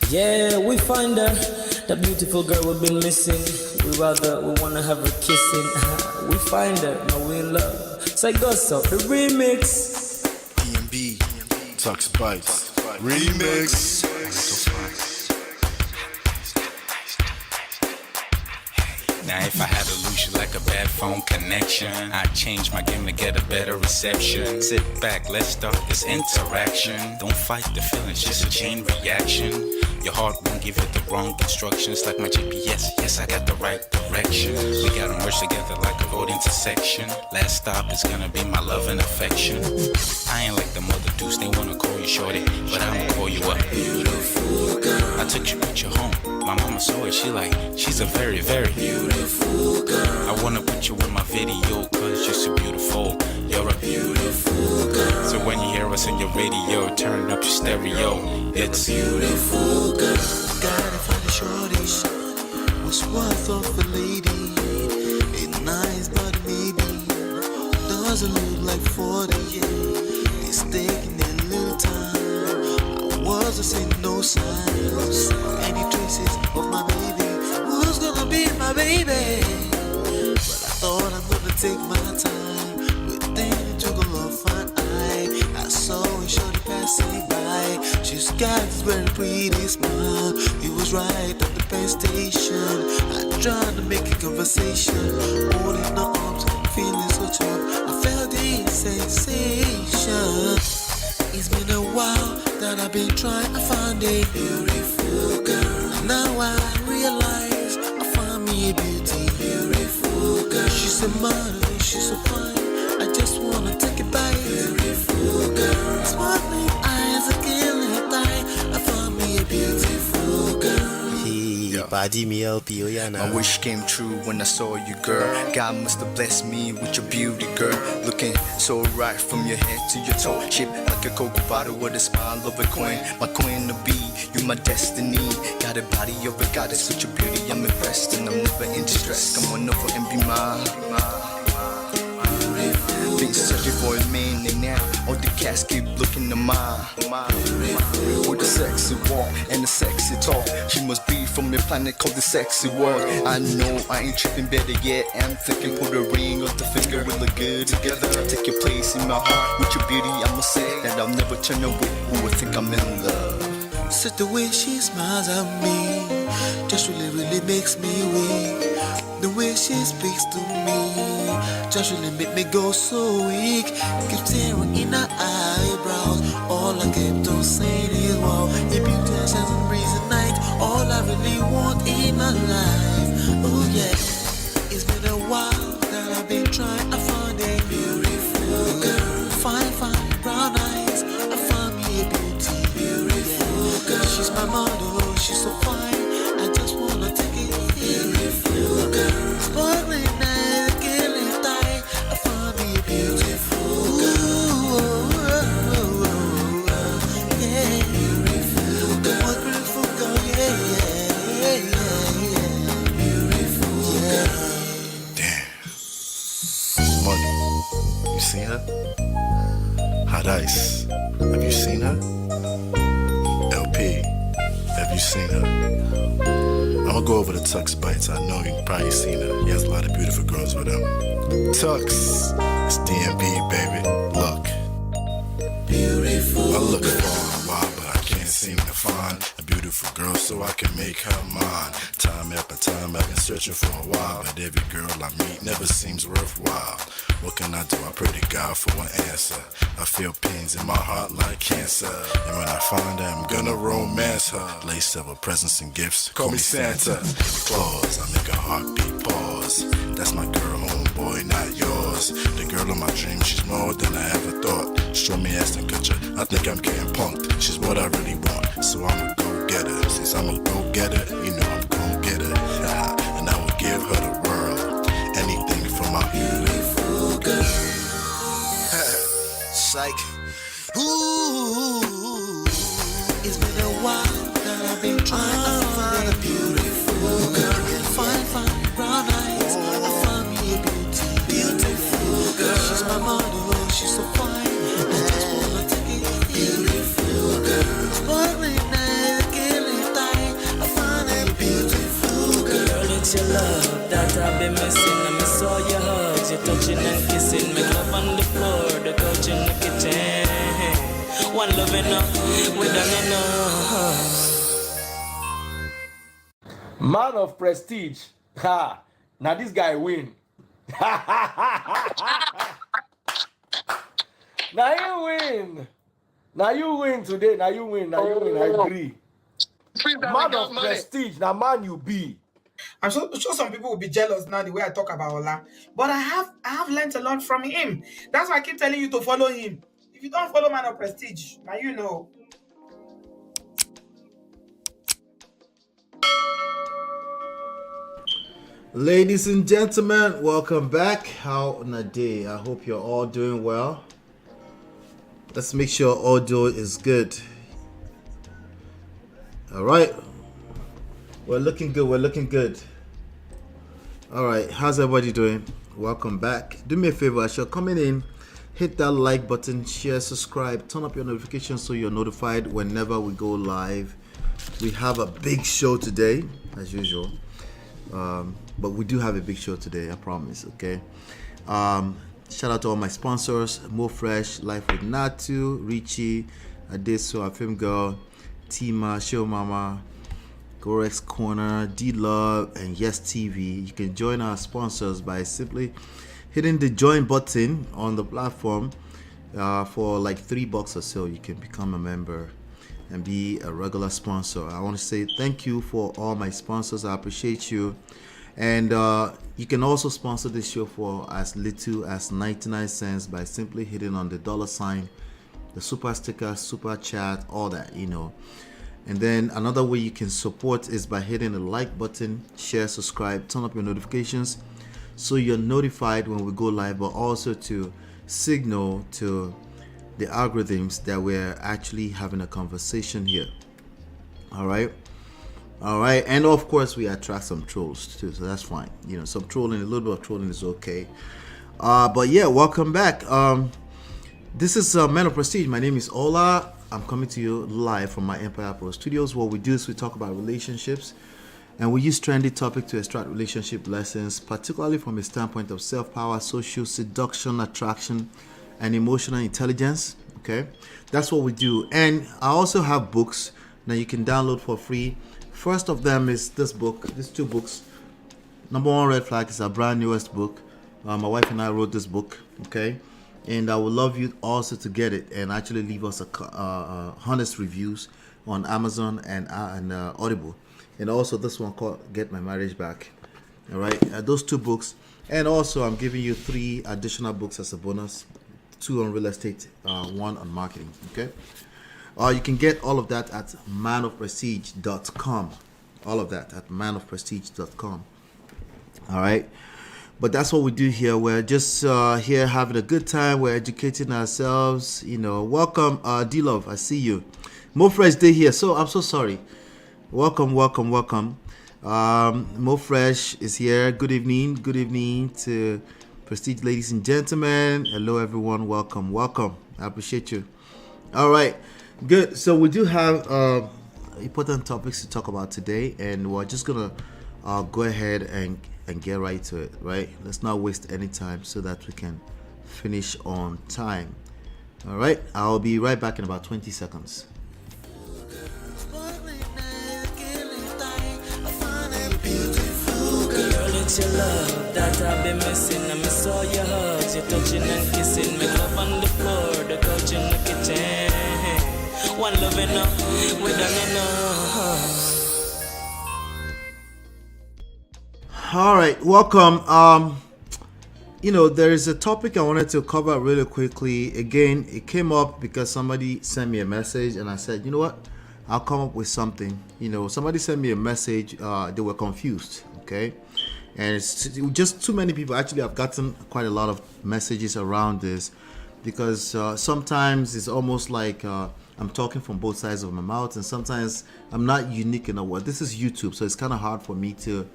Yeah, we find her, the beautiful girl we've been missing. We wanna have her kissing. We find her, now we in love. So it goes so, the remix. DMB, Tux Bites, remix. Now if I had to lose you like a bad phone connection, I'd change my game to get a better reception. Sit back, let's start this interaction. Don't fight the feelings, just a chain reaction. Your heart won't give you the wrong instructions. Like my GPS, yes I got the right direction. We gotta merge together like a road intersection. Last stop is gonna be my love and affection. I ain't like the mother dudes, they wanna call you shorty, but I'ma call you a beautiful girl. I took your picture home, my mama saw it, she's a very, very beautiful girl. I wanna put you in my video, cause you're so beautiful. You're a beautiful girl. So when you hear us in your radio, turn up your stereo. It's beautiful girl. Gotta find a shorty, what's worth of a lady. It's nice but maybe doesn't look like 40. It's taking a little time. I wasn't seeing no signs, any traces of my baby. Who's gonna be my baby? But I thought I'm gonna take my time. Within took a long fine eye. I saw a shorty passing by. She's got this very pretty smile. It was right at the bus station. I tried to make a conversation, holding her arms, feeling so tough. I felt this sensation. It's been a while that I've been trying to find a beautiful girl. And now I realize I found me a beautiful girl. She's a model, she's so fine. I just wanna take it by. Beautiful girl. Sparkling eyes, a killing thigh. I found me a beautiful girl. My wish came true when I saw you, girl. God must have blessed me with your beauty, girl. Looking so right from your head to your toe. Shaped like a cocoa bottle with a smile of a queen. My queen to be, you my destiny. Got a body of a goddess with your beauty. I'm impressed and I'm never in distress. Come on over and be mine. Been searching for a man and now all the cats keep looking to mine. With a sexy walk and a sexy talk, she must be from a planet called the sexy world. I know I ain't tripping, better yet I'm thinking put a ring on the finger. We look good together. Take your place in my heart with your beauty. I'ma say that I'll never turn away. Who would think I'm in love? So the way she smiles at me just really makes me weak. The way she speaks to me just really make me go so weak. Keep staring in her eyebrows. All I kept on saying is wow. Your beauty shines and breeze at night. All I really want in my life. Oh yeah. It's been a while that I've been trying to find a beautiful girl. Fine brown eyes. I found me a beautiful girl. She's my model, she's so fine. I just wanna take it. Beautiful girl. Sparkling eyes, killing thigh. I found me a beautiful girl. Yeah, beautiful girl. One beautiful girl, yeah. Beautiful girl. Damn. Money. You seen her? Hot Ice. Have you seen her? LP. Have you seen her? I'ma go over to Tux Bites. I know you've probably seen her. He has a lot of beautiful girls with him. Tux, it's DMB, baby. Look. Beautiful. I look for a while, but I can't seem to find a beautiful girl so I can make her mine. Time after time I've been searching for a while, but every girl I meet never seems worthwhile. What can I do? I pray to God for an answer. I feel pains in my heart like cancer, and when I find her, I'm gonna romance her. Lace of her presents and gifts, call me Santa Claus. I make a heartbeat pause. That's my girl, homeboy, not yours. The girl of my dreams, she's more than I ever thought. Show me Aston Kutcher, I think I'm getting punked. She's what I really want, so I'ma go get her. Since I'm a go getter, you know I'm gon' get her. And I will give her the world, anything for my beautiful girl. Psych. Ooh. It's been a while that I've been trying to find a beautiful girl. Fine brown eyes. I found me a beautiful girl. She's my model, she's so fine. I just wanna take it. Beautiful girl. Sparkling eyes, killing thigh. it's your love that I've been missing. I miss all your hugs, your touching and kissing. Make love on the floor, the couch in the kitchen. One love enough, we done enough. Man of prestige. Ha! Now this guy win. Now you win. Now you win today. Now you win. Now you win. I agree. Man of prestige. Now man you be. I'm sure some people will be jealous now the way I talk about Ola. But I have learned a lot from him. That's why I keep telling you to follow him. If you don't follow Man of Prestige, now you know. Ladies and gentlemen, welcome back. How on a day? I hope you're all doing well. Let's make sure audio is good. All right. We're looking good. We're looking good. All right. How's everybody doing? Welcome back. Do me a favor. As you're coming in, hit that like button, share, subscribe, turn up your notifications so you're notified whenever we go live. We have a big show today, as usual. But we do have a big show today, I promise, okay? Shout out to all my sponsors, Mo Fresh, Life with Natu, Richie, Adeso, Afim Girl, Tima, Show Mama, Gorex Corner, D-Love, and Yes TV. You can join our sponsors by simply hitting the join button on the platform. For like $3 or so, you can become a member and be a regular sponsor. I want to say thank you for all my sponsors. I appreciate you. And you can also sponsor this show for as little as 99 cents by simply hitting on the $sign, the super sticker, super chat, all that, you know. And then another way you can support is by hitting the like button, share, subscribe, turn up your notifications so you're notified when we go live, but also to signal to the algorithms that we're actually having a conversation here. All right, and of course we attract some trolls too, so that's fine. You know, some trolling, a little bit of trolling is okay. But yeah, welcome back. This is Man of Prestige. My name is Ola. I'm coming to you live from my Empire Pro Studios. What we do is we talk about relationships, and we use trendy topics to extract relationship lessons, particularly from a standpoint of self-power, social seduction, attraction, and emotional intelligence. Okay, that's what we do. And I also have books that you can download for free. First of them is this book, these two books. Number One Red Flag is our brand newest book. My wife and I wrote this book. Okay, and I would love you also to get it and actually leave us a honest reviews on Amazon and Audible. And also this one called Get My Marriage Back. All right, those two books. And also I'm giving you 3 additional books as a bonus. 2 on real estate, 1 on marketing. Okay, you can get all of that at manofprestige.com. All of that at manofprestige.com. All right, but that's what we do here. We're just here having a good time. We're educating ourselves. You know, welcome, D-Love. I see you. Mo Fresh Day here. So I'm so sorry. Welcome. Mo Fresh is here. Good evening to Prestige, ladies and gentlemen. Hello, everyone. Welcome. I appreciate you. All right, good. So we do have important topics to talk about today, and we're just gonna go ahead and get right to it. Right? Let's not waste any time so that we can finish on time. All right. I'll be right back in about 20 seconds. It's your love that I've been missing. I miss all your hugs, your touching and kissing. Make love on the floor, the couch in the kitchen. One love enough, we done enough. All right, welcome. You know, there is a topic I wanted to cover really quickly. Again, it came up because somebody sent me a message, and I said, you know what, I'll come up with something. You know, somebody sent me a message. They were confused. Okay. And it's just too many people. Actually, I've gotten quite a lot of messages around this because sometimes it's almost like I'm talking from both sides of my mouth, and sometimes I'm not unique in a word. This is YouTube, so it's kind of hard for me to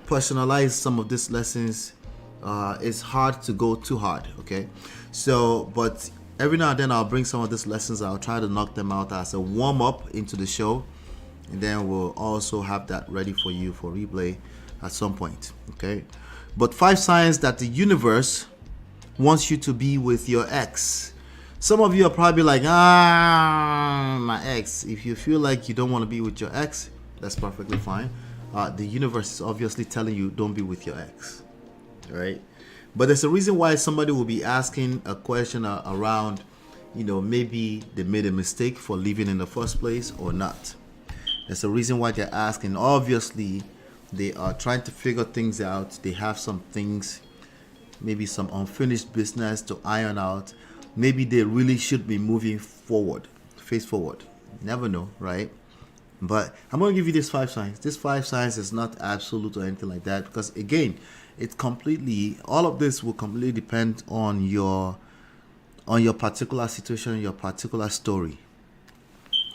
personalize some of these lessons. It's hard to go too hard, okay? So, but every now and then I'll bring some of these lessons. I'll try to knock them out as a warm-up into the show, and then we'll also have that ready for you for replay at some point. Okay, but 5 signs that the universe wants you to be with your ex. Some of you are probably like, my ex. If you feel like you don't want to be with your ex, that's perfectly fine. The universe is obviously telling you don't be with your ex, right? But there's a reason why somebody will be asking a question around, maybe they made a mistake for leaving in the first place or not. There's a reason why they're asking. Obviously, they are trying to figure things out. They have some things, maybe some unfinished business to iron out. Maybe they really should be moving forward, face forward. Never know, right? But I'm going to give you these 5 signs. These 5 signs is not absolute or anything like that, because again, it's completely, all of this will completely depend on your particular situation, your particular story.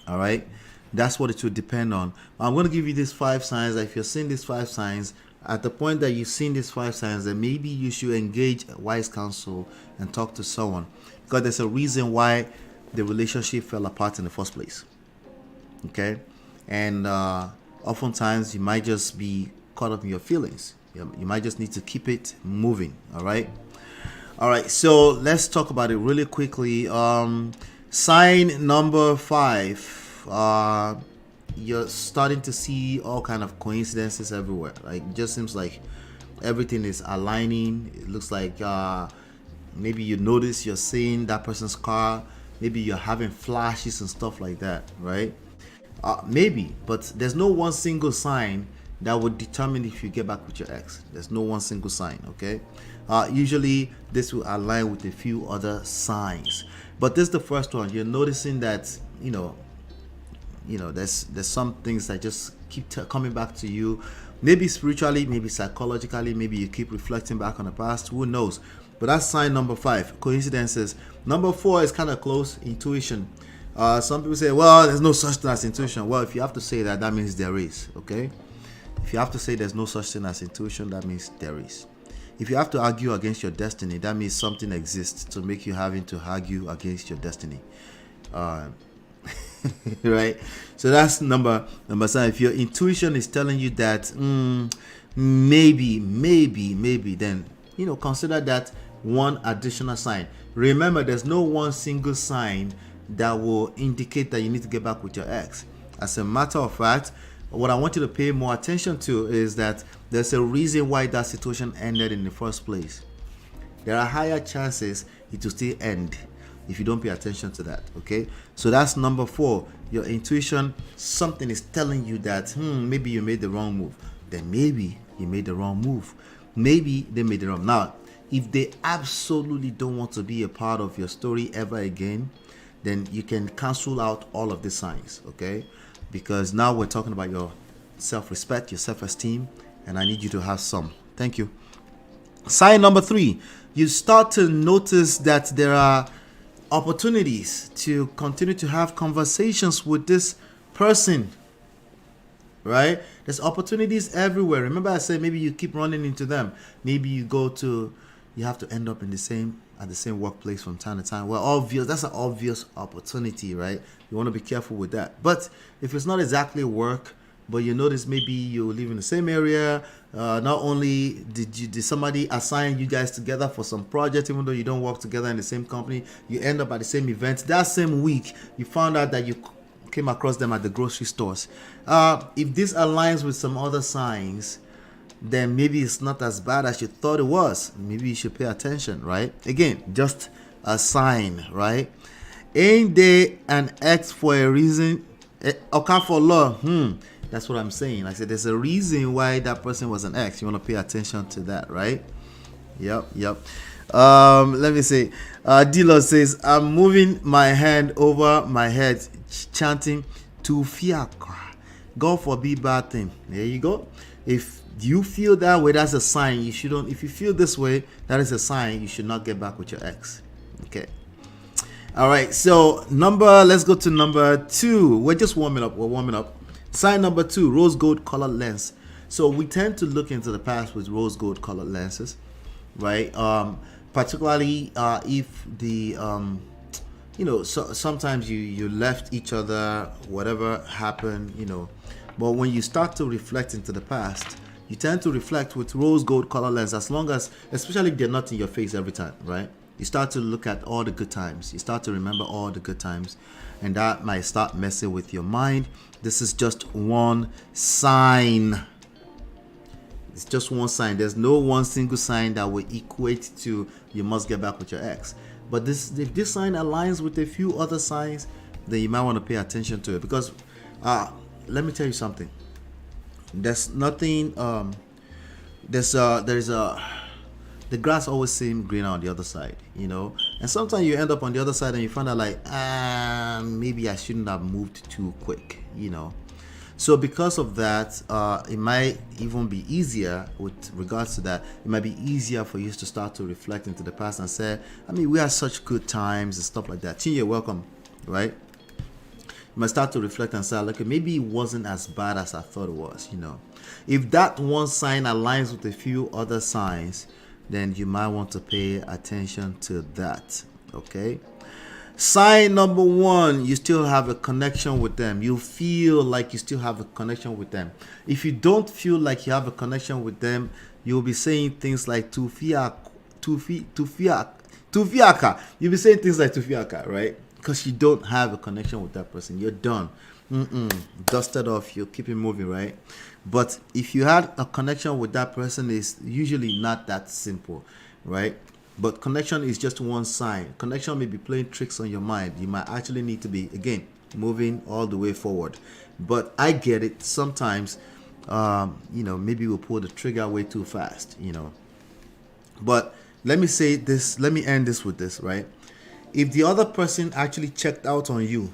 All right, that's what it will depend on. I'm going to give you these 5 signs. If you're seeing these 5 signs, at the point that you've seen these 5 signs, then maybe you should engage wise counsel and talk to someone, because there's a reason why the relationship fell apart in the first place. Okay, and oftentimes you might just be caught up in your feelings. You might just need to keep it moving. All right, so let's talk about it really quickly. Sign number 5, you're starting to see all kind of coincidences everywhere. Like, it just seems like everything is aligning. It looks like maybe you notice you're seeing that person's car, maybe you're having flashes and stuff like that, right? Maybe, but there's no one single sign that would determine if you get back with your ex. There's no one single sign, okay? Usually this will align with a few other signs, but this is the first one. You're noticing that there's some things that just keep coming back to you, maybe spiritually, maybe psychologically, maybe you keep reflecting back on the past, who knows? But that's sign number 5, coincidences. Number 4 is kind of close, intuition. Some people say, well, there's no such thing as intuition. Well, if you have to say that, that means there is. Okay, if you have to say there's no such thing as intuition, that means there is. If you have to argue against your destiny, that means something exists to make you having to argue against your destiny. Right? So that's number 7. If your intuition is telling you that maybe, then consider that one additional sign. Remember, there's no one single sign that will indicate that you need to get back with your ex. As a matter of fact, what I want you to pay more attention to is that there's a reason why that situation ended in the first place. There are higher chances it will still end if you don't pay attention to that. Okay, so that's number 4. Your intuition, something is telling you that maybe you made the wrong move. Then maybe you made the wrong move. Maybe they made the wrong. Now, if they absolutely don't want to be a part of your story ever again, then you can cancel out all of the signs, okay? Because now we're talking about your self-respect, your self-esteem, and I need you to have some. Thank you. Sign number 3, you start to notice that there are opportunities to continue to have conversations with this person, right? There's opportunities everywhere. Remember I said maybe you keep running into them. Maybe you have to end up at the same workplace from time to time. Well, that's an obvious opportunity, right? You want to be careful with that. But if it's not exactly work, but you notice maybe you live in the same area, not only did somebody assign you guys together for some project, even though you don't work together in the same company, you end up at the same event. That same week, you found out that you came across them at the grocery stores. If this aligns with some other signs, then maybe it's not as bad as you thought it was. Maybe you should pay attention, right? Again, just a sign, right? Ain't they an ex for a reason? Okay, for law. That's what I'm saying. I said there's a reason why that person was an ex. You want to pay attention to that, right? Yep. Let me see. Dilo says, I'm moving my hand over my head, chanting to fiakra. God forbid bad thing. There you go. If you feel that way, that's a sign you shouldn't. If you feel this way, that is a sign you should not get back with your ex. Okay. All right. So let's go to number 2. We're just warming up. We're warming up. Sign number 2, rose gold colored lens. So we tend to look into the past with rose gold colored lenses, right? Particularly if the so sometimes you left each other, whatever happened, but when you start to reflect into the past, you tend to reflect with rose gold color lens, as long as, especially if they're not in your face every time, right? You start to look at all the good times. You start to remember all the good times, and that might start messing with your mind. This is just one sign. It's just one sign. There's no one single sign that will equate to you must get back with your ex. But if this sign aligns with a few other signs, then you might want to pay attention to it. Because let me tell you something. There's nothing. The grass always seems greener on the other side, you know. And sometimes you end up on the other side and you find out like, maybe I shouldn't have moved too quick, you know. So because of that, it might even be easier with regards to that. It might be easier for you to start to reflect into the past and say, I mean, we had such good times and stuff like that. Chinye, welcome, right? You might start to reflect and say, look, maybe it wasn't as bad as I thought it was, you know. If that one sign aligns with a few other signs, then you might want to pay attention to that, okay? Sign number one, you still have a connection with them. You feel like you still have a connection with them. If you don't feel like you have a connection with them, you'll be saying things like tufiaka. You'll be saying things like tufiaka, right? Because you don't have a connection with that person. You're done. Dusted off. You'll keep it moving, right? But if you had a connection with that person, it's usually not that simple, right? But connection is just one sign. Connection may be playing tricks on your mind. You might actually need to be, again, moving all the way forward. But I get it. Sometimes, maybe we'll pull the trigger way too fast, you know. But let me say this. Let me end this with this, right? If the other person actually checked out on you,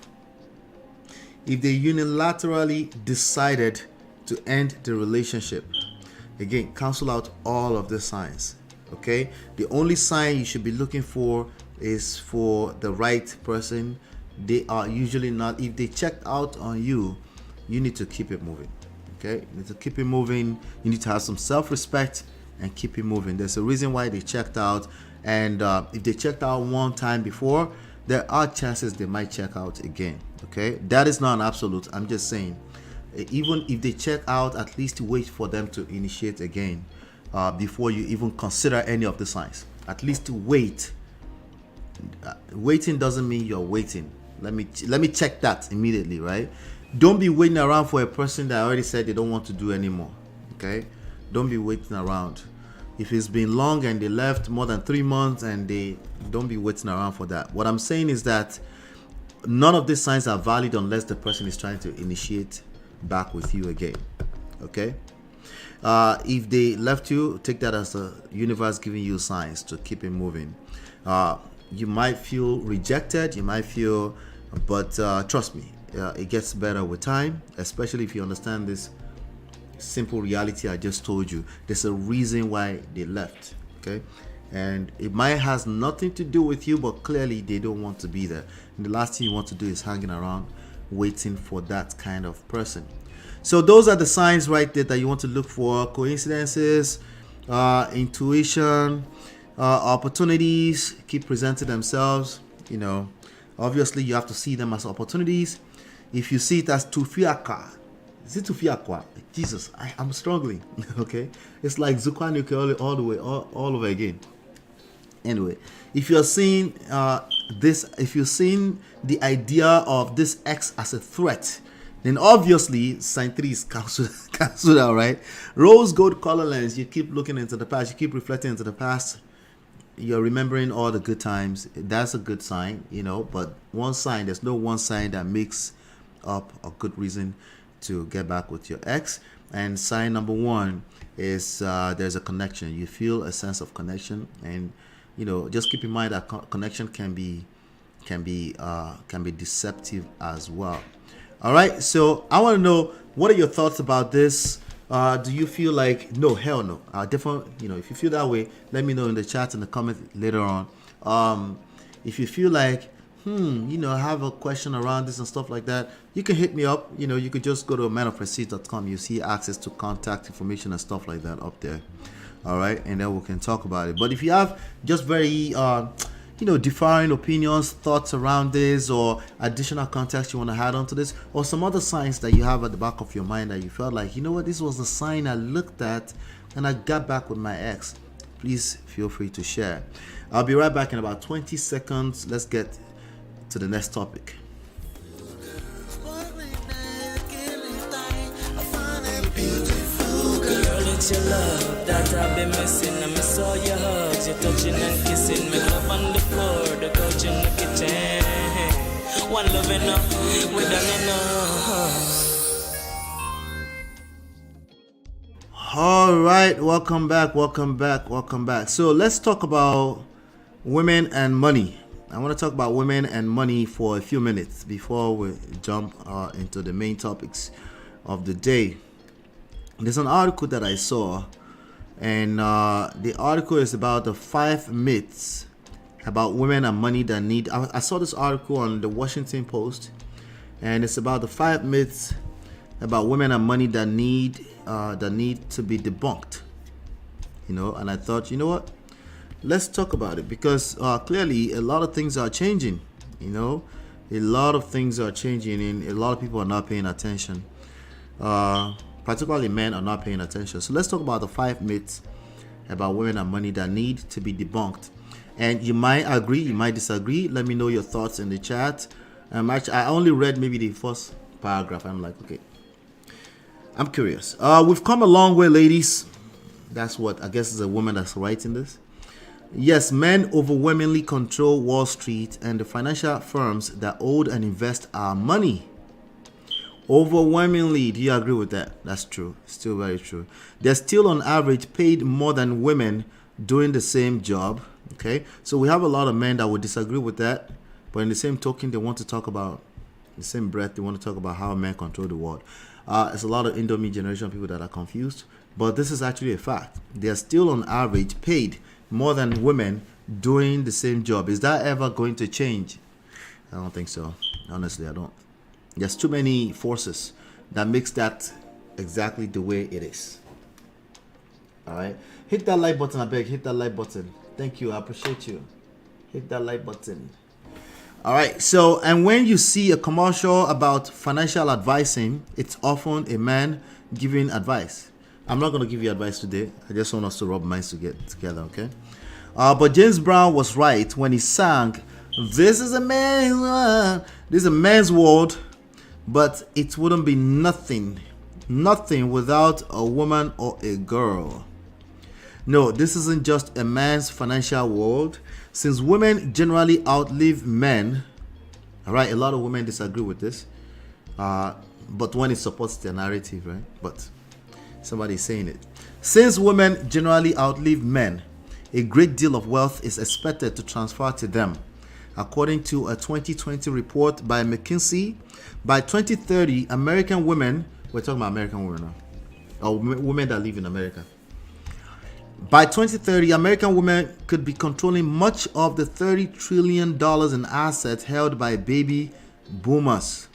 if they unilaterally decided to end the relationship, again, cancel out all of the signs. Okay, the only sign you should be looking for is for the right person. They are usually not. If they checked out on you, you need to keep it moving. Okay, you need to keep it moving. You need to have some self-respect and keep it moving. There's a reason why they checked out, and if they checked out one time before, there are chances they might check out again. Okay, that is not an absolute. I'm just saying, even if they check out, at least wait for them to initiate again. Before you even consider any of the signs. At least wait. Waiting doesn't mean you're waiting. Let me check that immediately, right? Don't be waiting around for a person that already said they don't want to do anymore. Okay? Don't be waiting around. If it's been long and they left more than 3 months, and they don't be waiting around for that. What I'm saying is that none of these signs are valid unless the person is trying to initiate back with you again. Okay? If they left you, take that as the universe giving you signs to keep it moving. You might feel rejected, you might feel, but trust me, it gets better with time, especially if you understand this simple reality I just told you. There's a reason why they left, okay? And it might has nothing to do with you, but clearly they don't want to be there. And the last thing you want to do is hanging around waiting for that kind of person. So those are the signs right there that you want to look for. Coincidences, intuition, opportunities keep presenting themselves. You know, obviously you have to see them as opportunities. If you see it as tufiaka, is it tufiakwa? Jesus, I'm struggling. Okay, it's like zukwanuke all the way, all over again. Anyway, if you're seeing if you're seeing the idea of this X as a threat, then obviously sign 3 is cancelled out, right? Rose gold color lens, you keep looking into the past, you keep reflecting into the past, you're remembering all the good times. That's a good sign, you know. But one sign, there's no one sign that makes up a good reason to get back with your ex. And sign number 1 is there's a connection. You feel a sense of connection, and you know, just keep in mind that connection can be deceptive as well. All right, so I want to know, what are your thoughts about this? Do you feel like, no, hell no? Definitely, you know, if you feel that way, let me know in the chat and the comment later on. If you feel like, you know, I have a question around this and stuff like that, you can hit me up. You know, you could just go to manofprestige.com. You see access to contact information and stuff like that up there. All right, and then we can talk about it. But if you have just very, differing opinions, thoughts around this, or additional context you want to add onto this, or some other signs that you have at the back of your mind that you felt like, this was the sign I looked at and I got back with my ex, please feel free to share. I'll be right back in about 20 seconds. Let's get to the next topic. It's your love that I've been missing. I miss all your hugs, your touching and kissing. Make love on the floor, the couch in the kitchen. One loving up, we done enough. All right, welcome back. So let's talk about women and money. I want to talk about women and money for a few minutes before we jump into the main topics of the day. There's an article that I saw, and the article is about the 5 myths about women and money that need. I saw this article on the Washington Post, and it's about the 5 myths about women and money that need to be debunked. And I thought, what? Let's talk about it, because clearly a lot of things are changing. A lot of things are changing, and a lot of people are not paying attention. Particularly men are not paying attention. So let's talk about the 5 myths about women and money that need to be debunked. And you might agree, you might disagree. Let me know your thoughts in the chat. Actually, I only read maybe the first paragraph. I'm like, okay, I'm curious. We've come a long way, ladies. That's what I guess is a woman that's writing this. Yes, men overwhelmingly control Wall Street and the financial firms that hold and invest our money. Overwhelmingly, do you agree with that? That's true. Still very true. They're still on average paid more than women doing the same job. Okay, so we have a lot of men that would disagree with that, but in the same token, they want to talk about, in the same breath, they want to talk about how men control the world. It's a lot of Indomie generation people that are confused, but this is actually a fact. They're still on average paid more than women doing the same job. Is that ever going to change? I don't think so. Honestly, I don't. There's too many forces that makes that exactly the way it is. All right, hit that like button. I beg, hit that like button. Thank you. I appreciate you. Hit that like button. All right. So, and when you see a commercial about financial advising, it's often a man giving advice. I'm not going to give you advice today. I just want us to rub minds to get together. Okay. But James Brown was right when he sang, "This is a man's world. This is a man's world." But it wouldn't be nothing without a woman or a girl. No, this isn't just a man's financial world. Since women generally outlive men, all right, a lot of women disagree with this, but when it supports their narrative, right? But somebody's saying it. Since women generally outlive men, a great deal of wealth is expected to transfer to them. According to a 2020 report by McKinsey, by 2030, American women, we're talking about American women now, or women that live in America. By 2030, American women could be controlling much of the $30 trillion in assets held by baby boomers.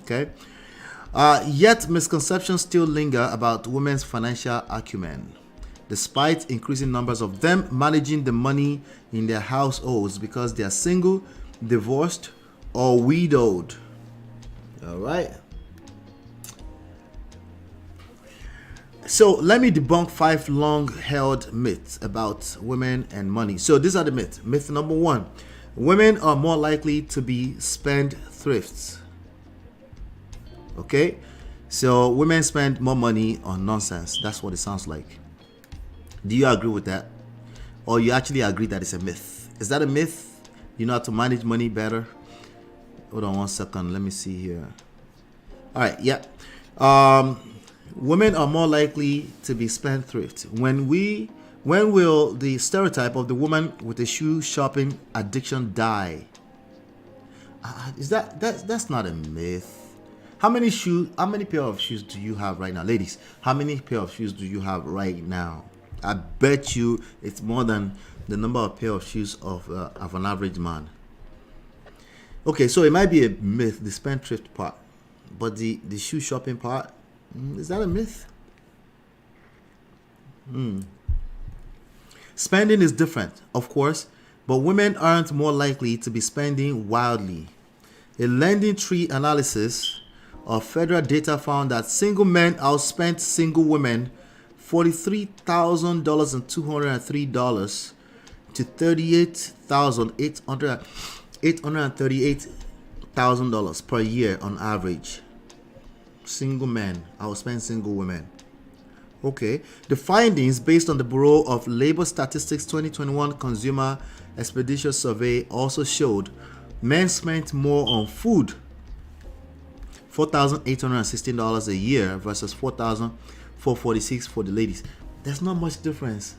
Okay. Yet misconceptions still linger about women's financial acumen, despite increasing numbers of them managing the money in their households because they are single, divorced, or widowed. All right. So let me debunk 5 long-held myths about women and money. So these are the myths. Myth number 1: women are more likely to be spendthrifts. Okay, so women spend more money on nonsense. That's what it sounds like. Do you agree with that, or you actually agree that it's a myth? Is that a myth? You know how to manage money better? Hold on one second. Let me see here. All right, yeah. Women are more likely to be spendthrift. When will the stereotype of the woman with a shoe shopping addiction die? That's not a myth. How many pair of shoes do you have right now, ladies? How many pair of shoes do you have right now? I bet you it's more than the number of pair of shoes of an average man. Okay, so it might be a myth, the spendthrift part, but the shoe shopping part, is that a myth? Spending is different, of course, but women aren't more likely to be spending wildly. A lending tree analysis of federal data found that single men outspent single women $43,203 to $838,000 per year on average. Single men outspend single women. Okay. The findings, based on the Bureau of Labor Statistics 2021 Consumer Expedition Survey, also showed men spent more on food, $4,816 a year versus $4,446 for the ladies. There's not much difference.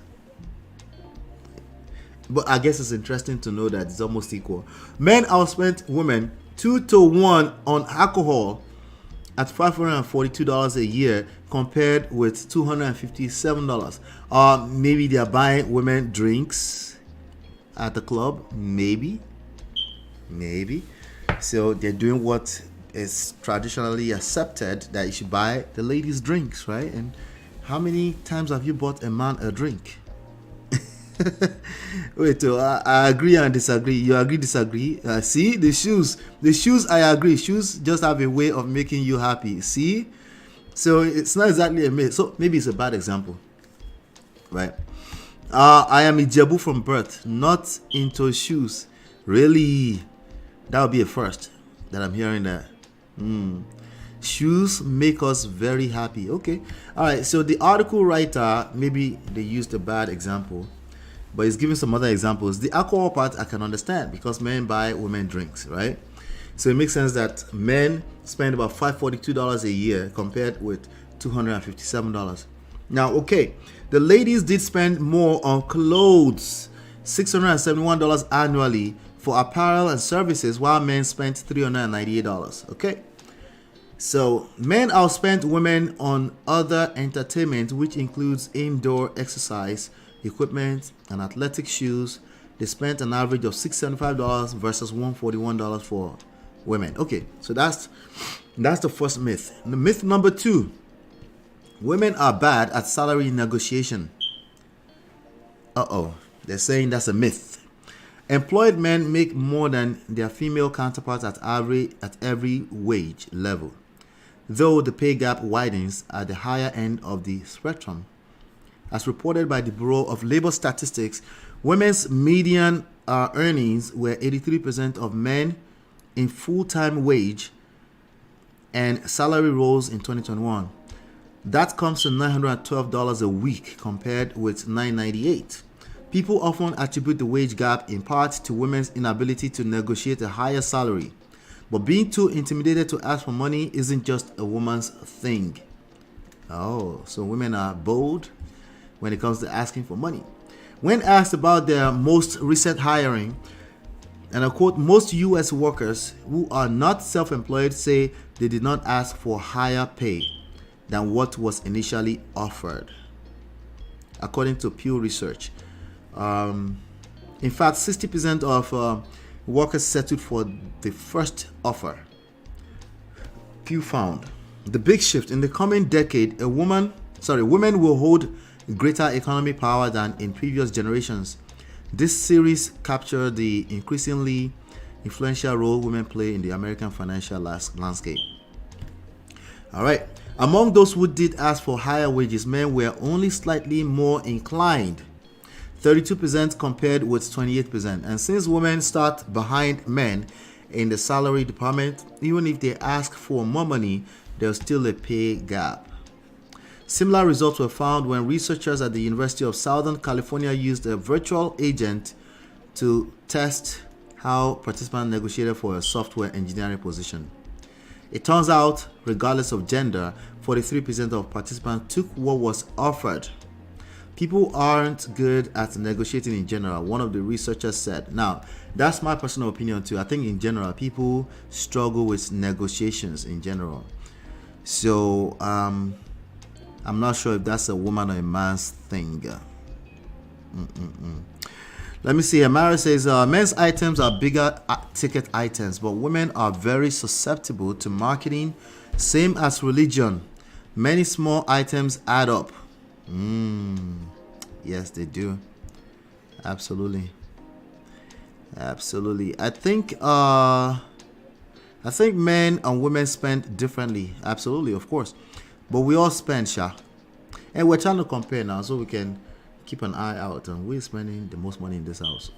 But I guess it's interesting to know that it's almost equal. Men outspent women 2-to-1 on alcohol at $542 a year compared with $257. Maybe they're buying women drinks at the club. Maybe. So they're doing what is traditionally accepted, that you should buy the ladies drinks, right? And how many times have you bought a man a drink? Wait, I agree and disagree. You agree, disagree. See, the shoes, I agree. Shoes just have a way of making you happy. See, so it's not exactly a myth. So maybe it's a bad example, right? I am Ijebu from birth, not into shoes. Really, that would be a first that I'm hearing that. Shoes make us very happy. Okay, all right. So the article writer, maybe they used a bad example, but he's giving some other examples. The alcohol part I can understand because men buy women drinks, right? So it makes sense that men spend about $542 a year compared with $257. Now, okay, the ladies did spend more on clothes, $671 annually for apparel and services, while men spent $398. Okay, so men outspent women on other entertainment, which includes indoor exercise equipment and athletic shoes. They spent an average of $675 versus $141 for women. Okay, so that's the first myth. The myth number 2: women are bad at salary negotiation. They're saying that's a myth. Employed men make more than their female counterparts at every wage level, though the pay gap widens at the higher end of the spectrum. As reported by the Bureau of Labor Statistics, women's median earnings were 83% of men in full-time wage and salary roles in 2021. That comes to $912 a week compared with $998. People often attribute the wage gap in part to women's inability to negotiate a higher salary. But being too intimidated to ask for money isn't just a woman's thing. Oh, so women are bold when it comes to asking for money. When asked about their most recent hiring, and I quote, most U.S. workers who are not self-employed say they did not ask for higher pay than what was initially offered, according to Pew Research. In fact, 60% of workers settled for the first offer. Pew found the big shift in the coming decade. Women will hold greater economic power than in previous generations. This series captured the increasingly influential role women play in the American financial landscape. All right. Among those who did ask for higher wages, men were only slightly more inclined, 32% compared with 28%. And since women start behind men in the salary department, even if they ask for more money, there's still a pay gap. Similar results were found when researchers at the University of Southern California used a virtual agent to test how participants negotiated for a software engineering position. It turns out, regardless of gender, 43% of participants took what was offered. People aren't good at negotiating in general, one of the researchers said. Now, that's my personal opinion too. I think in general, people struggle with negotiations in general. So, I'm not sure if that's a woman or a man's thing. Let me see. Amara says, men's items are bigger ticket items, but women are very susceptible to marketing, same as religion. Many small items add up. Yes, they do. Absolutely. Absolutely. I think men and women spend differently. Absolutely, of course. But we all spend, Sha. And we're trying to compare now so we can keep an eye out on who's spending the most money in this house.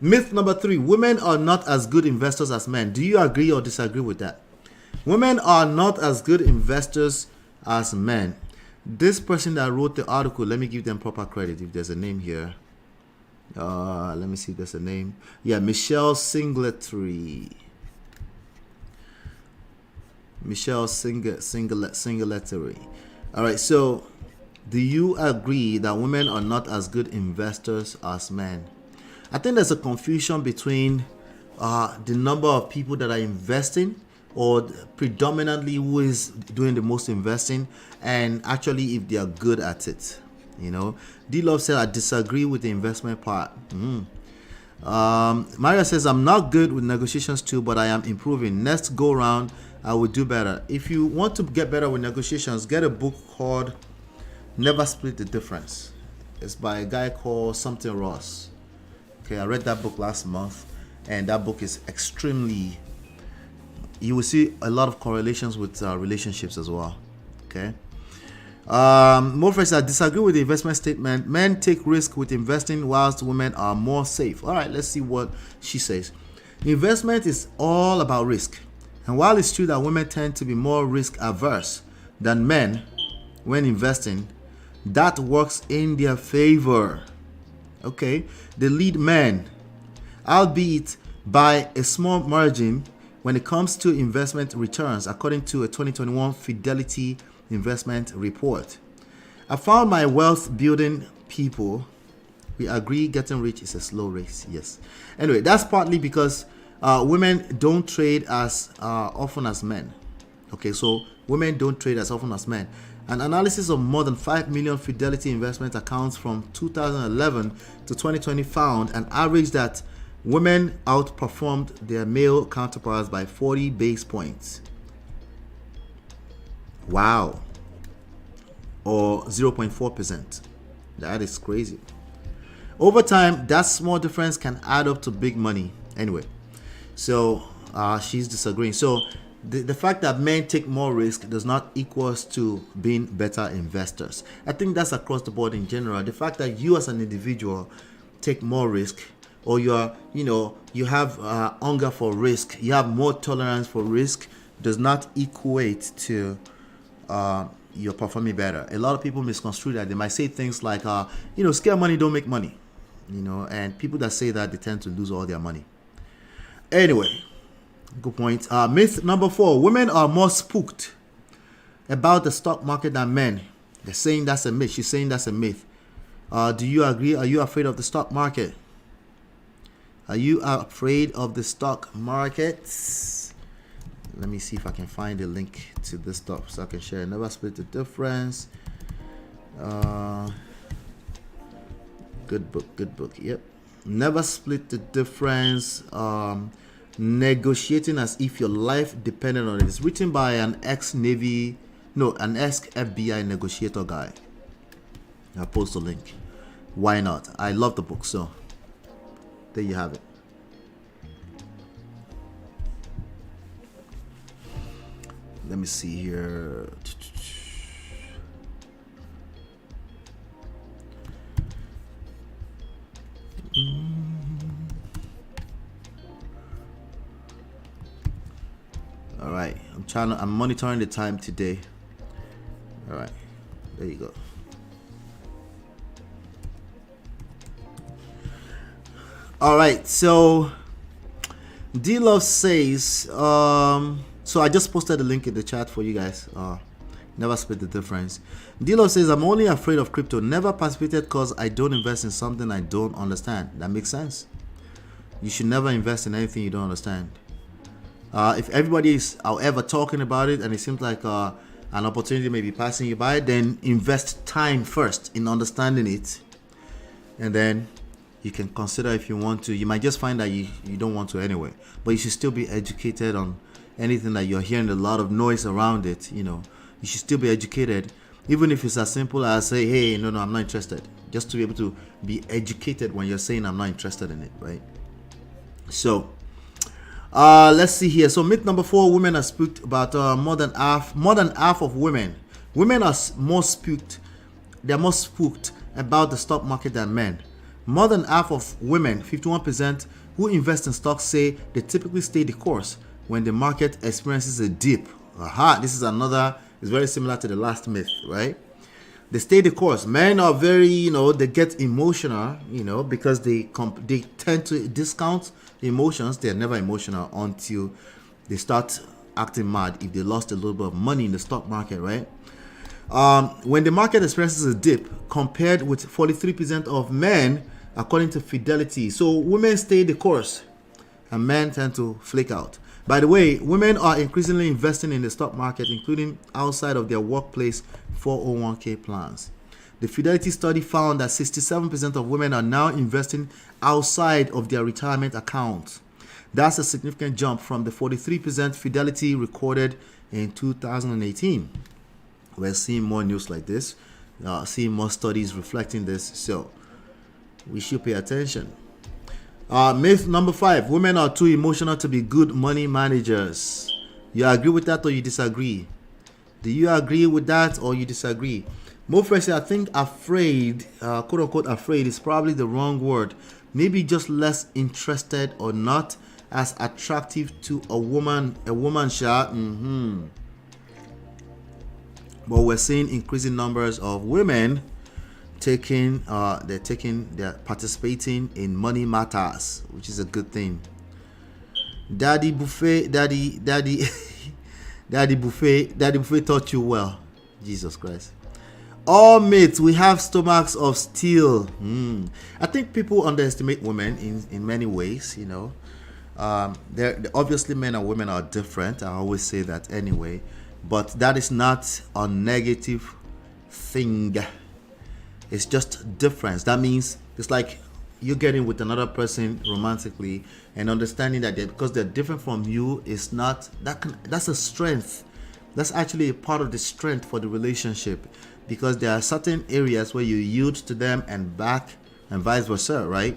Myth number 3. Women are not as good investors as men. Do you agree or disagree with that? Women are not as good investors as men. This person that wrote the article, let me give them proper credit if there's a name here. Let me see if there's a name. Yeah, Michelle Singletary. Michelle Singletary. All right, so do you agree that women are not as good investors as men? I think there's a confusion between the number of people that are investing, or predominantly who is doing the most investing, and actually if they are good at it. You know, D-Love said, I disagree with the investment part. Maria says, I'm not good with negotiations too, but I am improving. Next go round, I will do better. If you want to get better with negotiations, get a book called Never Split the Difference. It's by a guy called something Ross. Okay, I read that book last month, and that book is extremely, you will see a lot of correlations with relationships as well. Okay. More friends, I disagree with the investment statement. Men take risk with investing whilst women are more safe. All right, let's see what she says. Investment is all about risk. And while it's true that women tend to be more risk averse than men when investing, that works in their favor. Okay, they lead men, albeit by a small margin, when it comes to investment returns, according to a 2021 Fidelity Investment Report. I found my wealth building people. We agree getting rich is a slow race. Yes. Anyway, that's partly because women don't trade as often as men. Okay, so women don't trade as often as men. An analysis of more than 5 million Fidelity investment accounts from 2011 to 2020 found an average that women outperformed their male counterparts by 40 base points. Wow. Or 0.4%. That is crazy. Over time, that small difference can add up to big money. Anyway, so she's disagreeing. So the fact that men take more risk does not equal to being better investors. I think that's across the board in general. The fact that you as an individual take more risk, or you have hunger for risk, you have more tolerance for risk, does not equate to you're performing better. A lot of people misconstrue that. They might say things like, scare money don't make money, and people that say that, they tend to lose all their money. Anyway, good point. Myth number 4, women are more spooked about the stock market than men. They're saying that's a myth. She's saying that's a myth. Do you agree? Are you afraid of the stock market? Are you afraid of the stock market? Let me see if I can find a link to this stuff so I can share. Never split the difference. Good book. Yep. Never split the difference. Negotiating as if your life depended on it. It's written by an ex-FBI negotiator guy. I'll post a link. Why not? I love the book, so there you have it. Let me see here. All right, I'm monitoring the time today. All right, there you go. All right, so D-Love says, so I just posted a link in the chat for you guys. Never split the difference. D-Love says, I'm only afraid of crypto. Never participated because I don't invest in something I don't understand. That makes sense. You should never invest in anything you don't understand. If everybody is, however, talking about it and it seems like an opportunity may be passing you by, then invest time first in understanding it. And then you can consider if you want to. You might just find that you don't want to anyway. But you should still be educated on anything that you're hearing a lot of noise around it. You should still be educated. Even if it's as simple as say, hey, no, I'm not interested. Just to be able to be educated when you're saying I'm not interested in it, right? So let's see here. So myth number 4, women are spooked about more than half of women. Women are more spooked. They're more spooked about the stock market than men. More than half of women, 51%, who invest in stocks say they typically stay the course when the market experiences a dip. This is another, it's very similar to the last myth, right? They stay the course. Men are very, they get emotional, because they tend to discount emotions. They're never emotional until they start acting mad if they lost a little bit of money in the stock market, right? When the market experiences a dip, compared with 43% of men, according to Fidelity. So women stay the course and men tend to flake out. By the way, women are increasingly investing in the stock market, including outside of their workplace 401k plans. The Fidelity study found that 67% of women are now investing outside of their retirement accounts. That's a significant jump from the 43% Fidelity recorded in 2018. We're seeing more news like this, seeing more studies reflecting this, so we should pay attention. Myth number 5, women are too emotional to be good money managers. You agree with that or you disagree? Do you agree with that or you disagree? More frequently, I think afraid, quote unquote afraid, is probably the wrong word. Maybe just less interested or not as attractive to a woman But we're seeing increasing numbers of women they're participating in money matters, which is a good thing. Daddy Buffet taught you well. Jesus Christ. All mates, we have stomachs of steel. I think people underestimate women in many ways, obviously men and women are different. I always say that anyway, but that is not a negative thing. It's just difference. That means it's like you're getting with another person romantically and understanding that because they're different from you is not that's a strength. That's actually a part of the strength for the relationship, because there are certain areas where you yield to them and back and vice versa, right?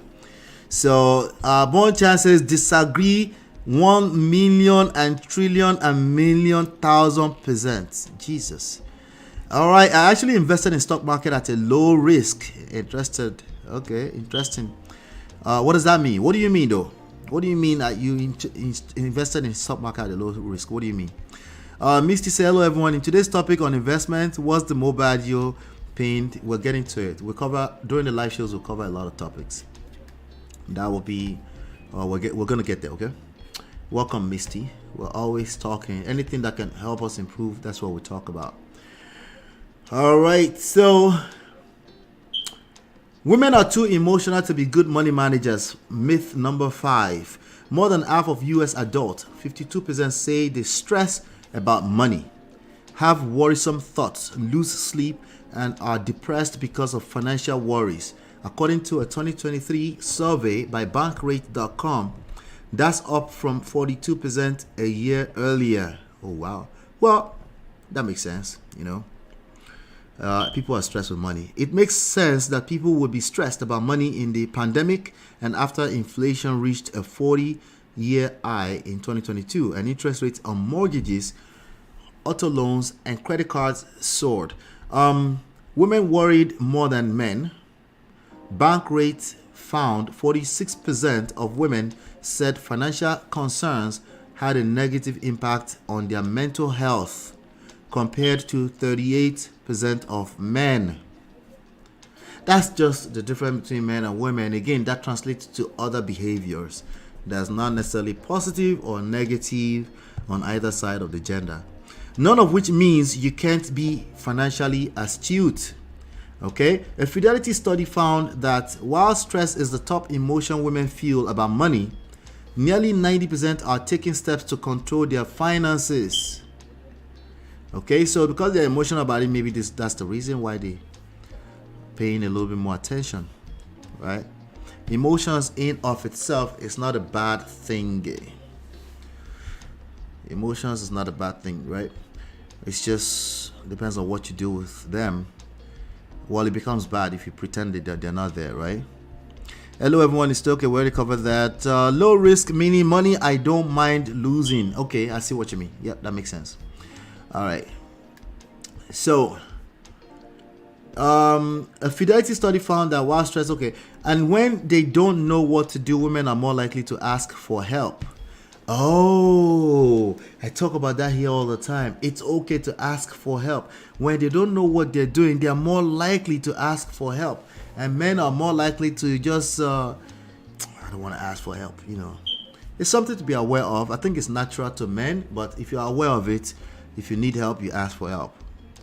So Bon Chances disagree 1 million and trillion and million 1,000%. Jesus. All right, I actually invested in stock market at a low risk. Interested? Okay, interesting. What does that mean? What do you mean though? What do you mean that you invested in stock market at a low risk? What do you mean? Misty say hello everyone. In today's topic on investment, what's the mobile you pinned? We're getting to it. We'll cover during the live shows. We'll cover a lot of topics. That will be. We're gonna get there. Okay. Welcome, Misty. We're always talking. Anything that can help us improve. That's what we talk about. All right, so women are too emotional to be good money managers. Myth number 5. More than half of US adults, 52%, say they stress about money, have worrisome thoughts, lose sleep, and are depressed because of financial worries. According to a 2023 survey by Bankrate.com, that's up from 42% a year earlier. Oh, wow. Well, that makes sense, People are stressed with money. It makes sense that people would be stressed about money in the pandemic and after inflation reached a 40-year high in 2022 and interest rates on mortgages, auto loans, and credit cards soared. Women worried more than men. Bankrate found 46% of women said financial concerns had a negative impact on their mental health, compared to 38% of men. That's just the difference between men and women. Again, that translates to other behaviors. That's not necessarily positive or negative on either side of the gender. None of which means you can't be financially astute. Okay? A Fidelity study found that while stress is the top emotion women feel about money, nearly 90% are taking steps to control their finances. Okay, so because they're emotional about it, maybe that's the reason why they're paying a little bit more attention, right? Emotions in of itself is not a bad thing. Emotions is not a bad thing, right? It's just depends on what you do with them. Well, it becomes bad if you pretend that they're not there, right? Hello everyone, it's still okay. We already covered that. Low risk meaning money I don't mind losing. Okay, I see what you mean. Yep, that makes sense. All right. So, a fidelity study found that while stress, okay, and when they don't know what to do, women are more likely to ask for help. Oh, I talk about that here all the time. It's okay to ask for help. When they don't know what they're doing, they are more likely to ask for help. And men are more likely to just, I don't want to ask for help, you know. It's something to be aware of. I think it's natural to men, but if you're aware of it, if you need help, you ask for help.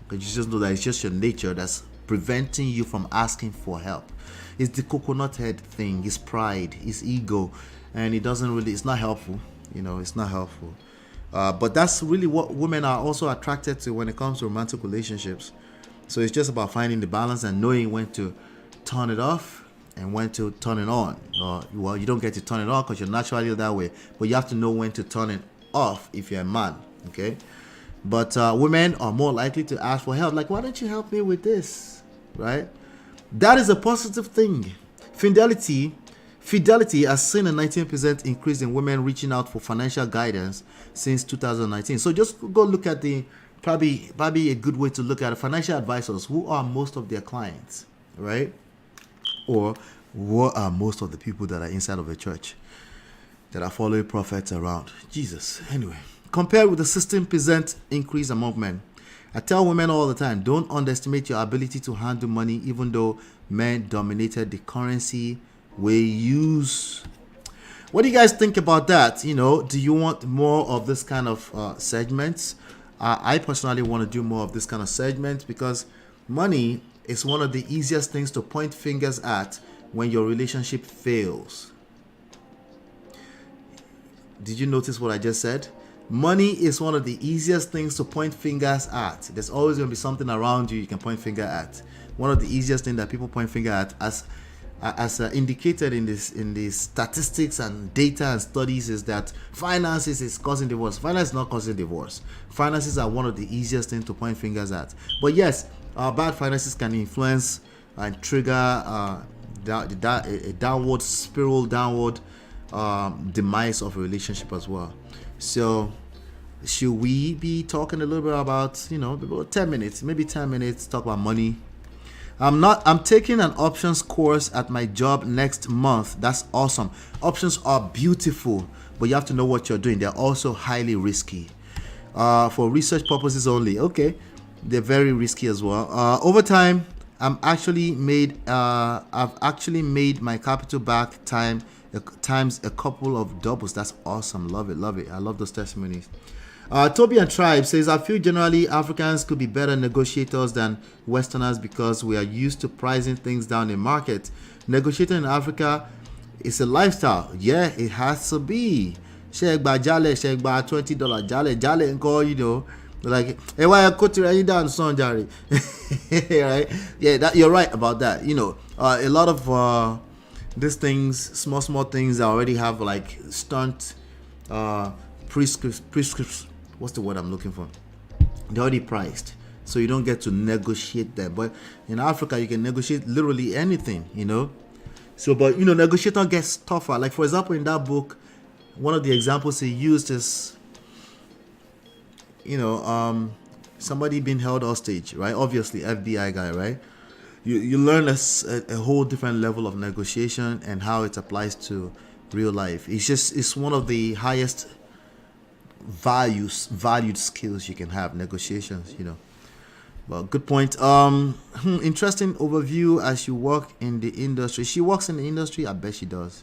Because you just know that it's just your nature that's preventing you from asking for help. It's the coconut head thing, it's pride, it's ego, and it's not helpful. You know, it's not helpful. But that's really what women are also attracted to when it comes to romantic relationships. So it's just about finding the balance and knowing when to turn it off and when to turn it on. Well, you don't get to turn it on because you're naturally that way, but you have to know when to turn it off if you're a man, okay? But women are more likely to ask for help. Like, why don't you help me with this, right? That is a positive thing. Fidelity has seen a 19% increase in women reaching out for financial guidance since 2019. So just go look at probably a good way to look at financial advisors. Who are most of their clients, right? Or what are most of the people that are inside of a church that are following prophets around? Jesus. Anyway, compared with the 16% increase among men. I tell women all the time, don't underestimate your ability to handle money, even though men dominated the currency we use. What do you guys think about that? You know, do you want more of this kind of segments? I personally want to do more of this kind of segments because money is one of the easiest things to point fingers at when your relationship fails. Did you notice what I just said? Money is one of the easiest things to point fingers at. There's always going to be something around you can point finger at. One of the easiest things that people point finger at, as indicated in the statistics and data and studies, is that finances is causing divorce. Finance is not causing divorce. Finances are one of the easiest things to point fingers at. But yes, bad finances can influence and trigger a downward demise of a relationship as well. So should we be talking a little bit about, about 10 minutes, maybe 10 minutes, talk about money? I'm taking an options course at my job next month. That's awesome. Options are beautiful, but you have to know what you're doing. They're also highly risky. For research purposes only. Okay. They're very risky as well. Over time, I've actually made my capital back times a couple of doubles. That's awesome. Love it. I love those testimonies. Toby and Tribe says, I feel generally Africans could be better negotiators than Westerners because we are used to pricing things down in market. Negotiating in Africa is a lifestyle. Yeah, it has to be. Share by jale, share by $20 jale and call, like, hey, why I cut you down, son, Jerry? Right? Yeah, you're right about that. A lot of these things, small things, that already have like stunt prescription. What's the word I'm looking for? They're already priced, so you don't get to negotiate them. But in Africa, you can negotiate literally anything, So, but negotiator gets tougher. Like, for example, in that book, one of the examples he used is, somebody being held hostage, right? Obviously, FBI guy, right? You learn a whole different level of negotiation and how it applies to real life. It's one of the highest valued skills you can have, negotiations, Well, good point. Interesting overview as you work in the industry. She works in the industry. I bet she does.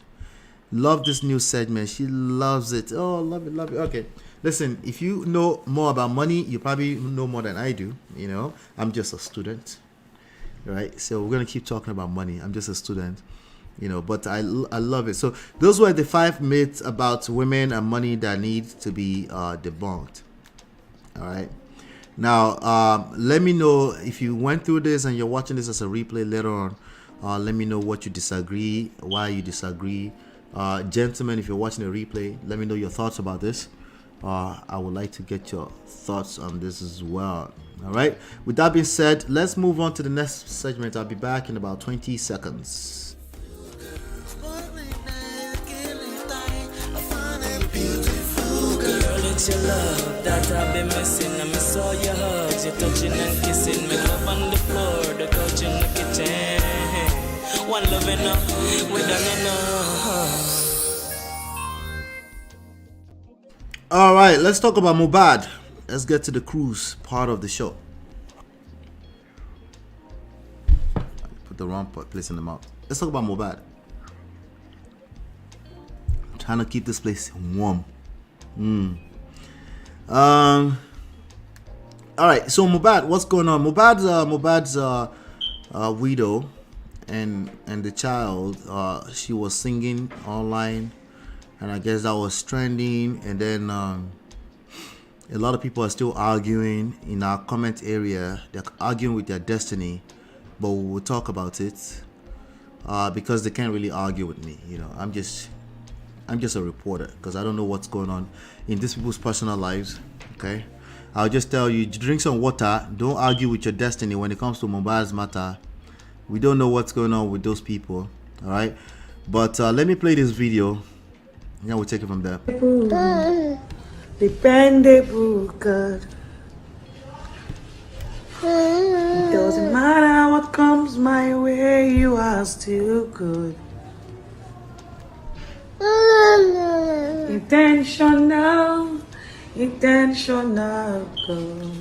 Love this new segment. She loves it. Oh, love it. Okay. Listen, if you know more about money, you probably know more than I do. I'm just a student, right? So we're going to keep talking about money. I'm just a student, but I love it. So those were the 5 myths about women and money that need to be debunked. All right. Now, let me know if you went through this and you're watching this as a replay later on. Let me know what you disagree, why you disagree. Gentlemen, if you're watching a replay, let me know your thoughts about this. I would like to get your thoughts on this as well. All right, with that being said, let's move on to the next segment. I'll be back in about 20 seconds. Girl, it's your love that I've been missing. I miss all your hugs, your touching and kissing. Make love on the floor, the couch in the kitchen. One love enough, we done enough. All right, let's talk about Mohbad. Let's get to the cruise part of the show. Put the wrong place in the mouth. Let's talk about Mohbad. I'm trying to keep this place warm. All right, so Mohbad, what's going on? Mohbad's widow and the child, she was singing online, and I guess that was trending. And then a lot of people are still arguing in our comment area. They're arguing with their destiny, but we'll talk about it because they can't really argue with me. You know, I'm just a reporter because I don't know what's going on in these people's personal lives. Okay, I'll just tell you, drink some water. Don't argue with your destiny when it comes to Mohbad's matter. We don't know what's going on with those people. All right, but let me play this video. Yeah, we'll take it from there. Dependable God. It doesn't matter what comes my way, you are still good. Intentional God.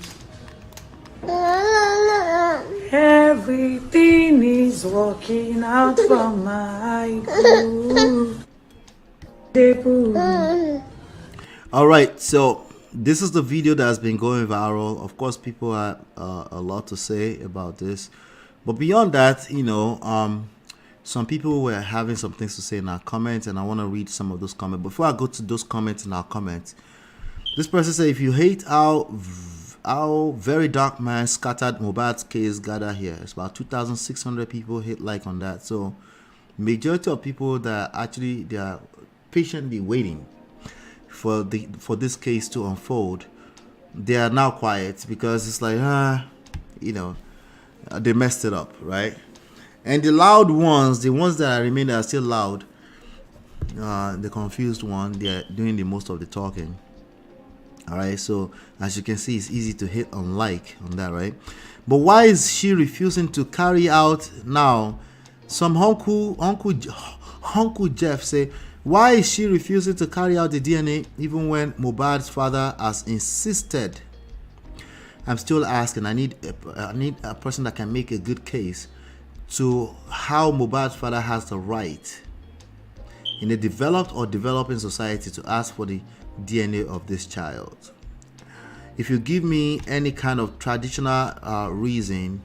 Everything is working out for my good. All right, so this is the video that has been going viral. Of course, people have a lot to say about this, but beyond that, you know, some people were having some things to say in our comments, and I want to read some of those comments. Before I go to those comments in our comments, this person said, if you hate how very dark man scattered Mohbad's case, gather here. It's about 2,600 people hit like on that. So majority of people that actually, they are patiently waiting for this case to unfold, they are now quiet because it's like, you know, they messed it up, right? And the loud ones, the ones that remain that are still loud, the confused one, they're doing the most of the talking. All right, so as you can see, it's easy to hit on like on that, right? But why is she refusing to carry out now? Some Uncle Jeff say, why is she refusing to carry out the DNA even when Mohbad's father has insisted? I'm still asking. I need a person that can make a good case to how Mohbad's father has the right in a developed or developing society to ask for the DNA of this child. If you give me any kind of traditional reason,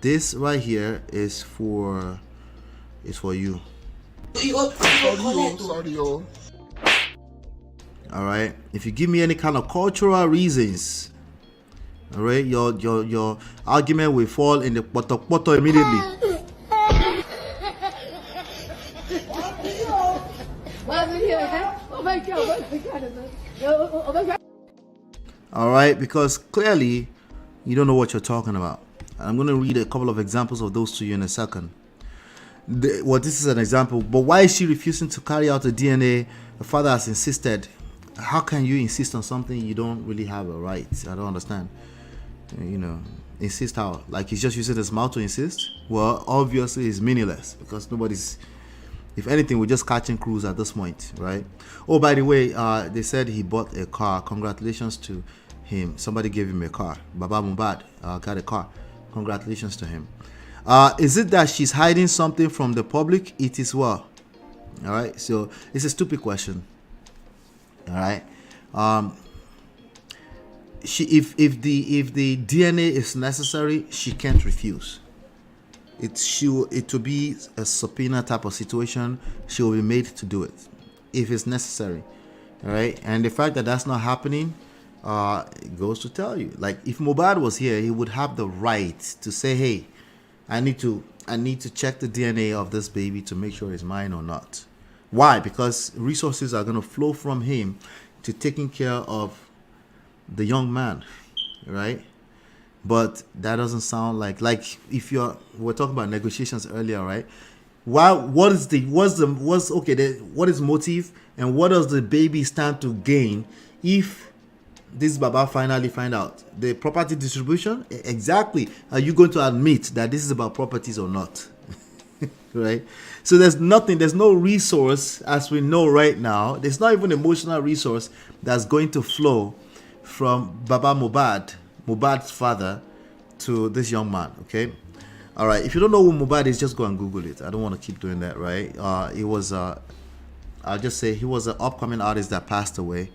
this right here is for you. All right, if you give me any kind of cultural reasons, all right, your argument will fall in the poto immediately. All right, because clearly you don't know what you're talking about. I'm going to read a couple of examples of those to you in a second. Well, this is an example, but why is she refusing to carry out the DNA? Her father has insisted. How can you insist on something you don't really have a right? I don't understand. You know, insist how? Like he's just using his mouth to insist? Well, obviously it's meaningless because nobody's, if anything, we're just catching crews at this point, right? Oh, by the way, they said he bought a car. Congratulations to him. Somebody gave him a car. Baba Mohbad got a car. Congratulations to him. Is it that she's hiding something from the public? It is well. All right, so it's a stupid question. All right, if the DNA is necessary, she can't refuse. It will be a subpoena type of situation. She will be made to do it if it's necessary. All right, and the fact that that's not happening, it goes to tell you, like if Mohbad was here, he would have the right to say, hey, I need to check the DNA of this baby to make sure it's mine or not. Why? Because resources are going to flow from him to taking care of the young man, right? But that doesn't sound like if we're talking about negotiations earlier, right? What is motive, and what does the baby stand to gain if this Baba finally find out the property distribution? Exactly. Are you going to admit that this is about properties or not? Right? So there's no resource, as we know right now. There's not even emotional resource that's going to flow from Baba Mohbad's father, to this young man. Okay. All right. If you don't know who Mohbad is, just go and Google it. I don't want to keep doing that, right? I'll just say he was an upcoming artist that passed away.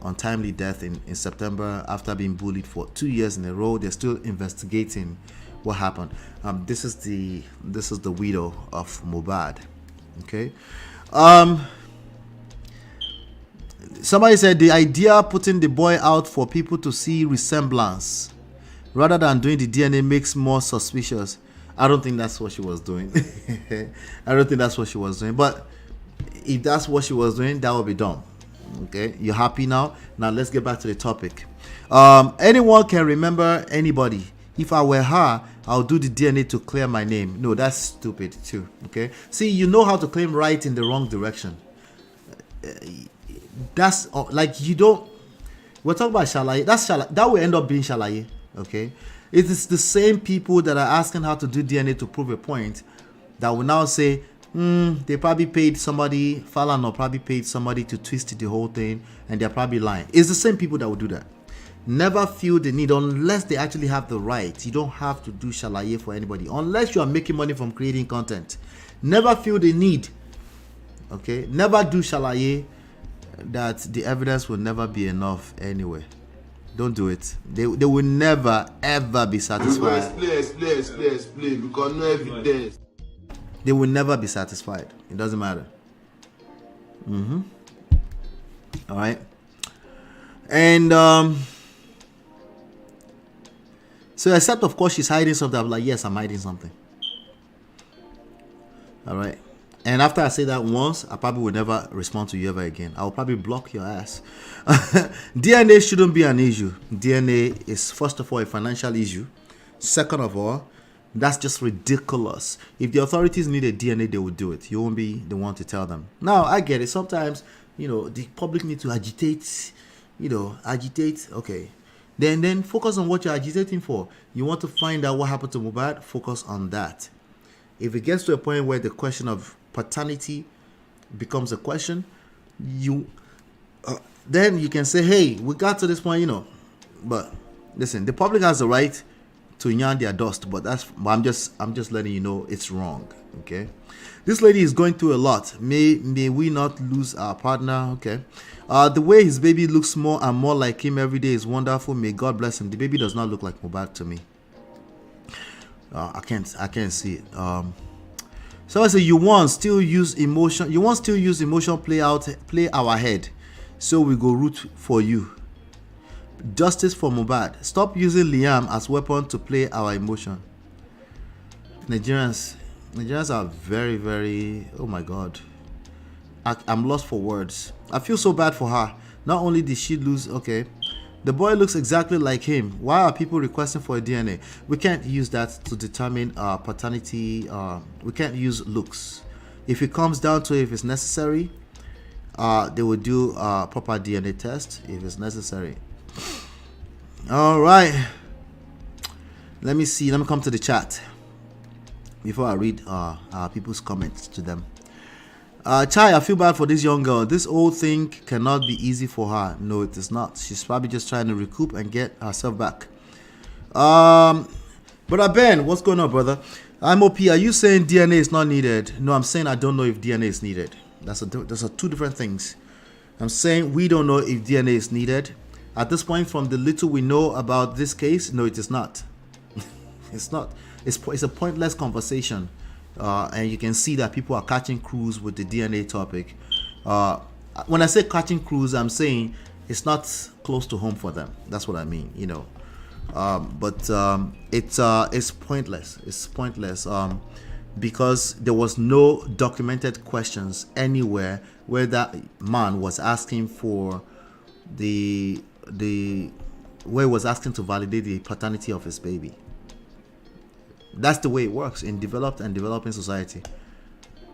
Untimely death in September after being bullied for 2 years in a row. They're still investigating what happened. This is the widow of Mohbad. Okay. Somebody said the idea of putting the boy out for people to see resemblance rather than doing the DNA makes more suspicious. I don't think that's what she was doing. I don't think that's what she was doing. But if that's what she was doing, that would be dumb. Okay, you're happy now? Now let's get back to the topic. Anyone can remember anybody. If I were her, I'll do the DNA to clear my name. No, that's stupid too. Okay, see, you know how to claim right in the wrong direction. That's like, you don't. We're talking about shalaye. That's shalaye. That will end up being shalaye. Okay, it is the same people that are asking how to do DNA to prove a point that will now say, they probably paid somebody, Falana probably paid somebody to twist the whole thing, and they're probably lying. It's the same people that will do that. Never feel the need, unless they actually have the right. You don't have to do shalaye for anybody unless you are making money from creating content. Never feel the need. Okay, never do shalaye that the evidence will never be enough anyway. Don't do it. They will never ever be satisfied. Explain because no evidence. They will never be satisfied. It doesn't matter. All right. And so, except of course she's hiding something, I'm like, yes, I'm hiding something. All right. And after I say that once, I probably will never respond to you ever again. I will probably block your ass. DNA shouldn't be an issue. DNA is, first of all, a financial issue. Second of all, that's just ridiculous. If the authorities need a DNA, they will do it. You won't be the one to tell them. Now, I get it. Sometimes, the public need to agitate. Okay. Then focus on what you're agitating for. You want to find out what happened to Mohbad? Focus on that. If it gets to a point where the question of paternity becomes a question, then you can say, hey, we got to this point, But listen, the public has the right to yarn their dust, but I'm just letting you know it's wrong. Okay, this lady is going through a lot. May we not lose our partner. Okay, the way his baby looks more and more like him every day is wonderful. May God bless him. The baby does not look like Mohbad to me. I can't see it. So I say you want still use emotion. Play our head, so we go root for you. Justice for Mohbad. Stop using Liam as weapon to play our emotion. Nigerians are very, very, oh my God. I'm lost for words. I feel so bad for her. Not only did she lose, okay, the boy looks exactly like him. Why are people requesting for a DNA? We can't use that to determine paternity. We can't use looks. If it comes down to it, if it's necessary, they will do a proper DNA test if it's necessary. All right. Let me see. Let me come to the chat before I read people's comments to them. Chai, I feel bad for this young girl. This whole thing cannot be easy for her. No, it is not. She's probably just trying to recoup and get herself back. Brother Ben, what's going on, brother? MOP, are you saying DNA is not needed? No, I'm saying I don't know if DNA is needed. Those are two different things. I'm saying we don't know if DNA is needed. At this point, from the little we know about this case, no, it is not. It's not. It's a pointless conversation. And you can see that people are catching crews with the DNA topic. When I say catching crews, I'm saying it's not close to home for them. That's what I mean, But it's pointless. It's pointless. because there was no documented questions anywhere where that man was asking for where he was asking to validate the paternity of his baby. That's the way it works in developed and developing society.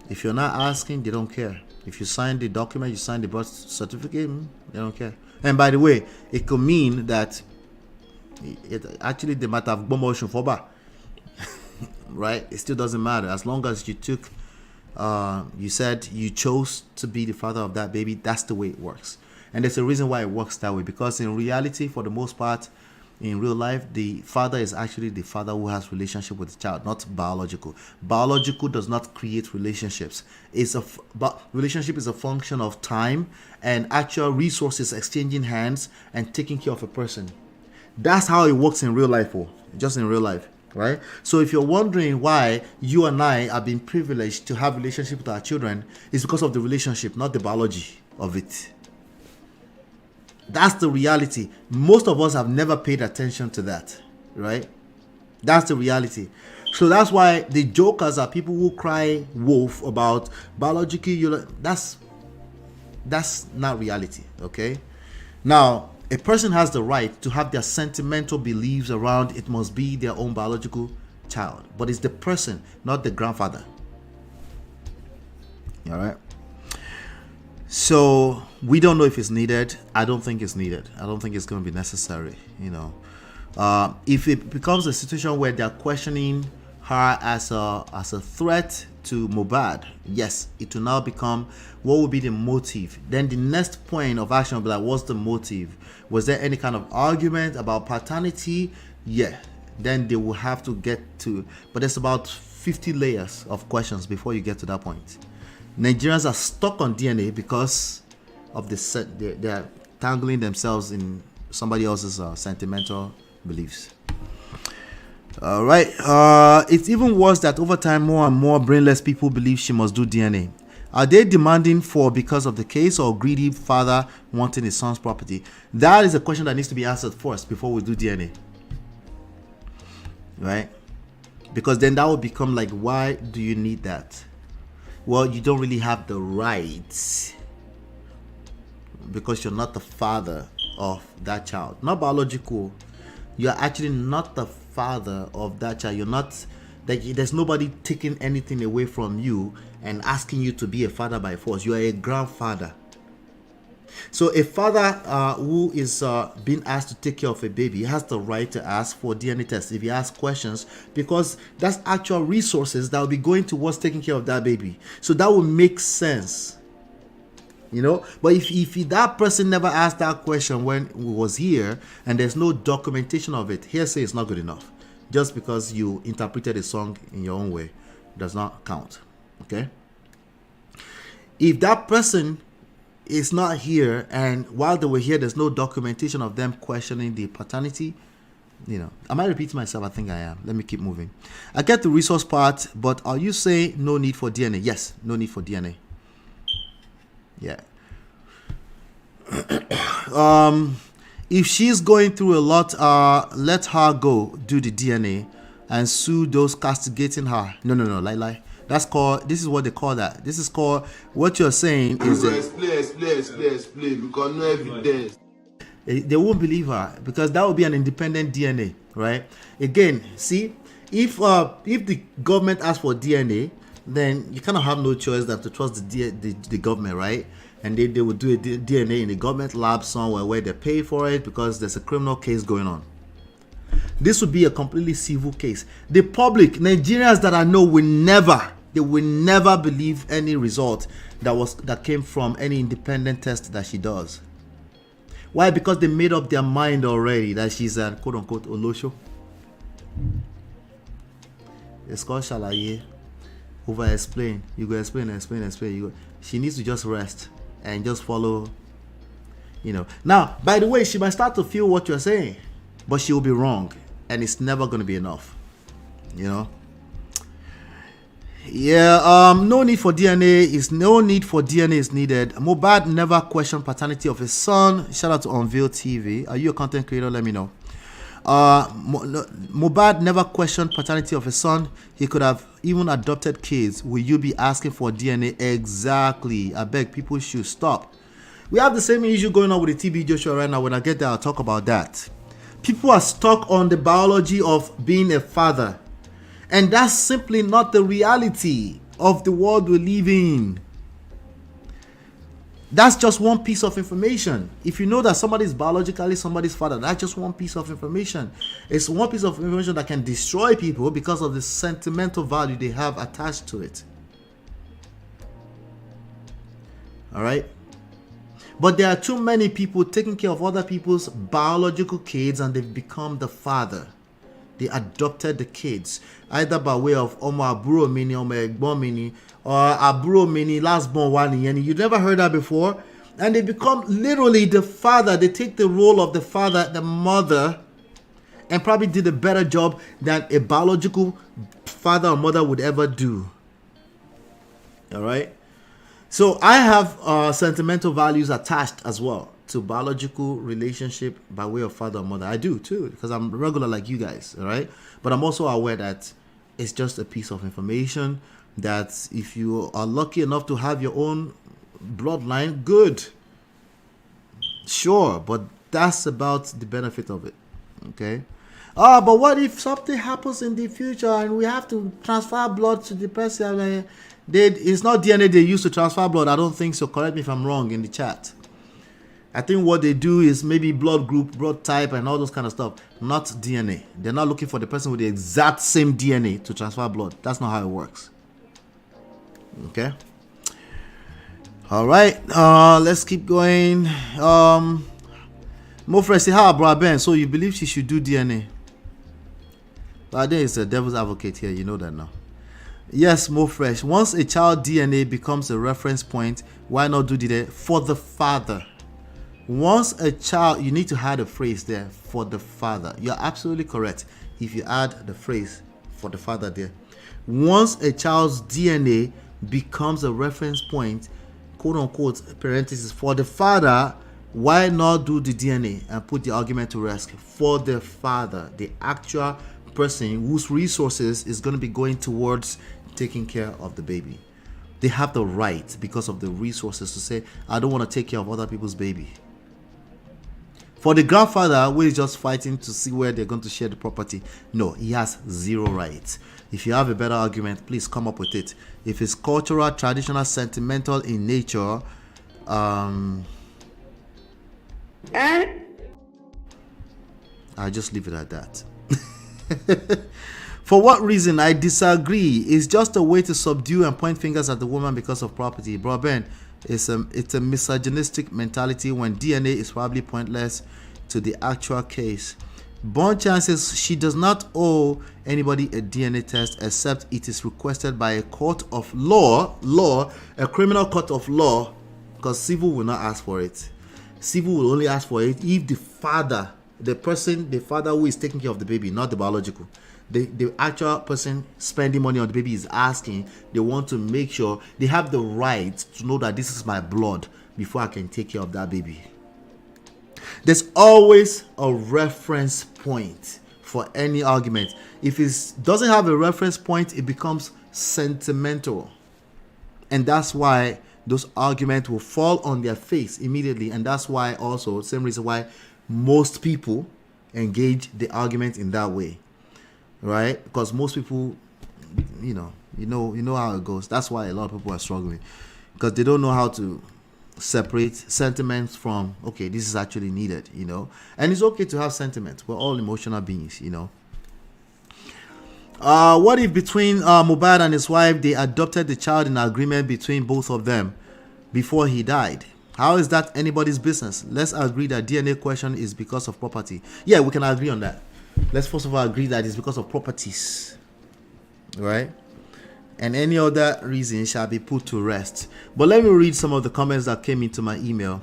If you're not asking, they don't care. If you sign the document, you sign the birth certificate, they don't care. And by the way, it could mean that actually they might have motion for right? It still doesn't matter as long as you took you said you chose to be the father of that baby. That's the way it works. And there's a reason why it works that way, because in reality, for the most part, in real life, the father is actually the father who has relationship with the child, not biological. Biological does not create relationships. But relationship is a function of time and actual resources exchanging hands and taking care of a person. That's how it works in real life, just in real life, right? So if you're wondering why you and I are being privileged to have relationship with our children, it's because of the relationship, not the biology of it. That's the reality. Most of us have never paid attention to that, right? That's the reality. So that's why the jokers are people who cry wolf about biologically. That's not reality, okay? Now, a person has the right to have their sentimental beliefs around it must be their own biological child, but it's the person, not the grandfather. All right? So we don't know if it's needed. I don't think it's needed. I don't think it's going to be necessary. If it becomes a situation where they're questioning her as a threat to Mohbad, yes, it will now become what will be the motive. Then the next point of action will be like, what's the motive? Was there any kind of argument about paternity? Yeah. Then they will have to get to, but there's about 50 layers of questions before you get to that point. Nigerians are stuck on DNA because of they're tangling themselves in somebody else's sentimental beliefs. All right. It's even worse that over time, more and more brainless people believe she must do DNA. Are they demanding for because of the case, or greedy father wanting his son's property? That is a question that needs to be answered first before we do DNA. Right? Because then that will become like, why do you need that? Well, you don't really have the rights because you're not the father of that child. Not biological. You're actually not the father of that child. You're not, like, there's nobody taking anything away from you and asking you to be a father by force. You are a grandfather. So a father who is being asked to take care of a baby has the right to ask for DNA tests if he asks questions, because that's actual resources that will be going towards taking care of that baby. So that will make sense, But if that person never asked that question when we was here and there's no documentation of it, hearsay is not good enough. Just because you interpreted a song in your own way does not count. Okay? If that person is not here, and while they were here, there's no documentation of them questioning the paternity, am I repeating myself? I think I am. Let me keep moving. I get the resource part, but are you saying no need for DNA? Yes, no need for DNA. Yeah. If she's going through a lot, let her go do the DNA and sue those castigating her. No, lie. That's called, this is what they call that. This is called, what you're saying is explain because no evidence. They won't believe her because that would be an independent DNA, right? Again, see, if the government asks for DNA, then you kind of have no choice than to trust the government, right? And they will do a DNA in the government lab somewhere where they pay for it because there's a criminal case going on. This would be a completely civil case. The public, Nigerians that I know, will never believe any result that came from any independent test that she does. Why? Because they made up their mind already that she's a quote-unquote Olosho. It's called Shalaye. Over-explain. You go explain. She needs to just rest and just follow, Now, by the way, she might start to feel what you're saying, but she will be wrong, and it's never going to be enough, Yeah, no need for DNA is needed. Mohbad never questioned paternity of his son. Shout out to Unveil TV. Are you a content creator? Let me know. Mohbad never questioned paternity of his son. He could have even adopted kids. Will you be asking for DNA? Exactly. I beg people should stop. We have the same issue going on with the TB Joshua right now. When I get there, I'll talk about that. People are stuck on the biology of being a father. And that's simply not the reality of the world we live in. That's just one piece of information. If you know that somebody is biologically somebody's father, that's just one piece of information. It's one piece of information that can destroy people because of the sentimental value they have attached to it. All right? But there are too many people taking care of other people's biological kids and they've become the father. They adopted the kids, either by way of Omo Aburo Mini, Omo Egbon Mini, or Aburo Mini, last born one. And you never heard that before. And they become literally the father. They take the role of the father, the mother, and probably did a better job than a biological father or mother would ever do. All right? So I have sentimental values attached as well to biological relationship by way of father or mother. I do too, because I'm regular like you guys, all right? But I'm also aware that it's just a piece of information that if you are lucky enough to have your own bloodline, good. Sure, but that's about the benefit of it, okay? But what if something happens in the future and we have to transfer blood to the person? It's not DNA they use to transfer blood. I don't think so. Correct me if I'm wrong in the chat. I think what they do is maybe blood group, blood type, and all those kind of stuff. Not DNA. They're not looking for the person with the exact same DNA to transfer blood. That's not how it works. Okay. All right. Let's keep going. Mofre say, "How, bro Ben? So you believe she should do DNA?" But there is a devil's advocate here. You know that now. Yes, more fresh. Once a child DNA becomes a reference point, why not do DNA for the father? Once a child, you need to add a phrase there for the father. You're absolutely correct if you add the phrase for the father there. Once a child's DNA becomes a reference point, quote unquote, parenthesis, for the father, why not do the DNA and put the argument to rest for the father, the actual person whose resources is going to be going towards taking care of the baby. They have the right, because of the resources, to say, I don't want to take care of other people's baby. For the grandfather who is just fighting to see where they're going to share the property, no, he has zero rights. If you have a better argument, please come up with it. If it's cultural, traditional, sentimental in nature, I just leave it at that. For what reason? I disagree. It's just a way to subdue and point fingers at the woman because of property. Bro Ben, it's a misogynistic mentality when DNA is probably pointless to the actual case. Born chances, she does not owe anybody a DNA test except it is requested by a court of law, a criminal court of law, because civil will not ask for it. Civil will only ask for it if the father, the father who is taking care of the baby, not the biological, the actual person spending money on the baby is asking. They want to make sure they have the right to know that this is my blood before I can take care of that baby. There's always a reference point for any argument. If it doesn't have a reference point, it becomes sentimental. And that's why those arguments will fall on their face immediately. And that's why also, same reason why most people engage the argument in that way. Right? Because most people, you know how it goes. That's why a lot of people are struggling. Because they don't know how to separate sentiments from, okay, this is actually needed, and it's okay to have sentiments. We're all emotional beings, What if between Mohbad and his wife, they adopted the child in agreement between both of them before he died? How is that anybody's business? Let's agree that DNA question is because of property. Yeah, we can agree on that. Let's first of all agree that it's because of properties, right? And any other reason shall be put to rest. But let me read some of the comments that came into my email,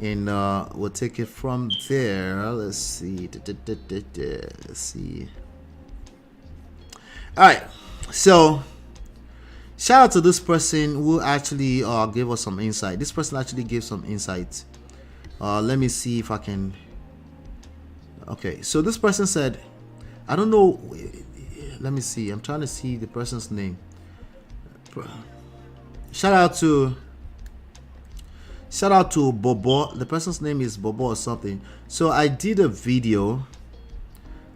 and we'll take it from there. Let's see. Let's see. All right. So, shout out to this person who actually gave us some insight. This person actually gave some insight. Let me see if I can Okay, so this person said, I don't know. Let me see. I'm trying to see the person's name. Shout out to Bobo. The person's name is Bobo or something. So I did a video.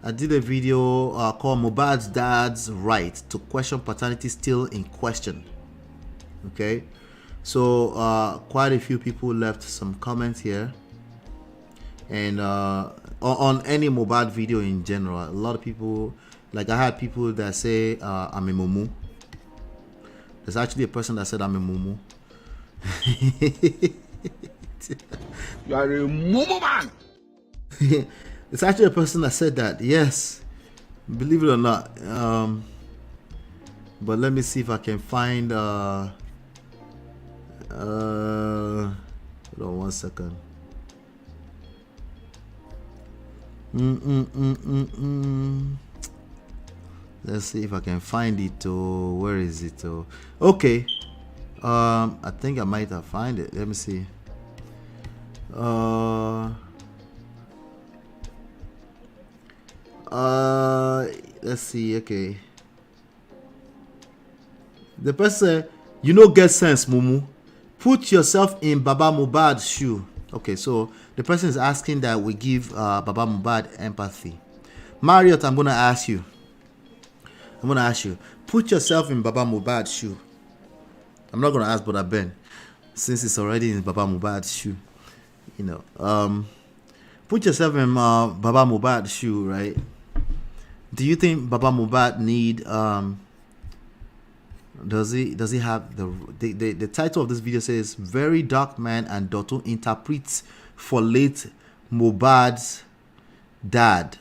Called MOHBAD'S Dad's Right to Question Paternity Still in Question. Okay, so quite a few people left some comments here, and on any MOHBAD video in general, a lot of people, like I had people that say I'm a mumu. There's actually a person that said I'm a mumu. You are a mumu man. It's actually a person that said that. Yes, believe it or not. But let me see if I can find. Hold on 1 second. Let's see if I can find it. Oh, where is it? Oh, okay. I think I might have found it. Let me see. Let's see. Okay. The person, you know, get sense, Mumu. Put yourself in Baba Mohbad's shoe. Okay, so the person is asking that we give Baba Mohbad empathy. Marriott, I'm gonna ask you. Put yourself in Baba Mohbad's shoe. I'm not gonna ask Brother Ben, since it's already in Baba Mohbad's shoe. You know, put yourself in Baba Mohbad's shoe, right? Do you think Baba Mohbad need does he have the title of this video says Very Dark Man and Dotto interprets for late Mohbad's dad.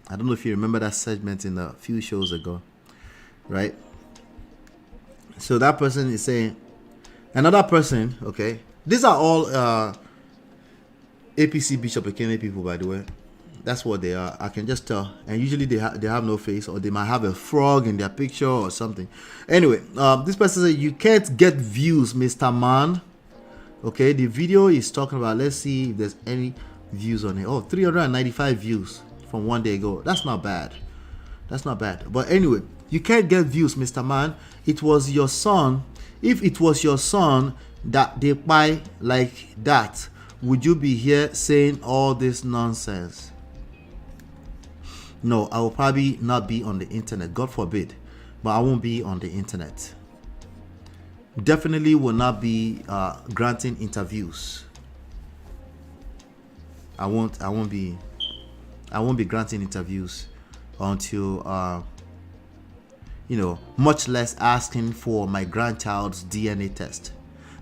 I don't know if you remember that segment in a few shows ago, right? So that person is saying, another person, okay, these are all APC Bishop Ekene people, by the way. That's what they are. I can just tell. And usually they have no face, or they might have a frog in their picture or something. Anyway, this person said, you can't get views, Mr. Man. Okay, the video is talking about, let's see if there's any views on it. Oh, 395 views from 1 day ago. That's not bad. But anyway, you can't get views, Mr. Man. It was your son. If it was your son that they buy like that, would you be here saying all this nonsense? No, I will probably not be on the internet. God forbid. But I won't be on the internet. Definitely will not be granting interviews. I won't be granting interviews until you know, much less asking for my grandchild's DNA test.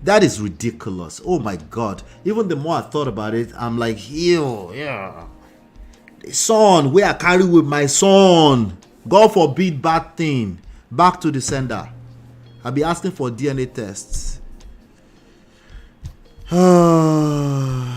That is ridiculous. Oh my God. Even the more I thought about it, I'm like, ew, yeah. The son, where I carry with my son. God forbid bad thing. Back to the sender. I'll be asking for DNA tests. Are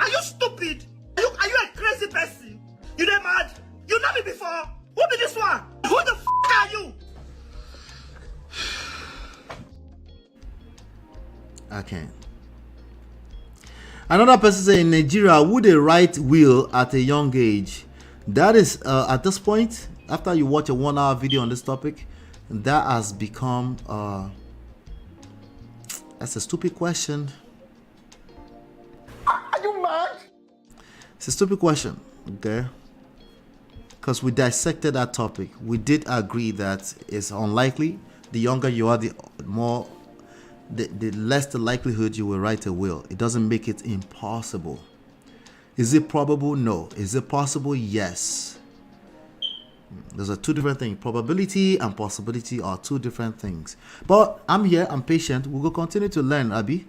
you stupid? Are you a crazy person? You dey mad? You know me before? Who be this one? Who the f are you? I can't. Another person saying, in Nigeria, would they write will at a young age? That is, at this point, after you watch a 1 hour video on this topic, that has become, that's a stupid question. Are you mad? It's a stupid question, okay? Because we dissected that topic. We did agree that it's unlikely. The younger you are, the less the likelihood you will write a will. It doesn't make it impossible. Is it probable? No. Is it possible? Yes. Those are two different things. Probability and possibility are two different things. But I'm here. I'm patient. We will continue to learn, Abi.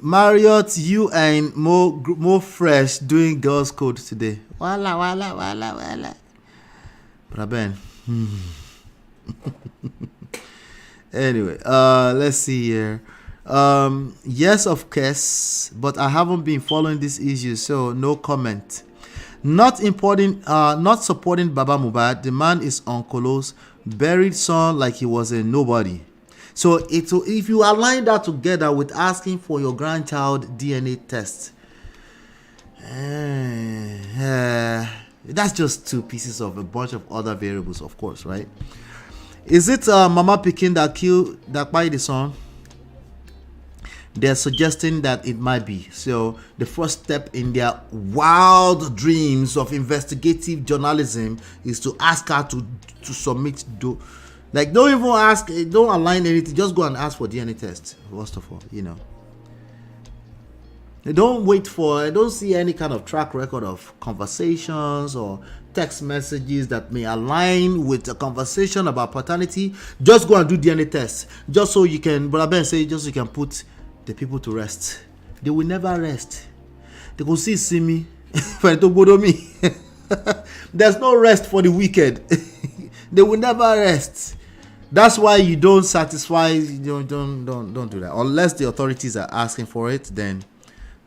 Marriott, you and Mo Fresh doing girls code today. Wala. But Ben. Anyway, let's see here. Yes, of course, but I haven't been following this issue, so no comment. Not supporting Baba Mohbad. The man is on Kolos buried son like he was a nobody. So if you align that together with asking for your grandchild DNA test, that's just two pieces of a bunch of other variables, of course, right? Is it Mama Pikin that by the son? They're suggesting that it might be. So the first step in their wild dreams of investigative journalism is to ask her to submit. Like, don't even ask, don't align anything. Just go and ask for DNA test. First of all, you know. Don't wait for. I don't see any kind of track record of conversations or text messages that may align with a conversation about paternity. Just go and do DNA test, just so you can. Brother Ben say, just so you can put the people to rest. They will never rest. They will see me. There's no rest for the wicked. They will never rest. That's why you don't satisfy. You don't do that unless the authorities are asking for it. Then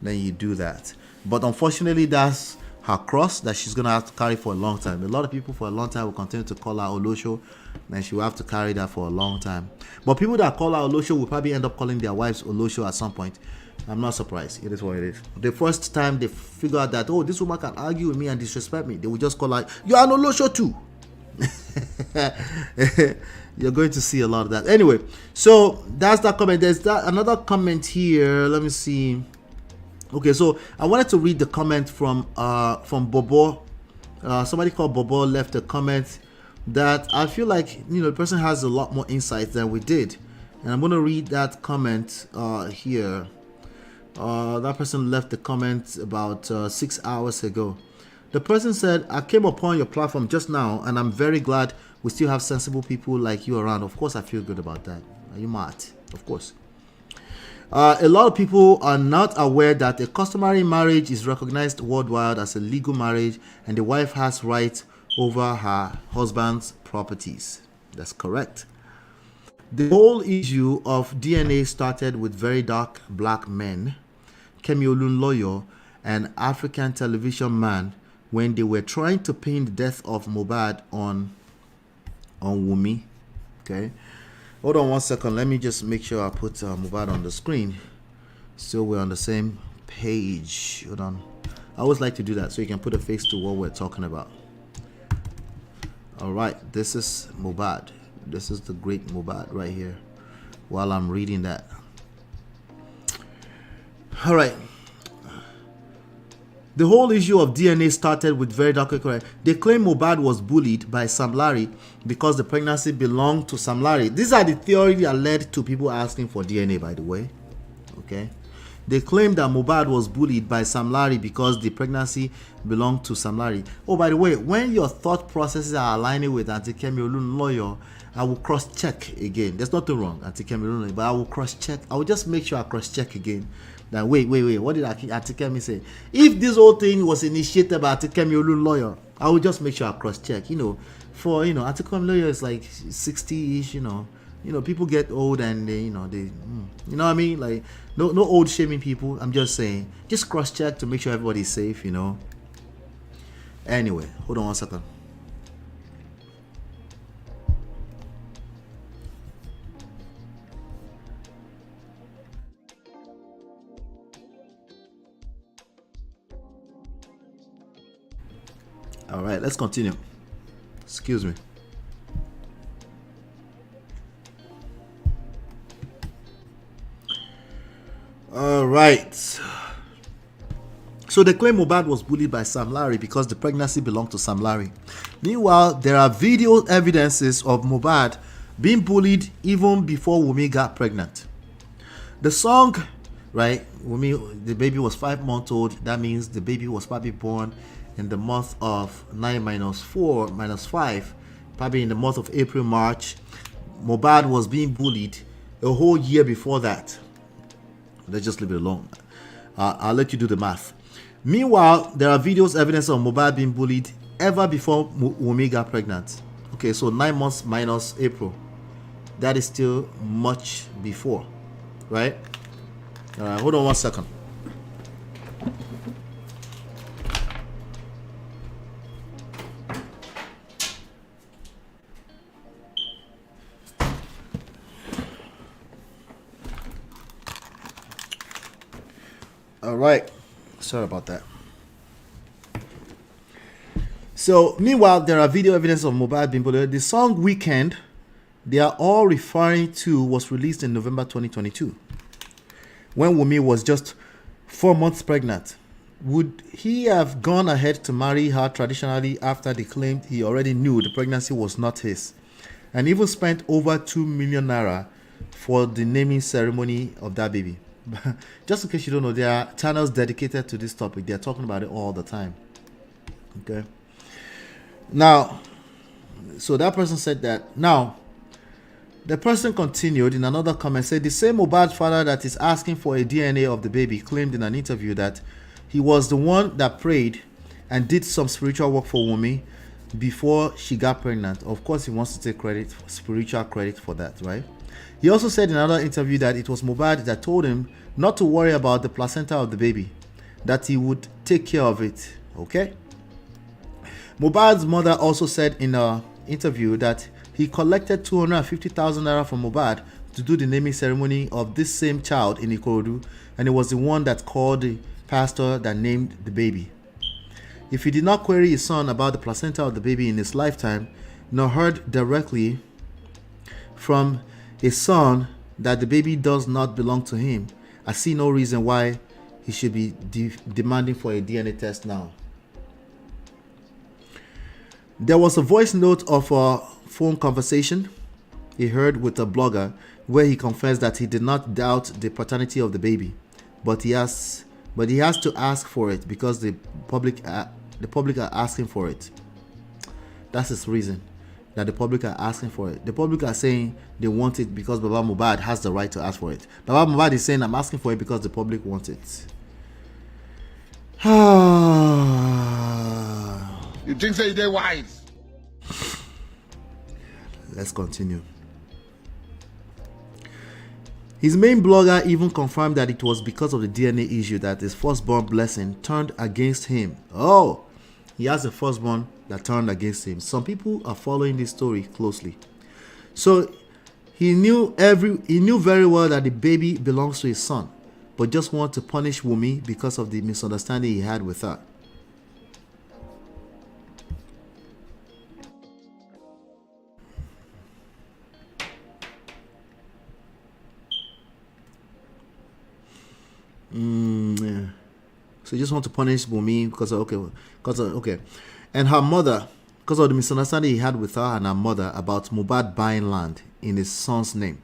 you do that. But unfortunately, that's her cross that she's gonna have to carry for a long time. A lot of people for a long time will continue to call her Olosho, and she will have to carry that for a long time. But people that call her Olosho will probably end up calling their wives Olosho at some point. I'm not surprised. It is what it is. The first time they figure out that, oh, this woman can argue with me and disrespect me, they will just call her, you're an Olosho too. You're going to see a lot of that. Anyway, so that's that comment. There's that another comment here. Let me see. Okay, so I wanted to read the comment from Bobo. Somebody called Bobo left a comment that I feel like, you know, the person has a lot more insight than we did, and I'm going to read that comment here. That person left the comment about 6 hours ago. The person said, I came upon your platform just now, and I'm very glad we still have sensible people like you around. Of course, I feel good about that. Are you mad? Of course. A lot of people are not aware that a customary marriage is recognized worldwide as a legal marriage, and the wife has rights over her husband's properties. That's correct. The whole issue of DNA started with very dark black men, Kemi Olunloyo, an African television man, when they were trying to pin the death of Mohbad on WUNMI. Okay. Hold on one second. Let me just make sure I put Mohbad on the screen so we're on the same page. Hold on. I always like to do that so you can put a face to what we're talking about. All right. This is Mohbad. This is the great Mohbad right here while I'm reading that. All right. The whole issue of DNA started with very dark. They claim Mohbad was bullied by Sam Larry because the pregnancy belonged to Sam Larry. These are the theories that led to people asking for DNA, by the way. Okay. They claim that Mohbad was bullied by Sam Larry because the pregnancy belonged to Sam Larry. Oh, by the way, when your thought processes are aligning with Auntie Kemi Olunloyo, I will cross-check again. There's nothing wrong, Auntie Kemi Olunloyo, but I will cross-check. I will just make sure I cross-check again. That wait, what did Auntie Kemi say? If this whole thing was initiated by Auntie Kemi Olunloyo, I will just make sure I cross-check. You know, for, you know, Auntie Kemi Olunloyo is like 60-ish, you know, people get old and they, you know what I mean? Like, no old shaming people. I'm just saying, just cross-check to make sure everybody's safe, you know. Anyway, hold on one second. All right, let's continue. Excuse me. All right. So they claim Mohbad was bullied by Sam Larry because the pregnancy belonged to Sam Larry. Meanwhile, there are video evidences of Mohbad being bullied even before Wunmi got pregnant. The song, right, Wunmi, the baby was 5 months old. That means the baby was probably born in the month of 9 minus 4 minus 5, probably in the month of April, March. Mohbad was being bullied a whole year before that. Let's just leave it alone. I'll let you do the math. Meanwhile, there are videos evidence of Mohbad being bullied ever before Wunmi got pregnant. Okay, so 9 months minus April. That is still much before, right? All right, hold on one second. All right. Sorry about that. So, meanwhile, there are video evidence of Mohbad being bullied. The song Weekend, they are all referring to, was released in November 2022, when Wunmi was just 4 months pregnant. Would he have gone ahead to marry her traditionally after they claimed he already knew the pregnancy was not his, and even spent over 2 million naira for the naming ceremony of that baby? Just in case you don't know, there are channels dedicated to this topic. They are talking about it all the time. Okay. Now, so that person said that. Now, the person continued in another comment, said the same Mohbad's father that is asking for a DNA of the baby claimed in an interview that he was the one that prayed and did some spiritual work for Wunmi before she got pregnant. Of course, he wants to take credit, spiritual credit for that, right? He also said in another interview that it was Mohbad that told him not to worry about the placenta of the baby, that he would take care of it, okay? Mohbad's mother also said in an interview that he collected 250,000 naira from Mohbad to do the naming ceremony of this same child in Ikorodu, and it was the one that called the pastor that named the baby. If he did not query his son about the placenta of the baby in his lifetime, nor heard directly from his son that the baby does not belong to him, I see no reason why he should be demanding for a DNA test now. There was a voice note of a phone conversation he heard with a blogger where he confessed that he did not doubt the paternity of the baby, but he has to ask for it because the public are asking for it. That's his reason, that the public are asking for it. The public are saying they want it because Baba Mohbad has the right to ask for it. Baba Mohbad is saying, I'm asking for it because the public wants it. You think so they're wise? Let's continue. His main blogger even confirmed that it was because of the DNA issue that his firstborn Blessing turned against him. Oh, he has a firstborn that turned against him. Some people are following this story closely. So he knew very well that the baby belongs to his son, but just wanted to punish Wunmi because of the misunderstanding he had with her. Yeah. So you just want to punish Wunmi because of okay. And her mother, because of the misunderstanding he had with her and her mother about Mohbad buying land in his son's name.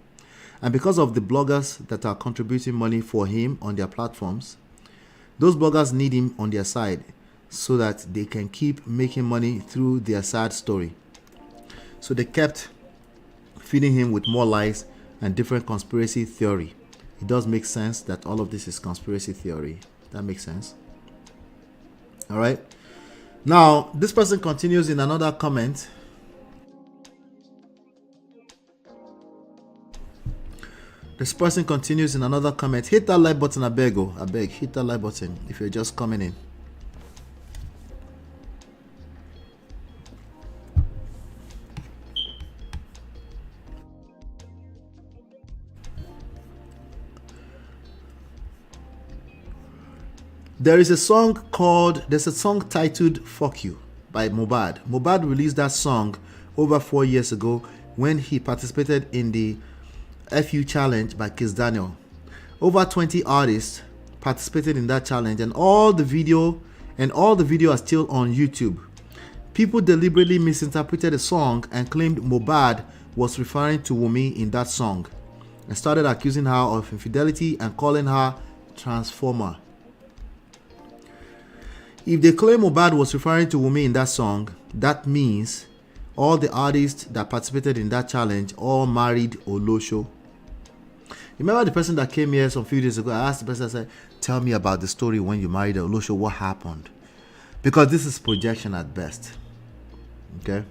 And because of the bloggers that are contributing money for him on their platforms, those bloggers need him on their side so that they can keep making money through their sad story. So they kept feeding him with more lies and different conspiracy theory. It does make sense that all of this is conspiracy theory. That makes sense. All right. Now, this person continues in another comment. This person continues in another comment. Hit that like button, I beg. Hit that like button if you're just coming in. There's a song titled Fuck You by Mohbad. Mohbad released that song over 4 years ago when he participated in the FU challenge by Kiss Daniel. Over 20 artists participated in that challenge, and all the video are still on YouTube. People deliberately misinterpreted the song and claimed Mohbad was referring to Wunmi in that song and started accusing her of infidelity and calling her transformer. If they claim Mohbad was referring to Wunmi in that song, that means all the artists that participated in that challenge all married Olosho. Remember the person that came here some few days ago? I asked the person, I said, tell me about the story when you married Olosho, what happened? Because this is projection at best. Okay?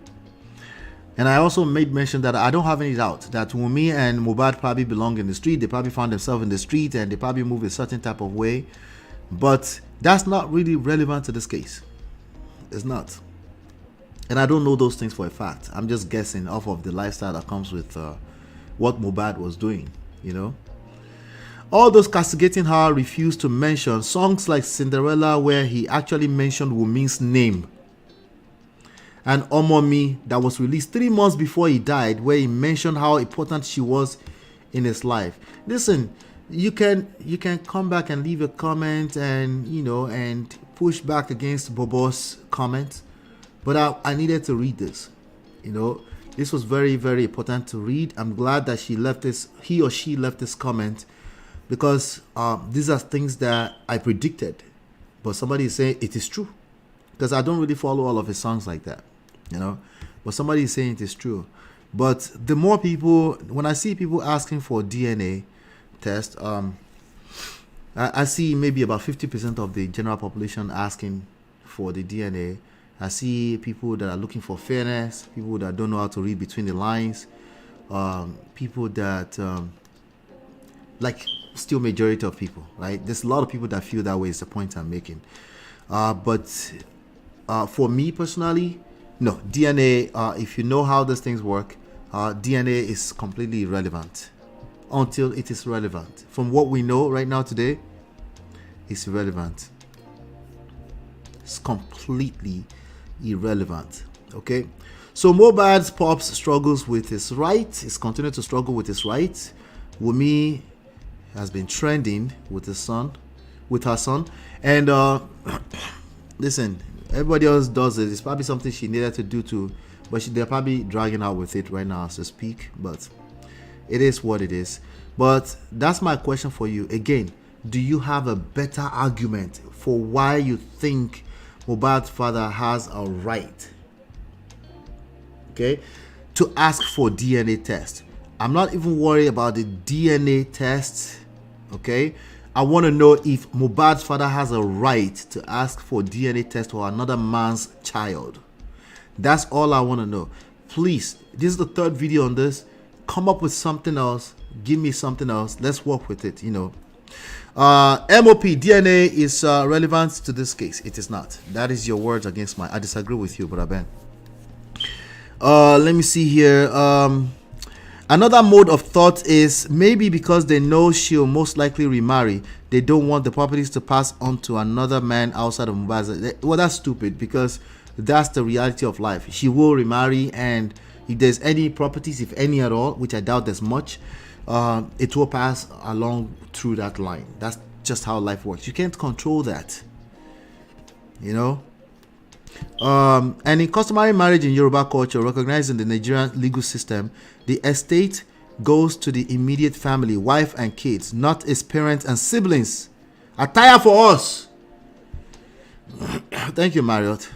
And I also made mention that I don't have any doubt that Wunmi and Mohbad probably belong in the street. They probably found themselves in the street and they probably move a certain type of way. But that's not really relevant to this case. It's not. And I don't know those things for a fact. I'm just guessing off of the lifestyle that comes with what Mohbad was doing, you know. All those castigating her refused to mention songs like Cinderella, where he actually mentioned Wunmi's name, and Omomi, that was released 3 months before he died, where he mentioned how important she was in his life. Listen, you can come back and leave a comment and and push back against Bobo's comment, but I needed to read this. This was very, very important to read. I'm glad that he or she left this comment, because these are things that I predicted, but somebody is saying it is true, because I don't really follow all of his songs like that, but somebody is saying it is true. But the more people, when I see people asking for DNA test, I see maybe about 50% of the general population asking for the DNA. I see people that are looking for fairness, people that don't know how to read between the lines, people that still majority of people, right? There's a lot of people that feel that way, is the point I'm making. But for me personally, no, DNA, if you know how these things work, DNA is completely irrelevant until it is relevant. From what we know right now today, it's irrelevant. It's completely irrelevant. Okay, so Mohbad's pops struggles with his right. He's continued to struggle with his right. Wunmi has been trending with her son, and listen, everybody else does it. It's probably something she needed to do too, but they're probably dragging out with it right now as I speak. But it is what it is. But that's my question for you again. Do you have a better argument for why you think Mohbad's father has a right, okay, to ask for DNA test? I'm not even worried about the DNA test, okay? I want to know if Mohbad's father has a right to ask for DNA test for another man's child. That's all I want to know. Please, this is the 3rd video on this. Come up with something else. Give me something else. Let's work with it, MOP DNA is relevant to this case. It is not. That is your words against mine. I disagree with you, Brother Ben. Let me see here. Another mode of thought is maybe because they know she'll most likely remarry, they don't want the properties to pass on to another man outside of Mohbad. Well, that's stupid, because that's the reality of life. She will remarry, and if there's any properties, if any at all, which I doubt there's much, it will pass along through that line. That's just how life works. You can't control that, and in customary marriage in Yoruba culture, recognized in the Nigerian legal system, the estate goes to the immediate family, wife and kids, not his parents and siblings. Attire for us. Thank you, Marriott.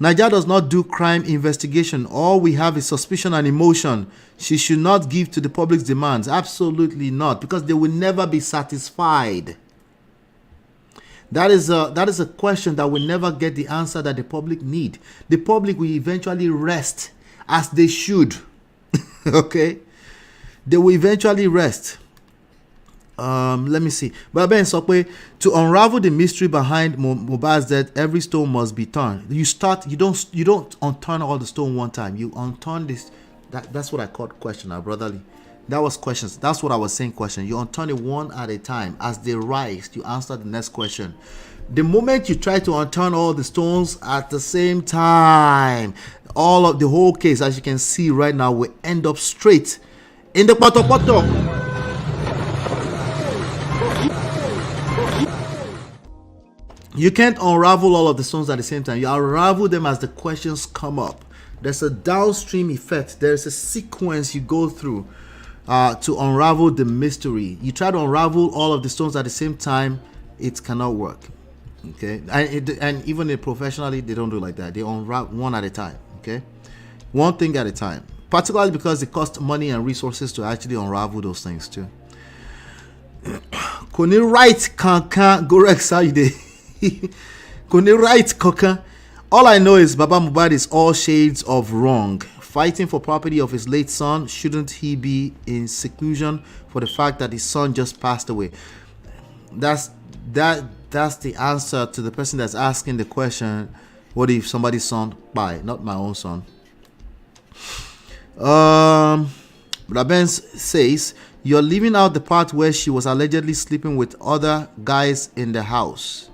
Nigeria does not do crime investigation. All we have is suspicion and emotion. She should not give to the public's demands. Absolutely not, because they will never be satisfied. That is a question that will never get the answer that the public need. The public will eventually rest, as they should. Okay, they will eventually rest. Let me see. But Ben Sokwe, to unravel the mystery behind Mohbad's death, every stone must be turned. You don't unturn all the stone one time. You unturn this. That's what I called question, brotherly. That was questions. That's what I was saying. Question. You unturn it one at a time. As they rise, you answer the next question. The moment you try to unturn all the stones at the same time, all of the whole case, as you can see right now, will end up straight in the poto. You can't unravel all of the stones at the same time. You unravel them as the questions come up. There's a downstream effect. There's a sequence you go through to unravel the mystery. You try to unravel all of the stones at the same time, it cannot work. Okay, and even professionally, they don't do like that. They unravel one at a time. Okay, one thing at a time. Particularly because it costs money and resources to actually unravel those things too. Koni right kankan Gorex how you dey? Koni right kankan. All I know is Baba Mohbad is all shades of wrong. Fighting for property of his late son, shouldn't he be in seclusion for the fact that his son just passed away? That's the answer to the person that's asking the question. What if somebody's son by, not my own son? Rabens says You're leaving out the part where she was allegedly sleeping with other guys in the house.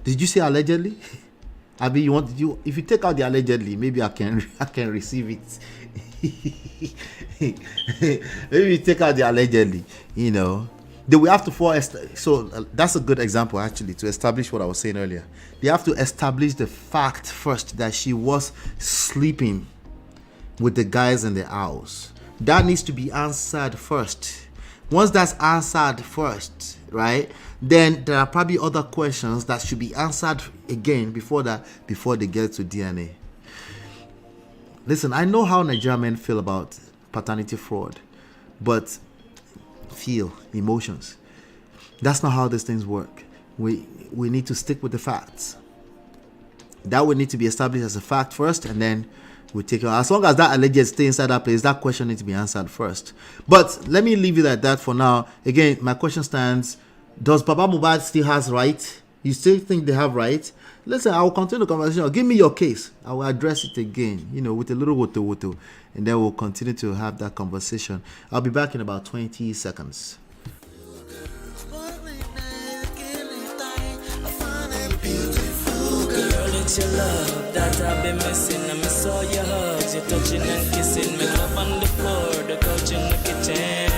Did you say allegedly? I mean, if you take out the allegedly, maybe I can receive it. Maybe you take out the allegedly, you know. They will have to that's a good example actually to establish what I was saying earlier. They have to establish the fact first that she was sleeping with the guys in the house. That needs to be answered first. Once that's answered first, right, then there are probably other questions that should be answered again before they get to DNA. Listen, I know how Nigerian men feel about paternity fraud, but emotions. That's not how these things work. We need to stick with the facts. That would need to be established as a fact first, and then we take it. As long as that alleged stay inside that place, that question needs to be answered first. But let me leave it at that for now. Again, my question stands: does Baba Mohbad still has right? You still think they have right? Listen, I will continue the conversation. Give me your case. I will address it again, with a little woto, and then we'll continue to have that conversation. I'll be back in about 20 seconds. It's your love that I've been missing. I miss all your hugs, your touching and kissing. Make love on the floor, the couch in the kitchen.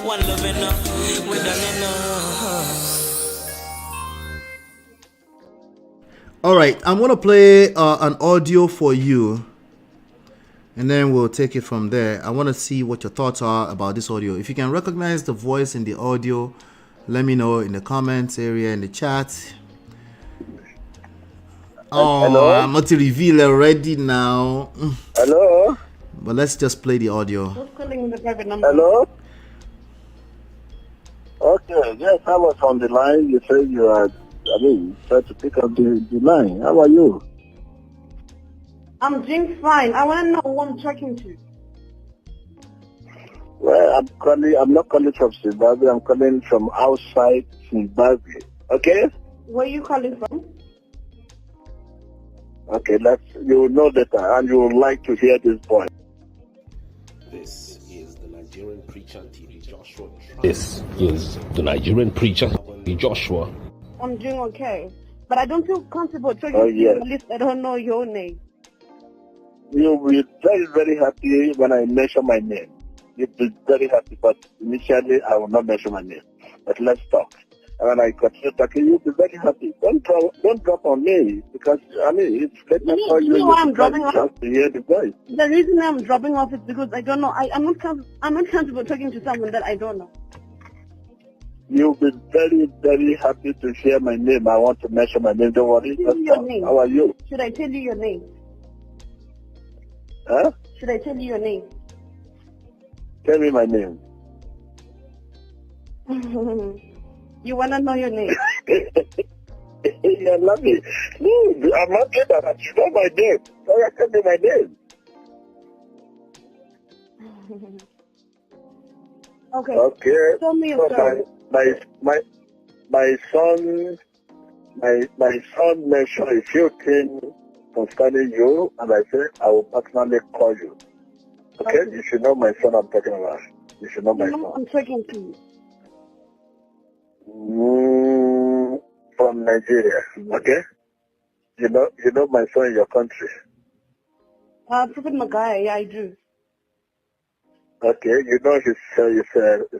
One love enough, we done enough. All right, I'm gonna play an audio for you, and then we'll take it from there. I want to see what your thoughts are about this audio. If you can recognize the voice in the audio, let me know in the comments area, in the chat. Oh, hello? I'm not to reveal already now. Hello? But let's just play the audio. Who's calling the private number? Hello? Okay, yes, I was on the line. You said you are, try to pick up the line. How are you? I'm doing fine. I want to know who I'm talking to. Well, I'm not calling from Zimbabwe. I'm calling from outside Zimbabwe. Okay? Where are you calling from? Okay, you will know that, and you would like to hear this point. This is the Nigerian preacher TV Joshua. This is the Nigerian preacher TV Joshua. I'm doing okay, but I don't feel comfortable talking to you at least I don't know your name. You'll be very, very happy when I mention my name. You'll be very happy, but initially I will not mention my name. But let's talk. And when I continue talking, you'll be very happy. Don't drop on me, because it's better for you. Why I'm dropping off? To hear the voice. The reason I'm dropping off is because I don't know. I'm not comfortable talking to someone that I don't know. You'll be very, very happy to hear my name. I want to mention my name. Don't worry. Tell me your name. How are you? Should I tell you your name? Huh? Should I tell you your name? Tell me my name. You want to know your name? You love me. No, I'm not saying that. You know my name. So tell me my name. Okay. Okay. Tell me your story. My son mentioned a few things concerning you, and I said I will personally call you. Okay? You should know my son I'm talking about. You should know my son. I'm talking to you. From Nigeria. Okay? You know my son in your country. Prophet Magai, yeah, I do. Okay, you know his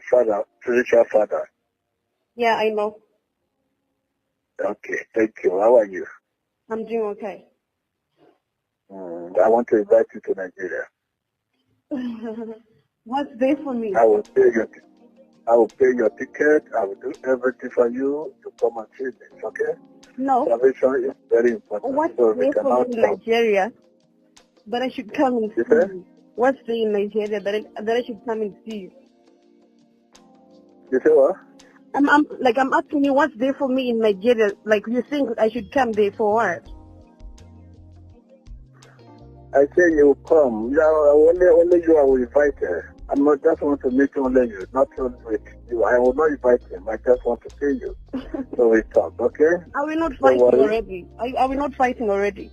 father, spiritual father. Yeah, I know. Okay, thank you. How are you? I'm doing okay. I want to invite you to Nigeria. What's there for me? I will pay your ticket. I will do everything for you to come and see me. Okay? No. Salvation is very important. What's so there for me in Nigeria that I should come and see you? What's there in Nigeria that I should come and see you? You say what? I'm asking you what's there for me in Nigeria. Like you think I should come there for what? I say you come. Only you are invited. I'm not just want to meet only you, not only with you. I will not invite him. I just want to see you. So we talk, okay? Are we not fighting already? Are we not fighting already?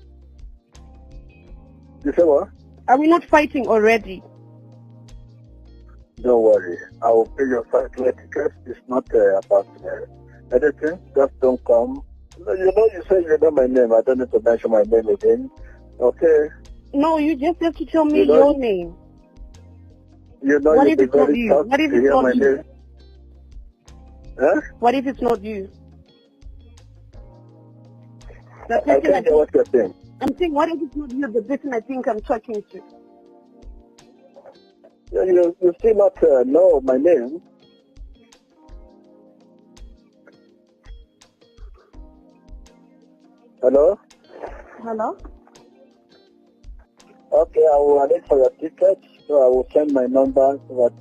You say what? Are we not fighting already? Don't worry. I will pay your flight tickets. It's not about anything. Just don't come. You say you know my name. I don't need to mention my name again. Okay? No, you just have to tell me your name. What if it's not you? What if it's not you? Huh? What if it's not you? The I person can't hear what you're saying. I'm saying, what if it's not you, the person I think I'm talking to? You still not know my name. Hello? Hello? Okay, I will arrange for your ticket. So I will send my number so that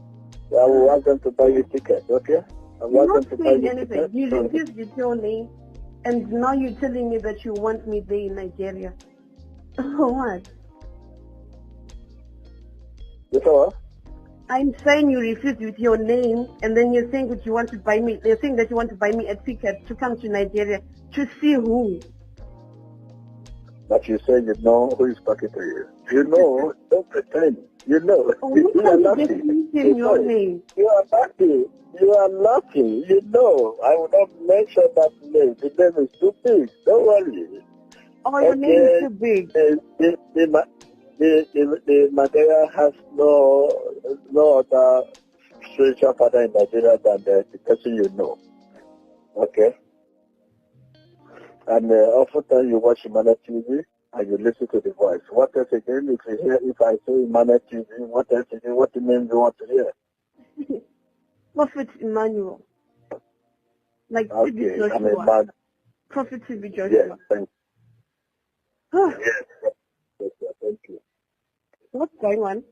I will ask them to buy you ticket, okay? I will You're ask them not to buy saying you anything. ticket. You refused with your name, and now you're telling me that you want me there in Nigeria. What? You saw what? I'm saying you refused with your name, and then you're saying that you want to buy me. You're saying that you want to buy me a ticket to come to Nigeria to see who? But you say you know who is talking to you. You know, don't pretend. You know. You are lucky. Your name. You are lucky. You are lucky. You know. I will not mention that name. The name is too big. Don't worry. Oh, your name is too big. The Nigeria has no other spiritual father in Nigeria than the person you know. Okay? And often you watch Emmanuel TV and you listen to the voice. What else again? If I say Emmanuel TV, what else again? What name do you want to hear? Prophet Emmanuel. Like okay, Joshua. Prophet TB Joshua. Yes, thank you. Yes, thank you. What's going on?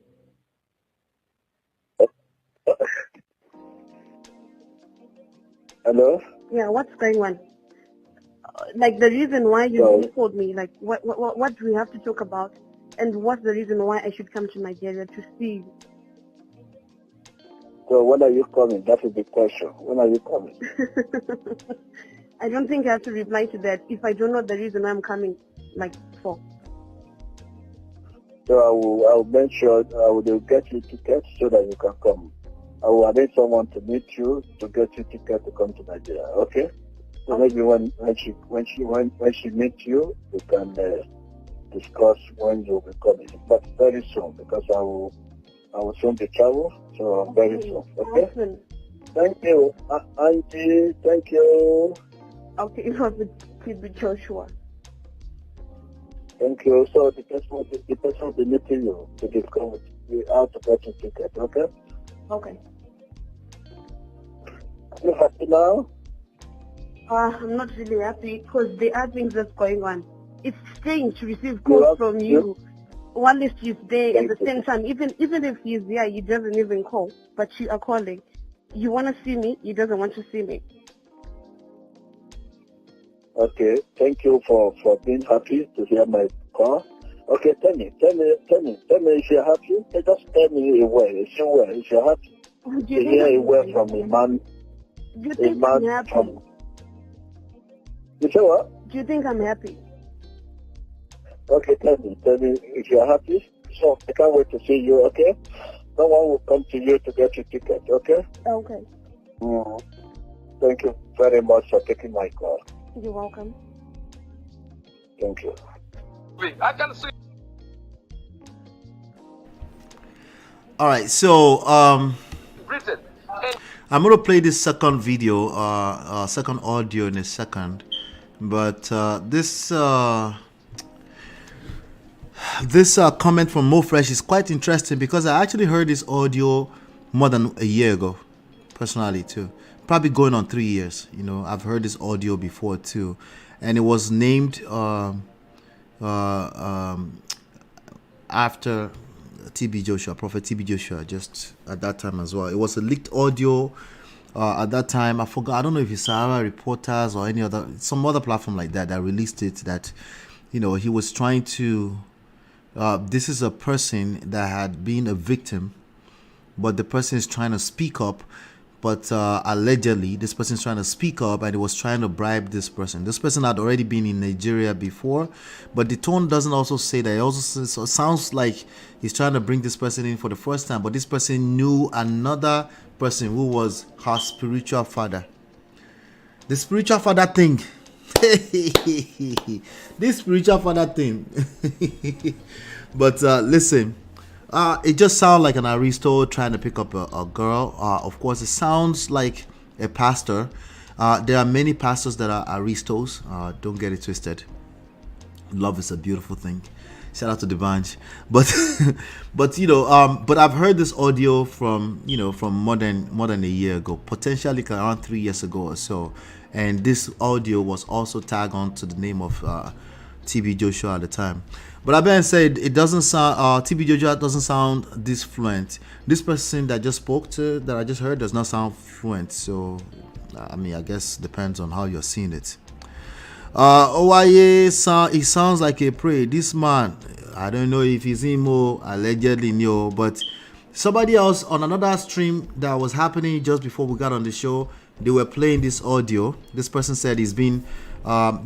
Hello? Yeah, what's going on? Like the reason why you called me, like what do we have to talk about, and what's the reason why I should come to Nigeria to see you? So when are you coming? That's a big question. When are you coming? I don't think I have to reply to that if I don't know the reason I'm coming, like for. So I will make sure I will get you tickets so that you can come. I will arrange someone to meet you to get you tickets to come to Nigeria. Okay? So maybe when she meets you, we can discuss when you'll be coming. But very soon, because I will soon be travel. So very soon. Okay? Awesome. Thank you, Auntie. Thank you. Okay, it was TB Joshua. Thank you. So the person will be meeting you to discuss how to get your ticket. Okay? Okay. Are you happy now? I'm not really happy because there are things that's going on. It's strange to receive calls from you while he's there at the same time. Even if he's there, he doesn't even call, but you are calling. You want to see me, he doesn't want to see me. Okay, thank you for being happy to hear my call. Okay, tell me if you're happy. Just tell me a word. If you're happy to hear a word from a man. Do you think I'm happy? You say what? Do you think I'm happy? Okay, tell me if you're happy. So I can't wait to see you, okay? Someone will come to you to get your ticket, okay? Okay. Thank you very much for taking my call. You're welcome. Thank you. I gotta see. All right, so I'm gonna play this second video, second audio in a second, but this comment from Mo Fresh is quite interesting because I actually heard this audio more than a year ago, personally too. Probably going on 3 years. You know, I've heard this audio before too, and it was named after TB Joshua, Prophet TB Joshua, just at that time as well. It was a leaked audio at that time. I forgot. I don't know if it's Sahara Reporters or some other platform like that released it. That, you know, he was trying to. This is a person that had been a victim, but the person is trying to speak up but allegedly this person is trying to speak up, and he was trying to bribe this person. This person had already been in Nigeria before, but the tone doesn't also say that. It also sounds like he's trying to bring this person in for the first time, but this person knew another person who was her spiritual father. The spiritual father thing. This spiritual father thing. But listen, it just sounds like an aristo trying to pick up a girl. Of course, it sounds like a pastor. There are many pastors that are aristos. Don't get it twisted. Love is a beautiful thing. Shout out to the bunch. But but but I've heard this audio from from more than a year ago, potentially around 3 years ago or so. And this audio was also tagged on to the name of TB Joshua at the time. But I've been said it doesn't sound TB Joshua doesn't sound this fluent. This person that I just spoke to, that I just heard, does not sound fluent. So I mean, I guess depends on how you're seeing it. Owaye he sounds like a prey. This man, I don't know if he's emo, allegedly no, but somebody else on another stream that was happening just before we got on the show, they were playing this audio. This person said he's been an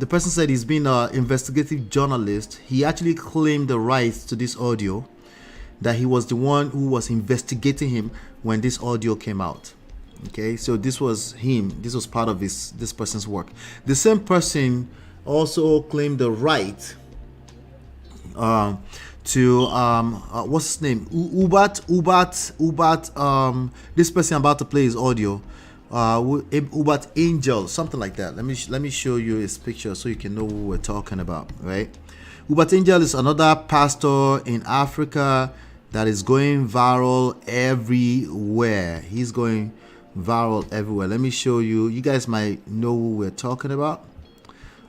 investigative journalist. He actually claimed the rights to this audio, that he was the one who was investigating him when this audio came out. Okay, so this was him. This was part of this person's work. The same person also claimed the right to what's his name? Ubat. This person I'm about to play his audio. Ubat Angel, something like that. Let me show you his picture so you can know who we're talking about, right? Ubat Angel is another pastor in Africa that is going viral everywhere. He's going viral everywhere. Let me show you. You guys might know who we're talking about.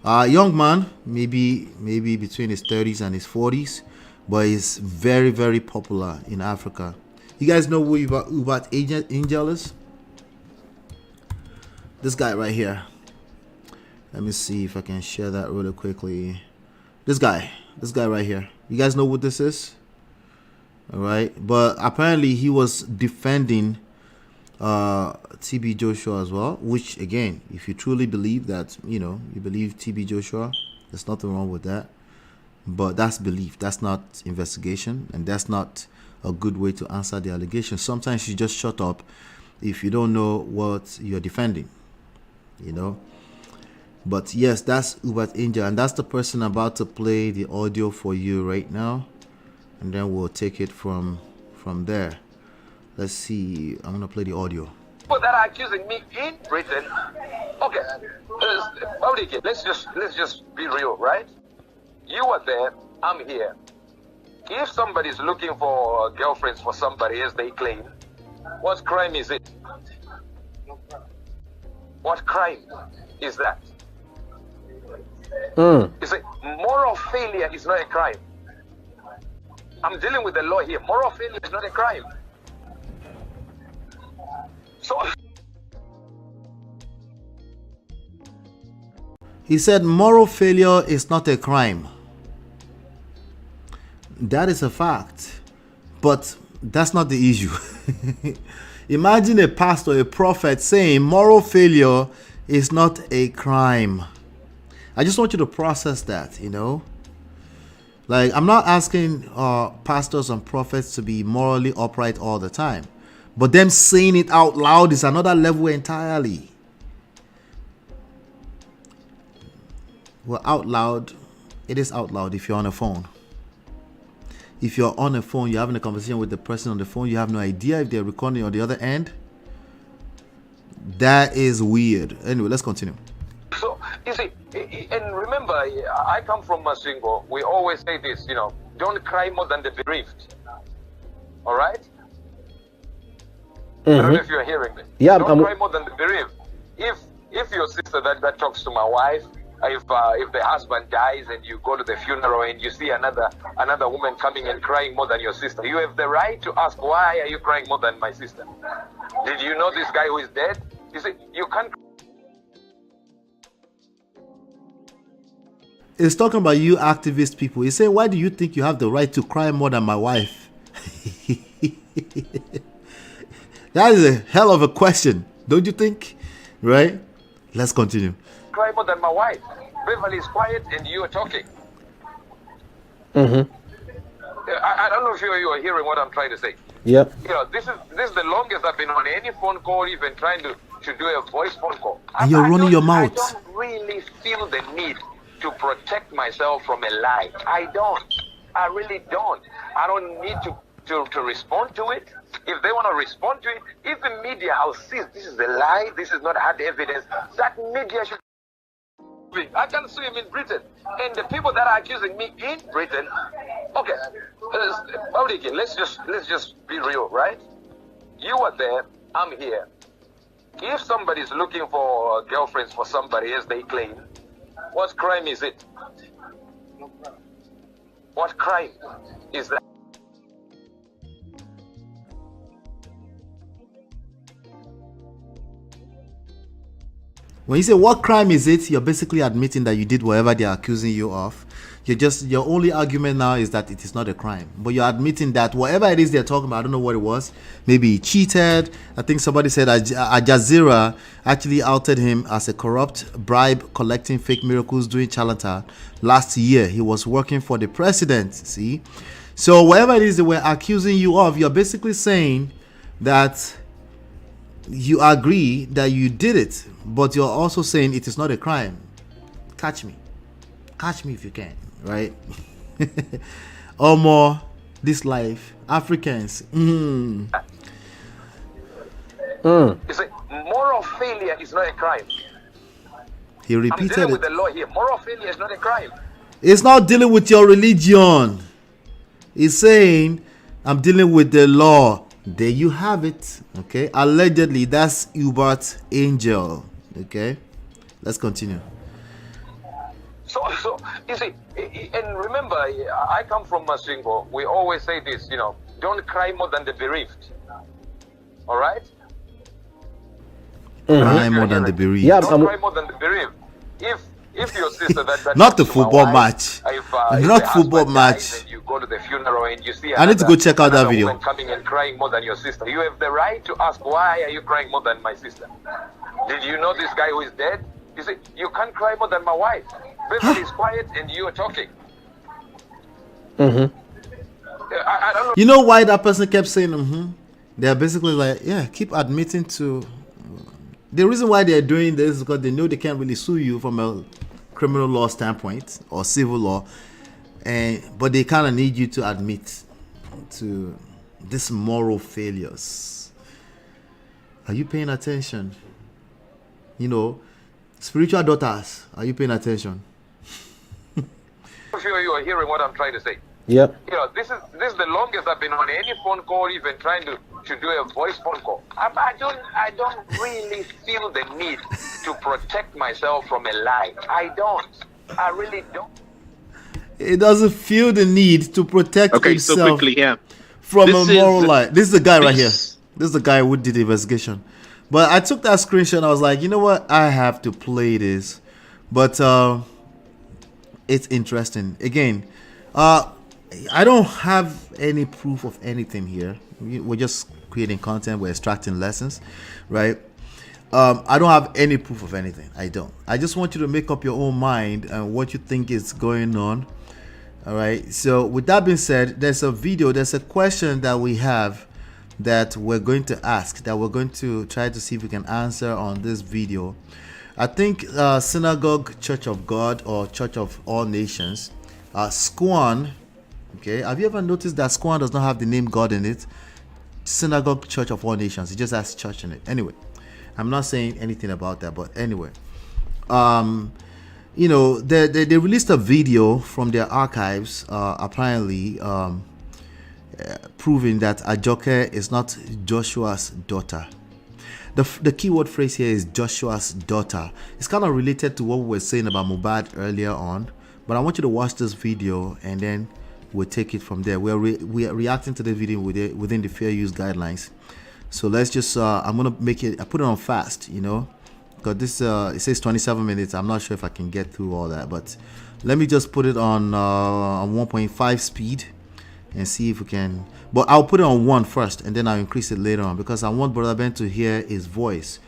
Young man, maybe between his 30s and his 40s, but he's very, very popular in Africa. You guys know who Ubat Angel is? This guy right here. Let me see if I can share that really quickly. This guy right here. You guys know what this is? All right, but apparently he was defending TB Joshua as well, which again, if you truly believe that, you believe TB Joshua, there's nothing wrong with that. But that's belief, that's not investigation, and that's not a good way to answer the allegation. Sometimes you just shut up if you don't know what you're defending, But yes, that's Ubat Angel, and that's the person about to play the audio for you right now, and then we'll take it from there. Let's see. I'm gonna play the audio. People that are accusing me in Britain. Okay, let's just be real, right? You are there, I'm here. If somebody's looking for girlfriends for somebody, as they claim, what crime is it? What crime is that? You say moral failure is not a crime. I'm dealing with the law here. Moral failure is not a crime. So he said moral failure is not a crime. That is a fact, but that's not the issue. Imagine a pastor, a prophet saying moral failure is not a crime. I just want you to process that, Like, I'm not asking pastors and prophets to be morally upright all the time, but them saying it out loud is another level entirely. Well, out loud, it is out loud if you're on a phone. If you're on a phone, you're having a conversation with the person on the phone, you have no idea if they're recording on the other end. That is weird. Anyway, let's continue. So, you see, and remember, I come from Masingo. We always say this, don't cry more than the bereaved. All right? I don't know if you're hearing me. Yeah, don't cry more than the bereaved. If your sister that talks to my wife, if the husband dies and you go to the funeral and you see another woman coming and crying more than your sister, you have the right to ask, why are you crying more than my sister? Did you know this guy who is dead? You see, you can't. It's talking about you activist people. He's saying, why do you think you have the right to cry more than my wife? That is a hell of a question. Don't you think? Right? Let's continue. Cry more than my wife. Beverly is quiet and you are talking. Mm-hmm. I don't know if you are hearing what I'm trying to say. Yep. You know, this is the longest I've been on any phone call, even trying to do a voice phone call. And you're running your mouth. I don't really feel the need to protect myself from a lie. I don't. I really don't. I don't need to respond to it. If they want to respond to it, if the media, I'll see this is a lie, this is not hard evidence, that media should. I can sue him in Britain. And the people that are accusing me in Britain, okay, let's just be real, right? You are there, I'm here. If somebody's looking for girlfriends for somebody, as they claim, what crime is it? What crime is that? When you say what crime is it, you're basically admitting that you did whatever they're accusing you of. Your only argument now is that it is not a crime. But you're admitting that whatever it is they're talking about, I don't know what it was. Maybe he cheated. I think somebody said Al Jazeera actually outed him as a corrupt, bribe collecting fake miracles doing charlatan. Last year, he was working for the president. See? So whatever it is they were accusing you of, you're basically saying that you agree that you did it, but you're also saying it is not a crime. Catch me if you can, right? Or more, this life, Africans. You see, moral failure is not a crime. He I'm repeated dealing it. with the law here. Moral failure is not a crime. It's not dealing with your religion. He's saying, I'm dealing with the law. There you have it. Okay. Allegedly, that's Hubert Angel. Okay. Let's continue. So you see, and remember, I come from Masingo. We always say this, don't cry more than the bereaved. All right? Cry more than the bereaved. Yeah, don't cry more than the bereaved. If your sister that not the football match. Not football match. And you go to the funeral and you see I need to go check out that video. Woman coming and crying more than your sister. You have the right to ask, why are you crying more than my sister? Did you know this guy who is dead? You see, you can't cry more than my wife. Beverly is quiet and you are talking. Mm-hmm. I don't know. You know why that person kept saying They're basically like, yeah, keep admitting to. The reason why they're doing this is because they know they can't really sue you from a criminal law standpoint or civil law, but they kind of need you to admit to these moral failures. Are you paying attention? Spiritual daughters, are you paying attention? I'm sure you are hearing what I'm trying to say. Yep. This is the longest I've been on any phone call, even trying to do a voice phone call. I don't really feel the need to protect myself from a lie. I don't. I really don't. It doesn't feel the need to protect himself so quickly here. From a moral lie. This is the guy right here. This is the guy who did the investigation. But I took that screenshot. I was like, you know what? I have to play this. But it's interesting. Again, I don't have any proof of anything here. We're just creating content. We're extracting lessons, right? I don't have any proof of anything. I don't. I just want you to make up your own mind and what you think is going on. All right. So with that being said, there's a question that we have that we're going to ask, that we're going to try to see if we can answer on this video. I think Synagogue Church of God or Church of All Nations, Squan. Okay, have you ever noticed that Squan does not have the name God in it? Synagogue Church of All Nations. It just has church in it. Anyway, I'm not saying anything about that, but anyway, they released a video from their archives, apparently proving that Ajoke is not Joshua's daughter. The keyword phrase here is Joshua's daughter. It's kind of related to what we were saying about Mohbad earlier on, but I want you to watch this video and then we'll take it from there. We are reacting to the video within the fair use guidelines. So let's just I'm gonna make it. I put it on fast, because this it says 27 minutes. I'm not sure if I can get through all that, but let me just put it on 1.5 speed and see if we can. But I'll put it on 1 first and then I'll increase it later on because I want Brother Ben to hear his voice.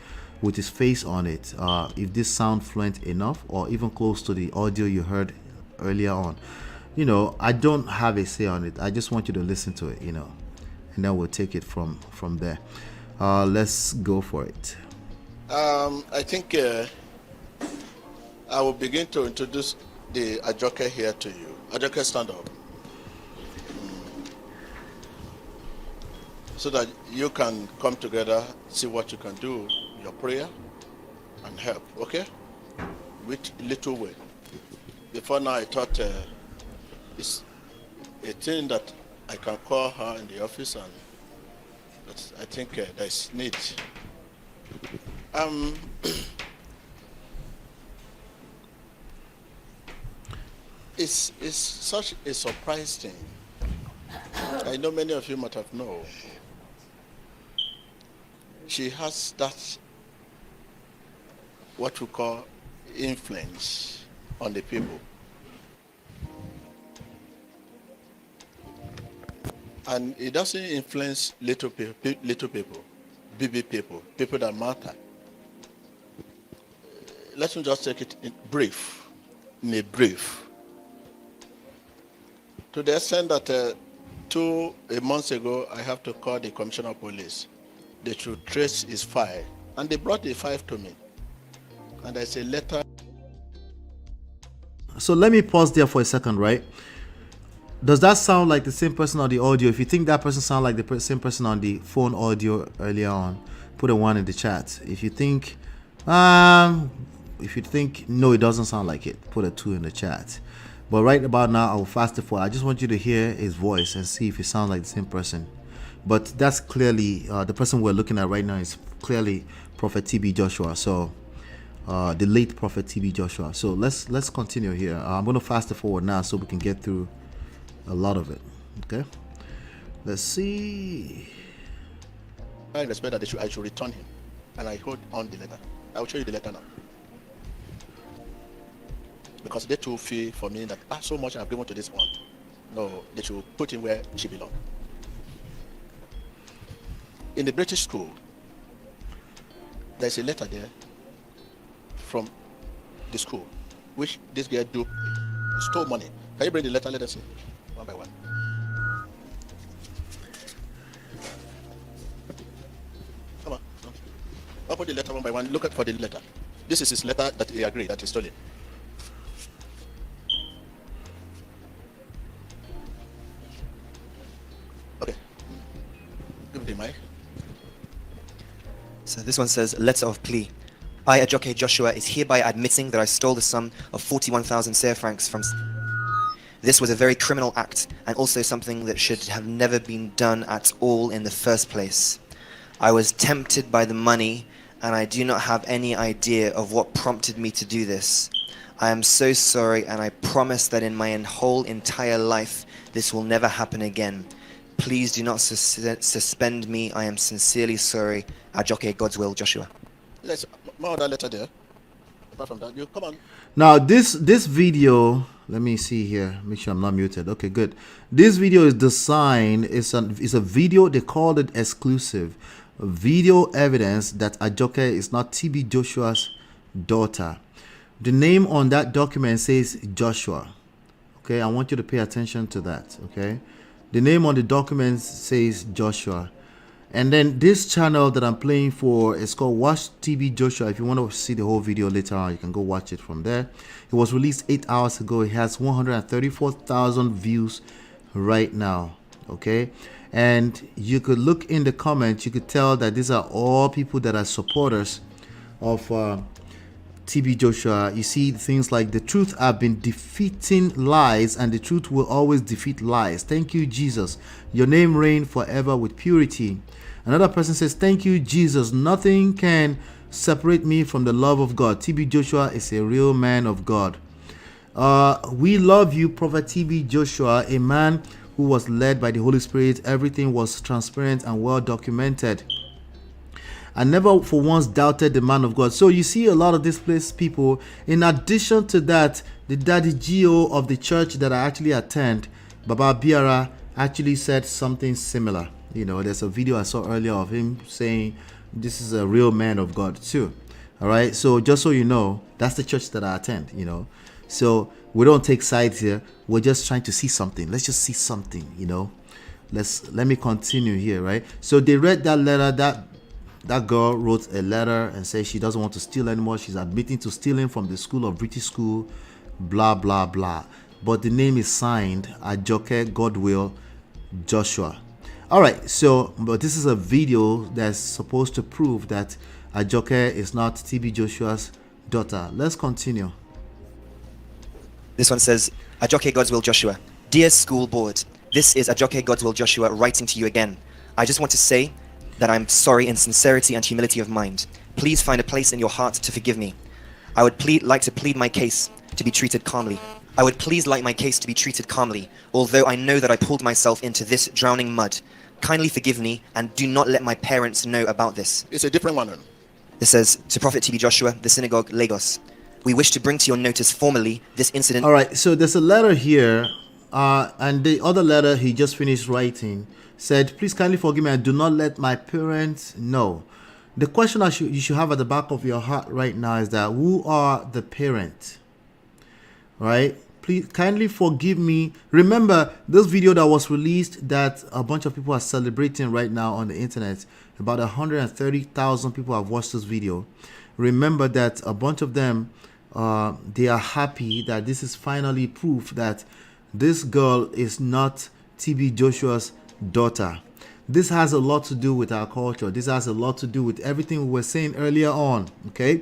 with his face on it, if this sound fluent enough or even close to the audio you heard earlier on. You know, I don't have a say on it. I just want you to listen to it, you know, and then we'll take it from there. Let's go for it. I think I will begin to introduce the Ajoke here to you. Ajoke, stand up. So that you can come together, see what you can do, your prayer, and help, okay? With little way. Before now, I thought it's a thing that I can call her in the office, and but I think there's need. It's such a surprise thing. I know many of you might have known. She has that, what we call, influence on the people. And it doesn't influence little people, BB people, people that matter. Let me just take it in a brief. To the extent that 2 months ago, I have to call the commissioner of police. They should trace his file. And they brought the file to me. And I say, letter. So let me pause there for a second, right? Does that sound like the same person on the audio? If you think that person sounds like the same person on the phone audio earlier on, put a 1 in the chat. If you think no, it doesn't sound like it, put a 2 in the chat. But right about now, I will fast it forward. I just want you to hear his voice and see if it sounds like the same person. But that's clearly the person we're looking at right now is clearly Prophet TB Joshua. So the late Prophet TB Joshua. So let's continue here. I'm going to fast it forward now so we can get through a lot of it. Okay, let's see. I expect that I should return him, and I hold on the letter. I will show you the letter now, because they too feel for me that so much I've given to this one. No, they should put him where she belongs. In the British school, there's a letter there from the school, which this girl stole money. Can you bring the letter? Let us see, one by one. Come on. Open the letter one by one. Look for the letter. This is his letter that he agreed that he stole it. Okay. Give me the mic. So this one says, letter of plea. I, Ajoke Joshua, is hereby admitting that I stole the sum of 41,000 CFA francs from... This was a very criminal act, and also something that should have never been done at all in the first place. I was tempted by the money, and I do not have any idea of what prompted me to do this. I am so sorry, and I promise that in my whole entire life, this will never happen again. Please do not suspend me. I am sincerely sorry. Ajoke, God's will, Joshua. Let's more that letter there. Apart from that, you come on. Now this video, let me see here. Make sure I'm not muted. Okay, good. This video is designed. It's a video. They called it exclusive video evidence that Ajoke is not TB Joshua's daughter. The name on that document says Joshua. Okay, I want you to pay attention to that. Okay. The name on the document says Joshua. And then this channel that I'm playing for is called Watch TB Joshua. If you want to see the whole video later on, you can go watch it from there. It was released 8 hours ago. It has 134,000 views right now. Okay. And you could look in the comments. You could tell that these are all people that are supporters of TB Joshua. You see things like the truth have been defeating lies, and the truth will always defeat lies. Thank you, Jesus. Your name reign forever with purity. Another person says, thank you, Jesus. Nothing can separate me from the love of God. TB Joshua is a real man of God. We love you, Prophet TB Joshua, a man who was led by the Holy Spirit. Everything was transparent and well documented. I never for once doubted the man of God. So you see a lot of displaced people. In addition to that, the Daddy Gio of the church that I actually attend, Baba Biara, actually said something similar. You know, there's a video I saw earlier of him saying This is a real man of God too. All right. So just so you know, that's the church that I attend. You know, so we don't take sides here. We're just trying to see something. Let's just see something. You know. Let me continue here. Right. So they read that letter. That girl wrote a letter and said she doesn't want to steal anymore. She's admitting to stealing from the school of British school. Blah blah blah. But the name is signed Ajoke Godwill Joshua. All right, so but this is a video that's supposed to prove that Ajoke is not TB Joshua's daughter. Let's continue. This one says, Ajoke Godswill Joshua. Dear school board, this is Ajoke Godswill Joshua writing to you again. I just want to say that I'm sorry in sincerity and humility of mind. Please find a place in your heart to forgive me. I would like to plead my case to be treated calmly. I would please like my case to be treated calmly, although I know that I pulled myself into this drowning mud. Kindly forgive me and do not let my parents know about this. It's a different one. This says, to Prophet TB Joshua, the synagogue, Lagos. We wish to bring to your notice formally this incident. All right, so there's a letter here, and the other letter he just finished writing said, please kindly forgive me and do not let my parents know. The question you should have at the back of your heart right now is that who are the parents? Right? Please kindly forgive me. Remember this video that was released that a bunch of people are celebrating right now on the internet. About 130,000 people have watched this video. Remember that a bunch of them they are happy that this is finally proof that this girl is not TB Joshua's daughter. This has a lot to do with our culture. This has a lot to do with everything we were saying earlier on. Okay,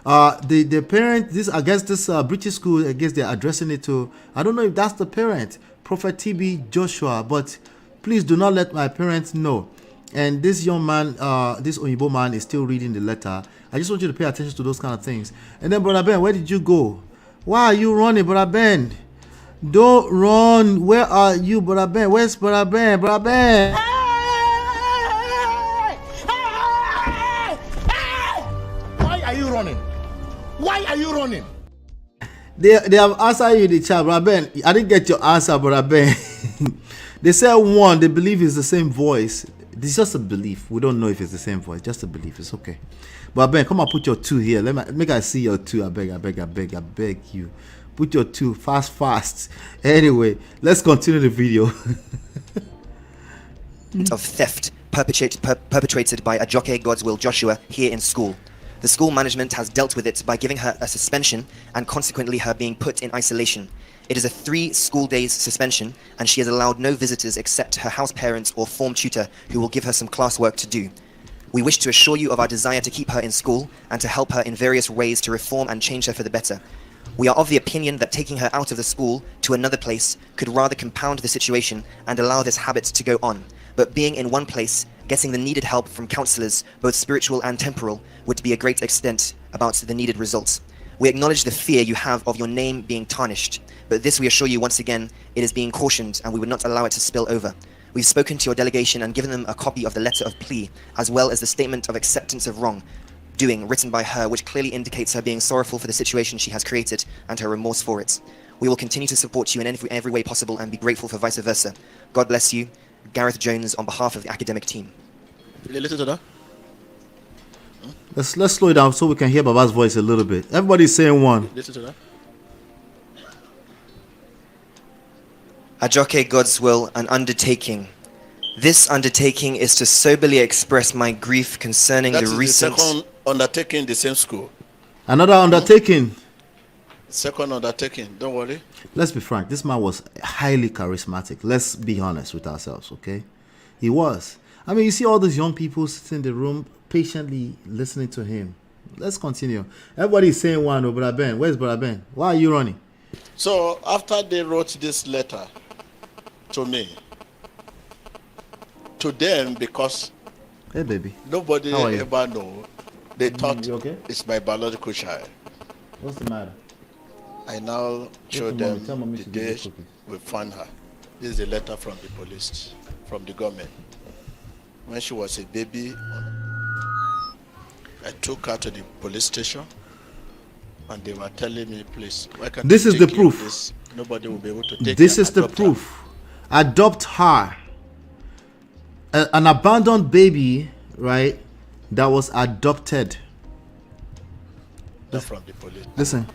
the parent, this, I guess this British school, I guess they're addressing it to, I don't know if that's the parent, Prophet TB Joshua, but please do not let my parents know. And this young man, this Oyibo man is still reading the letter. I just want you to pay attention to those kind of things. And then, Brother Ben, where did you go? Why are you running, Brother Ben? Don't run. Where are you, Brother Ben? Where's Brother Ben? Brother Ben? Why are you running? Why are you running? They have answered you in the chat, Brother Ben. I didn't get your answer, Brother Ben. They said one, they believe it's the same voice. It's just a belief. We don't know if it's the same voice. Just a belief. It's okay. But Ben, come on, put your 2 here. Make I see your 2. I beg you. Put your 2 fast. Anyway, let's continue the video. Of theft perpetrated by Ajoke Godswill Joshua here in school. The school management has dealt with it by giving her a suspension and consequently her being put in isolation. It is a 3 school days suspension and she is allowed no visitors except her house parents or form tutor who will give her some classwork to do. We wish to assure you of our desire to keep her in school and to help her in various ways to reform and change her for the better. We are of the opinion that taking her out of the school to another place could rather compound the situation and allow this habit to go on. But being in one place, getting the needed help from counselors, both spiritual and temporal, would be a great extent about the needed results. We acknowledge the fear you have of your name being tarnished, but this we assure you once again, it is being cautioned and we would not allow it to spill over. We've spoken to your delegation and given them a copy of the letter of plea, as well as the statement of acceptance of wrongdoing written by her, which clearly indicates her being sorrowful for the situation she has created and her remorse for it. We will continue to support you in every way possible and be grateful for vice versa. God bless you. Gareth Jones on behalf of the academic team. Listen to that. Let's slow it down so we can hear Baba's voice a little bit. Everybody's saying one. Listen to that. Ajoke Godswill, an undertaking. This undertaking is to soberly express my grief concerning That the is recent... the second undertaking in the same school. Another undertaking. Second undertaking. Don't worry. Let's be frank. This man was highly charismatic. Let's be honest with ourselves, okay? He was. I mean, you see all these young people sitting in the room patiently listening to him. Let's continue. Everybody's saying one, oh, Brother Ben. Where's Brother Ben? Why are you running? So after they wrote this letter to me, to them, because hey baby, nobody ever know, they thought okay? It's my biological child. What's the matter? I now show them the day cookies. we found her. This is a letter from the police, from the government. When she was a baby, I took her to the police station and they were telling me, please, why can't this you is the take proof. This? Nobody will be able to take this her, is the adopt her. proof. Adopt her. An abandoned baby, right? that was adopted. Not from the police. Listen.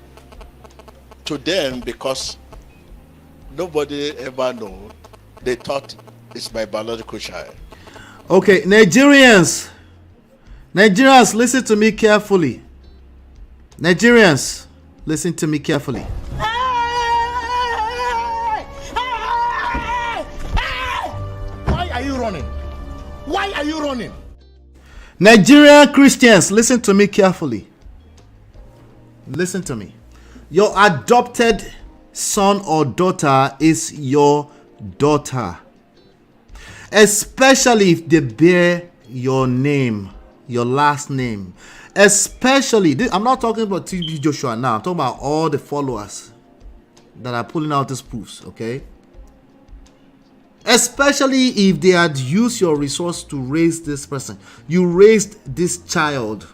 To them, because nobody ever know, they thought it's my biological child. Okay, Nigerians, listen to me carefully. Nigerians, listen to me carefully. Why are you running? Why are you running? Nigerian Christians, listen to me carefully. Listen to me. Your adopted son or daughter is your daughter, especially if they bear your name, your last name. Especially, I'm not talking about TB Joshua now. I'm talking about all the followers that are pulling out these proofs, okay? Especially if they had used your resource to raise this person. You raised this child.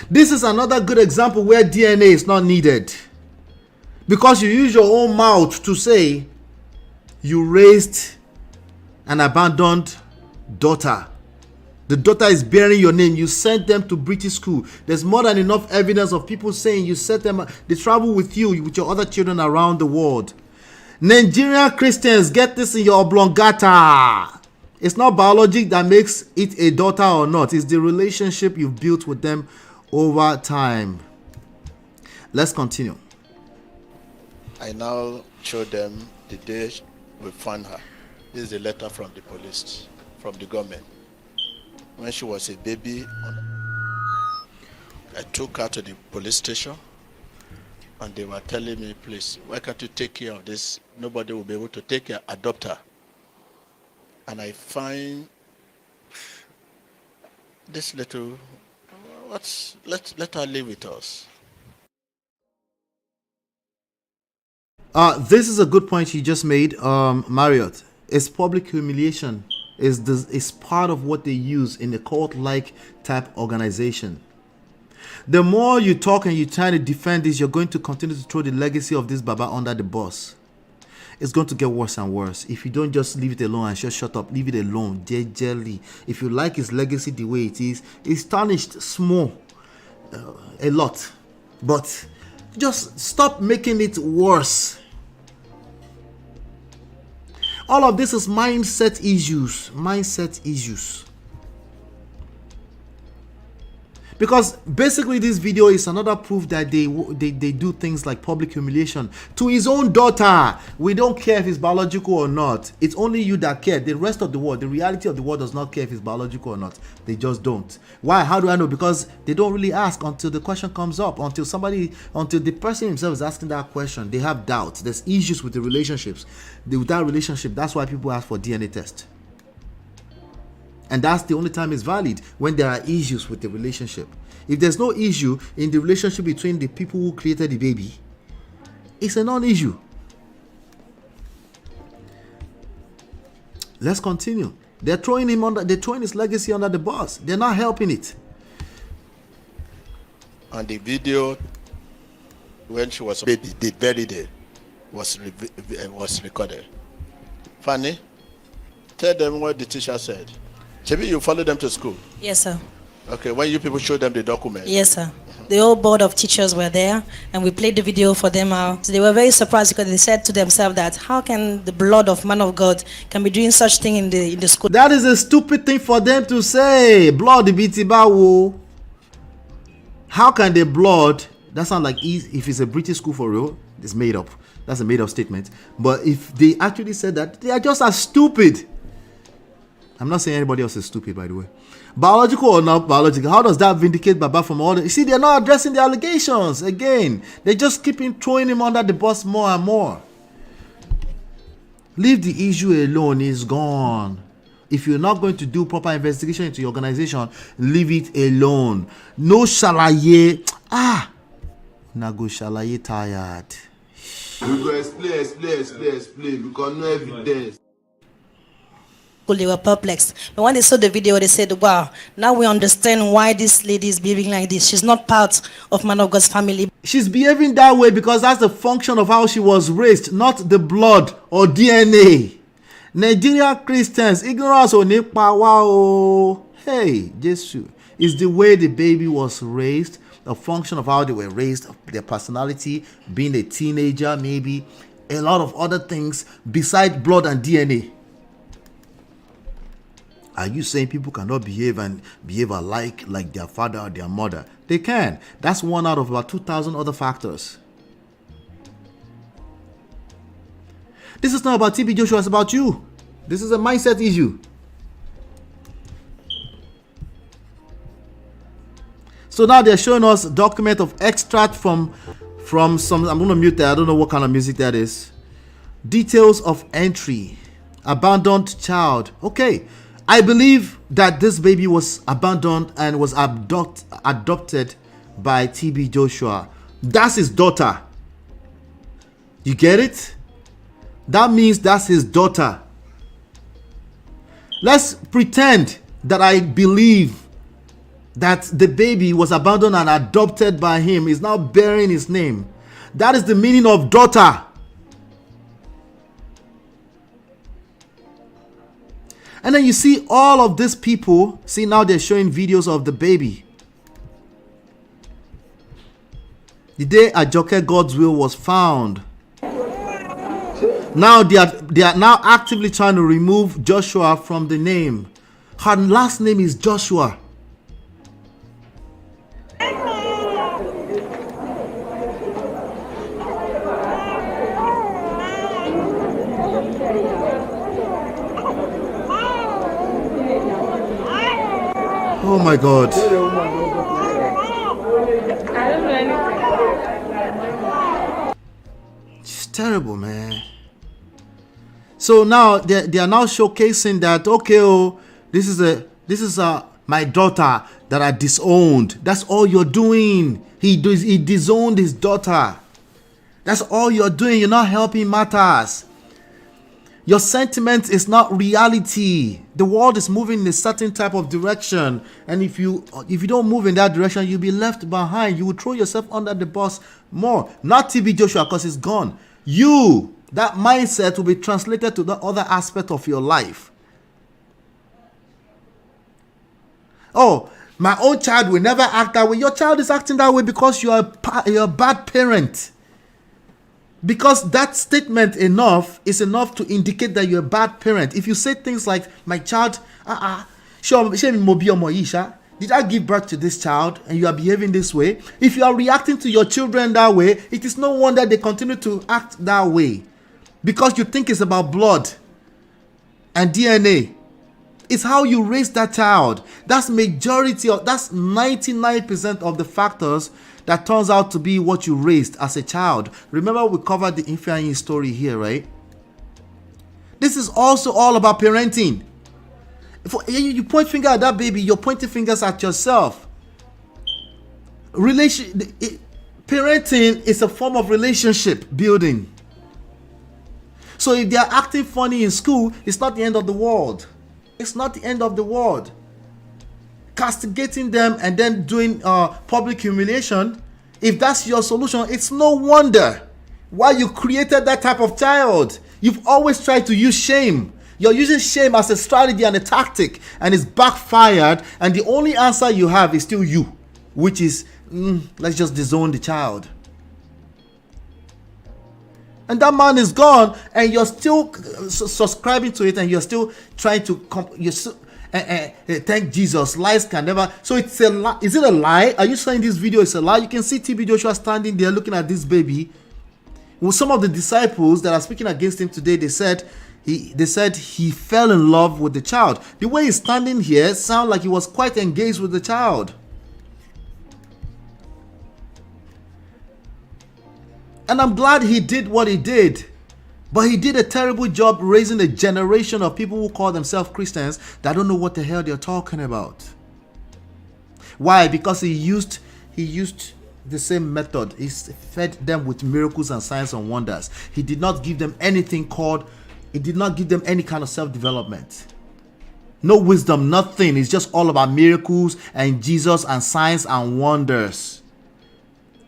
This is another good example where DNA is not needed. Because you use your own mouth to say you raised an abandoned daughter. The daughter is bearing your name. You sent them to British school. There's more than enough evidence of people saying you sent them. They travel with you, with your other children around the world. Nigerian Christians, get this in your oblongata. It's not biology that makes it a daughter or not. It's the relationship you've built with them over time. Let's continue. I now show them the day we found her. This is a letter from the police, from the government. When she was a baby, I took her to the police station and they were telling me, please, why can't you take care of this? Nobody will be able to take care, adopt her. And I find this little, let her live with us. This is a good point you just made, Marriott. It's public humiliation. Is part of what they use in a cult-like type organization. The more you talk and you try to defend this, you're going to continue to throw the legacy of this Baba under the bus. It's going to get worse and worse if you don't just leave it alone and just shut up. Leave it alone, jelly. If you like his legacy the way it is, it's tarnished small, a lot, but just stop making it worse. All of this is mindset issues. Mindset issues. Because basically this video is another proof that they do things like public humiliation to his own daughter. We don't care if it's biological or not. It's only you that care. The rest of the world, the reality of the world does not care if it's biological or not. They just don't. Why? How do I know? Because they don't really ask until the question comes up. Until the person himself is asking that question. They have doubts. There's issues with the relationships. With that relationship, that's why people ask for DNA test. And that's the only time it's valid, when there are issues with the relationship. If there's no issue in the relationship between the people who created the baby, it's a non-issue. Let's continue. They're throwing his legacy under the bus. They're not helping it. And the video, when she was a baby, the very day, was recorded. Fanny, tell them what the teacher said. Maybe you follow them to school? Yes, sir. Okay, when you people show them the document? Yes, sir. The whole board of teachers were there, and we played the video for them out. So they were very surprised because they said to themselves that how can the blood of man of God can be doing such thing in the school? That is a stupid thing for them to say. Blood bitibawo. How can the blood? That sounds like if it's a British school for real, it's made up. That's a made up statement. But if they actually said that, they are just as stupid. I'm not saying anybody else is stupid, by the way. Biological or not biological, how does that vindicate Baba from all the... You see, they're not addressing the allegations. Again, they just keep throwing him under the bus more and more. Leave the issue alone. It's gone. If you're not going to do proper investigation into your organization, leave it alone. No shalaye. Nago shalaye tired. We go explain because no evidence. They were perplexed. But when they saw the video, they said, wow, now we understand why this lady is behaving like this. She's not part of Man of God's family. She's behaving that way because that's the function of how she was raised, not the blood or DNA. Nigerian Christians, ignorance on power. Hey, Jesus. Is the way the baby was raised a function of how they were raised, their personality, being a teenager, maybe a lot of other things besides blood and DNA? Are you saying people cannot behave alike like their father or their mother? They can. That's one out of about 2,000 other factors. This is not about TB Joshua, it's about you. This is a mindset issue. So now they're showing us a document of extract from some, I'm going to mute that, I don't know what kind of music that is. Details of entry. Abandoned child. Okay, I believe that this baby was abandoned and was adopted by TB Joshua. That's his daughter. You get it? That means that's his daughter. Let's pretend that I believe that the baby was abandoned and adopted by him, is now bearing his name. That is the meaning of daughter. And then you see all of these people, see now they're showing videos of the baby. The day Ajoke God's will was found. Now they are now actively trying to remove Joshua from the name. Her last name is Joshua. Oh my God. It's terrible, man. So now they are now showcasing that, okay, oh, this is my daughter that I disowned. That's all you're doing. He disowned his daughter. That's all you're doing. You're not helping matters. Your sentiment is not reality. The world is moving in a certain type of direction, and if you don't move in that direction, you'll be left behind. You will throw yourself under the bus more. Not TB Joshua, because it's gone. You, that mindset will be translated to the other aspect of your life. Oh, my own child will never act that way. Your child is acting that way because you're a bad parent. Because that statement is enough to indicate that you're a bad parent. If you say things like, my child, did I give birth to this child and you are behaving this way? If you are reacting to your children that way, it is no wonder they continue to act that way. Because you think it's about blood and DNA. It's how you raise that child. That's 99% of the factors that turns out to be what you raised as a child. Remember, we covered the Ifeanyi story here, right? This is also all about parenting. If you point finger at that baby, you're pointing fingers at yourself. Parenting is a form of relationship building. So if they are acting funny in school, it's not the end of the world. It's not the end of the world. Castigating them and then doing public humiliation, if that's your solution, it's no wonder why you created that type of child. You've always tried to use shame. You're using shame as a strategy and a tactic, and it's backfired, and the only answer you have is still you, which is, let's just disown the child. And that man is gone, and you're still subscribing to it, and you're still trying to thank Jesus. Lies can never. So it's a lie. Is it a lie? Are you saying this video is a lie? You can see TB Joshua standing there looking at this baby. Well, some of the disciples that are speaking against him today, they said he fell in love with the child. The way he's standing here sounds like he was quite engaged with the child. And I'm glad he did what he did. But he did a terrible job raising a generation of people who call themselves Christians that don't know what the hell they're talking about. Why? Because he used the same method. He fed them with miracles and signs and wonders. He did not give them any kind of self-development. No wisdom, nothing. It's just all about miracles and Jesus and signs and wonders.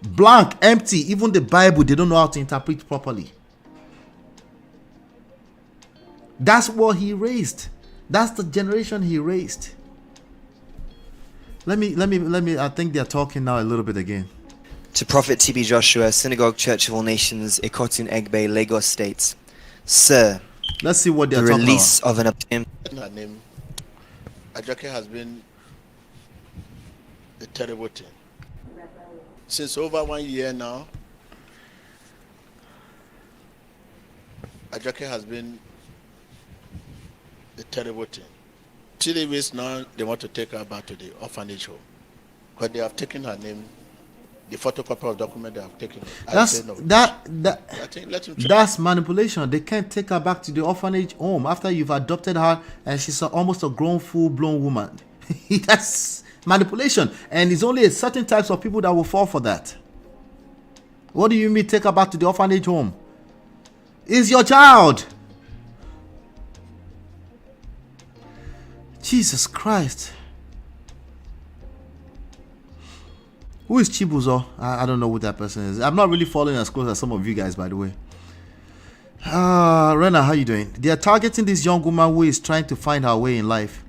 Blank, empty. Even the Bible, they don't know how to interpret properly. That's what he raised. That's the generation he raised. Let me. I think they're talking now a little bit again. To Prophet TB Joshua, Synagogue Church of All Nations, Ikotun Egbe, Lagos State. Sir, let's see what they're the talking release about. of an opinion. Her name, Ajoke, has been a terrible thing. Since over 1 year now, Ajoke has been a terrible thing. 3 weeks now, they want to take her back to the orphanage home. But they have taken her name, the photocopy of document they have taken. That's manipulation. They can't take her back to the orphanage home after you've adopted her and she's almost a grown, full-blown woman. That's manipulation. And it's only a certain types of people that will fall for that. What do you mean take her back to the orphanage home? It's your child. Jesus Christ. Who is Chibuzo? I don't know who that person is. I'm not really following as close as some of you guys, by the way. Rena, how you doing? They are targeting this young woman who is trying to find her way in life.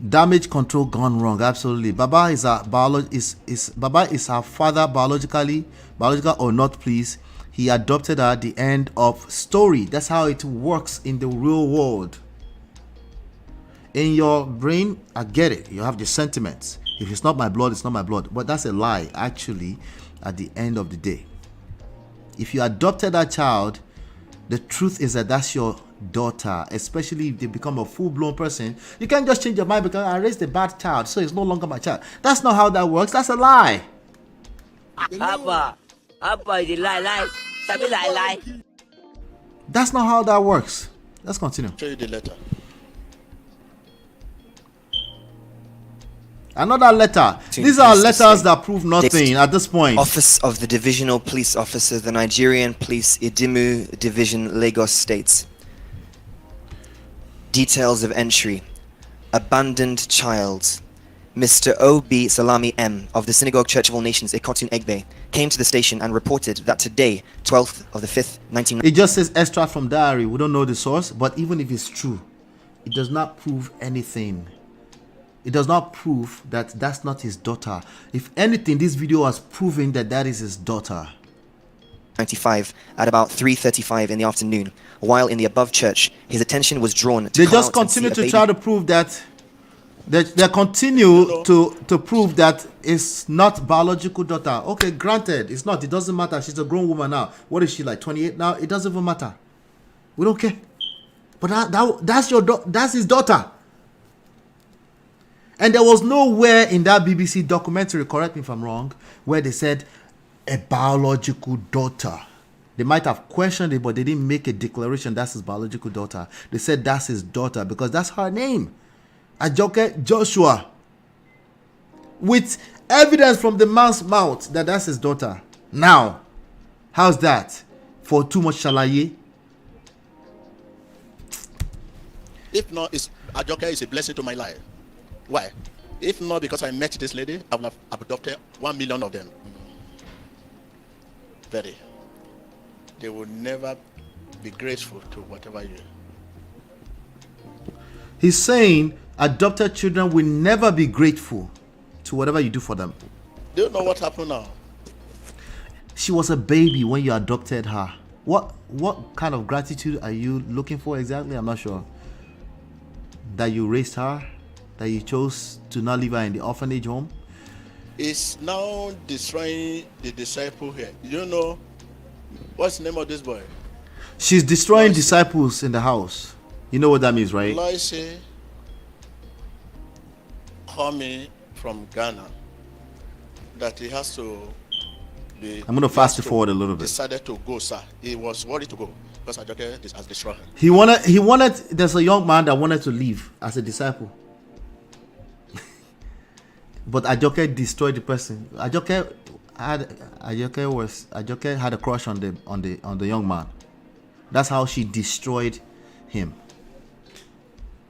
Damage control gone wrong. Absolutely. Baba is her Baba is her father biological or not, please. He adopted her at the end of story. That's how it works in the real world. In your brain, I get it. You have the sentiments. If it's not my blood, it's not my blood. But that's a lie, actually, at the end of the day. If you adopted that child, the truth is that that's your daughter, especially if they become a full-blown person. You can't just change your mind because I raised a bad child, so it's no longer my child. That's not how that works. That's a lie. Abba, you lie. Sabi lie. That's not how that works. Let's continue. Show you the letter. Another letter. These are letters that prove nothing at this point. Office of the Divisional Police Officer, the Nigerian Police, Idimu Division, Lagos State. Details of entry. Abandoned child. Mr. O.B. Salami M. of the Synagogue Church of All Nations, Ikotun Egbe, came to the station and reported that today, 12th of the 5th, 19... It just says extract from diary. We don't know the source, but even if it's true, it does not prove anything. It does not prove that that's not his daughter. If anything, this video has proven that that is his daughter. 95 at about 3:35 in the afternoon. While in the above church, his attention was drawn to... They just continue to try to prove that... They continue to prove that it's not biological daughter. Okay, granted, it's not. It doesn't matter. She's a grown woman now. What is she, like 28 now? It doesn't even matter. We don't care. But that's his daughter. And there was nowhere in that BBC documentary, correct me if I'm wrong, where they said a biological daughter. They might have questioned it, but they didn't make a declaration that's his biological daughter. They said that's his daughter because that's her name. Ajoke Joshua. With evidence from the man's mouth that that's his daughter. Now, how's that? For too much shalaye? If not, Ajoke is a blessing to my life. Why? If not because I met this lady, I would have adopted 1 million of them. Very. They will never be grateful to whatever you... He's saying adopted children will never be grateful to whatever you do for them. Do you know what happened now? She was a baby when you adopted her. What kind of gratitude are you looking for exactly? I'm not sure. That you raised her? That you chose to not leave her in the orphanage home? It's now destroying the disciple here. You know what's the name of this boy? She's destroying disciples in the house. You know what that means, right? Loise called me from Ghana that he has to be... I'm going to fast forward a little bit. Decided to go, sir. He was worried to go because Ajoke has destroyed him. He wanted, there's a young man that wanted to leave as a disciple. But Ajoke destroyed the person. Ajoke had a crush on the young man. That's how she destroyed him.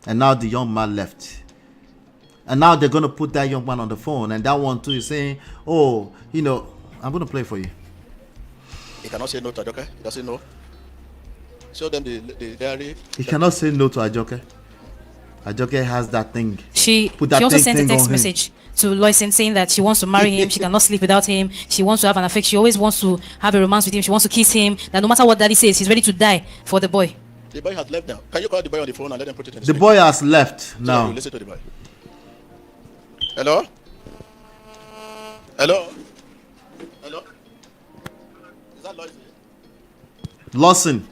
And now the young man left. And now they're going to put that young man on the phone. And that one too is saying, oh, you know, I'm going to play for you. He cannot say no to Ajoke. He doesn't know. Show them the diary. He cannot say no to Ajoke. Ajoke has that thing. She also sent a text message to Loisin saying that she wants to marry him. She cannot sleep without him. She wants to have an affection. She always wants to have a romance with him. She wants to kiss him. That no matter what daddy says, he's ready to die for the boy. The boy has left now. Can you call the boy on the phone and let them put it in the boy has left now. Listen to the boy. Hello? Hello? Hello? Is that Loisin? Lawson.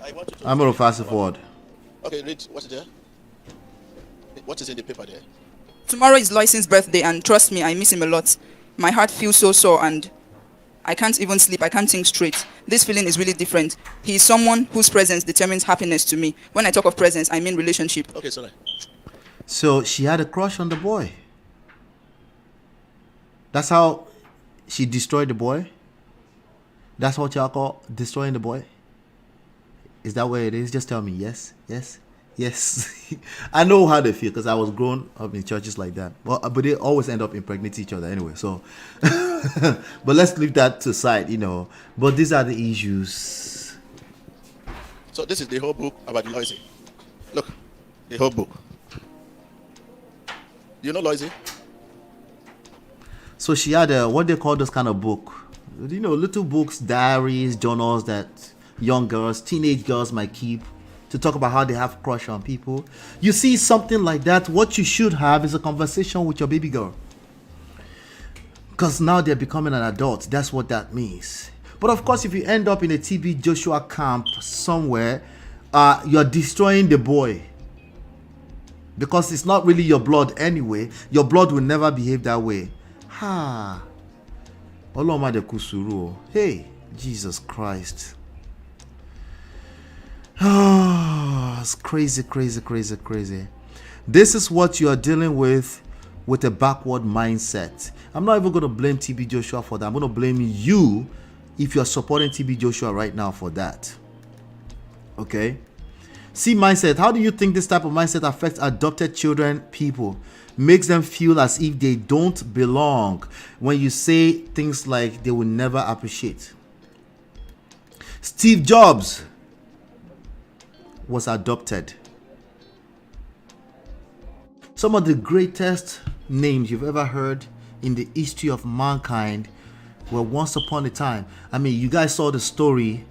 I want you to I'm going to fast forward. Okay, read. What's there? What is in the paper there? Tomorrow is Loisin's birthday, and trust me, I miss him a lot. My heart feels so sore, and I can't even sleep. I can't think straight. This feeling is really different. He is someone whose presence determines happiness to me. When I talk of presence, I mean relationship. Okay, sorry. So she had a crush on the boy. That's how she destroyed the boy? That's what y'all call destroying the boy? Is that what it is? Just tell me yes, yes, yes. I know how they feel because I was grown up in churches like that. Well, but they always end up impregnating each other anyway. So, but let's leave that to side, you know. But these are the issues. So this is the whole book about Loisy. Look, the whole book. You know Loisy? So she had a, what they call this kind of book. You know, little books, diaries, journals that young girls, teenage girls might keep to talk about how they have crush on people. You see something like that, what you should have is a conversation with your baby girl. Because now they're becoming an adult. That's what that means. But of course, if you end up in a TB Joshua camp somewhere, you're destroying the boy. Because it's not really your blood anyway. Your blood will never behave that way. Ha. Oloma de Kusuru. Hey, Jesus Christ. Oh, it's crazy, crazy, crazy, crazy. This is what you are dealing with a backward mindset. I'm not even going to blame TB Joshua for that. I'm going to blame you if you're supporting TB Joshua right now for that. Okay? See, mindset. How do you think this type of mindset affects adopted children, people? Makes them feel as if they don't belong when you say things like they will never appreciate. Steve Jobs was adopted. Some of the greatest names you've ever heard in the history of mankind were once upon a time. I mean, you guys saw the story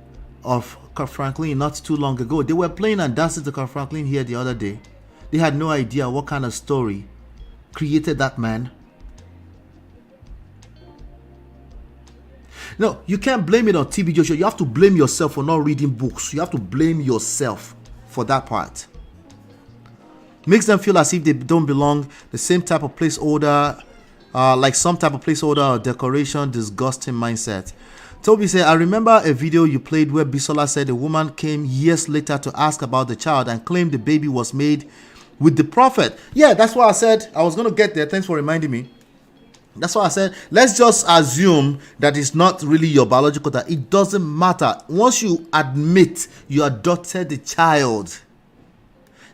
of Kirk Franklin not too long ago. They were playing and dancing to Kirk Franklin here the other day. They had no idea what kind of story created that man. No, you can't blame it on TB Joshua. You have to blame yourself for not reading books. You have to blame yourself for that part. Makes them feel as if they don't belong. The same type of placeholder, like some type of placeholder or decoration, disgusting mindset. Toby said, I remember a video you played where Bisola said a woman came years later to ask about the child and claimed the baby was made with the prophet. Yeah, that's what I said. I was going to get there. Thanks for reminding me. That's why I said, let's just assume that it's not really your biological dad. It doesn't matter. Once you admit you adopted the child,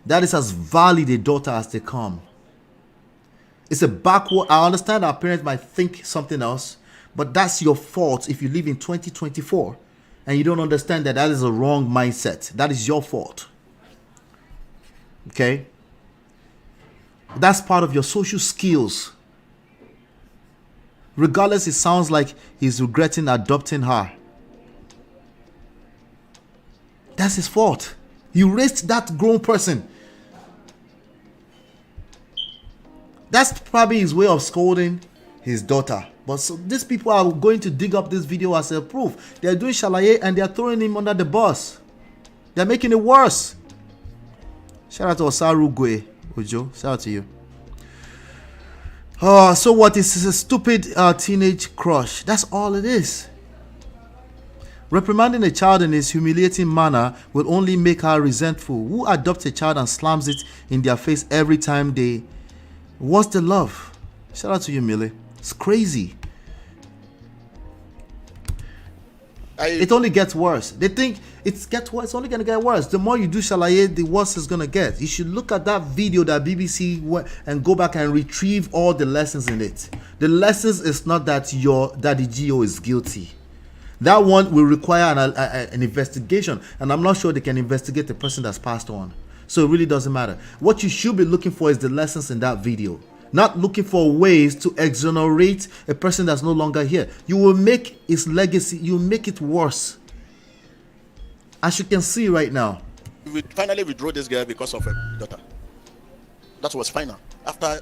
that is as valid a daughter as they come. It's a backward. I understand our parents might think something else, but that's your fault if you live in 2024 and you don't understand that that is a wrong mindset. That is your fault. Okay? That's part of your social skills. Regardless, it sounds like he's regretting adopting her. That's his fault. You raised that grown person. That's probably his way of scolding his daughter. But so these people are going to dig up this video as a proof. They're doing shalaye and they're throwing him under the bus. They're making it worse. Shout out to Osaru Gwe, Ojo. Shout out to you. So what is a stupid teenage crush? That's all it is. Reprimanding a child in his humiliating manner will only make her resentful. Who adopts a child and slams it in their face every time they... What's the love? Shout out to you, Millie. It's crazy. It only gets worse. They think it's only going to get worse. The more you do shalaye, the worse it's going to get. You should look at that video that BBC went and go back and retrieve all the lessons in it. The lessons is not that your daddy Gio is guilty. That one will require an investigation, and I'm not sure they can investigate the person that's passed on. So it really doesn't matter. What you should be looking for is the lessons in that video. Not looking for ways to exonerate a person that's no longer here. You will make his legacy, you will make it worse. As you can see right now. We finally withdrew this girl because of her daughter. That was final. After,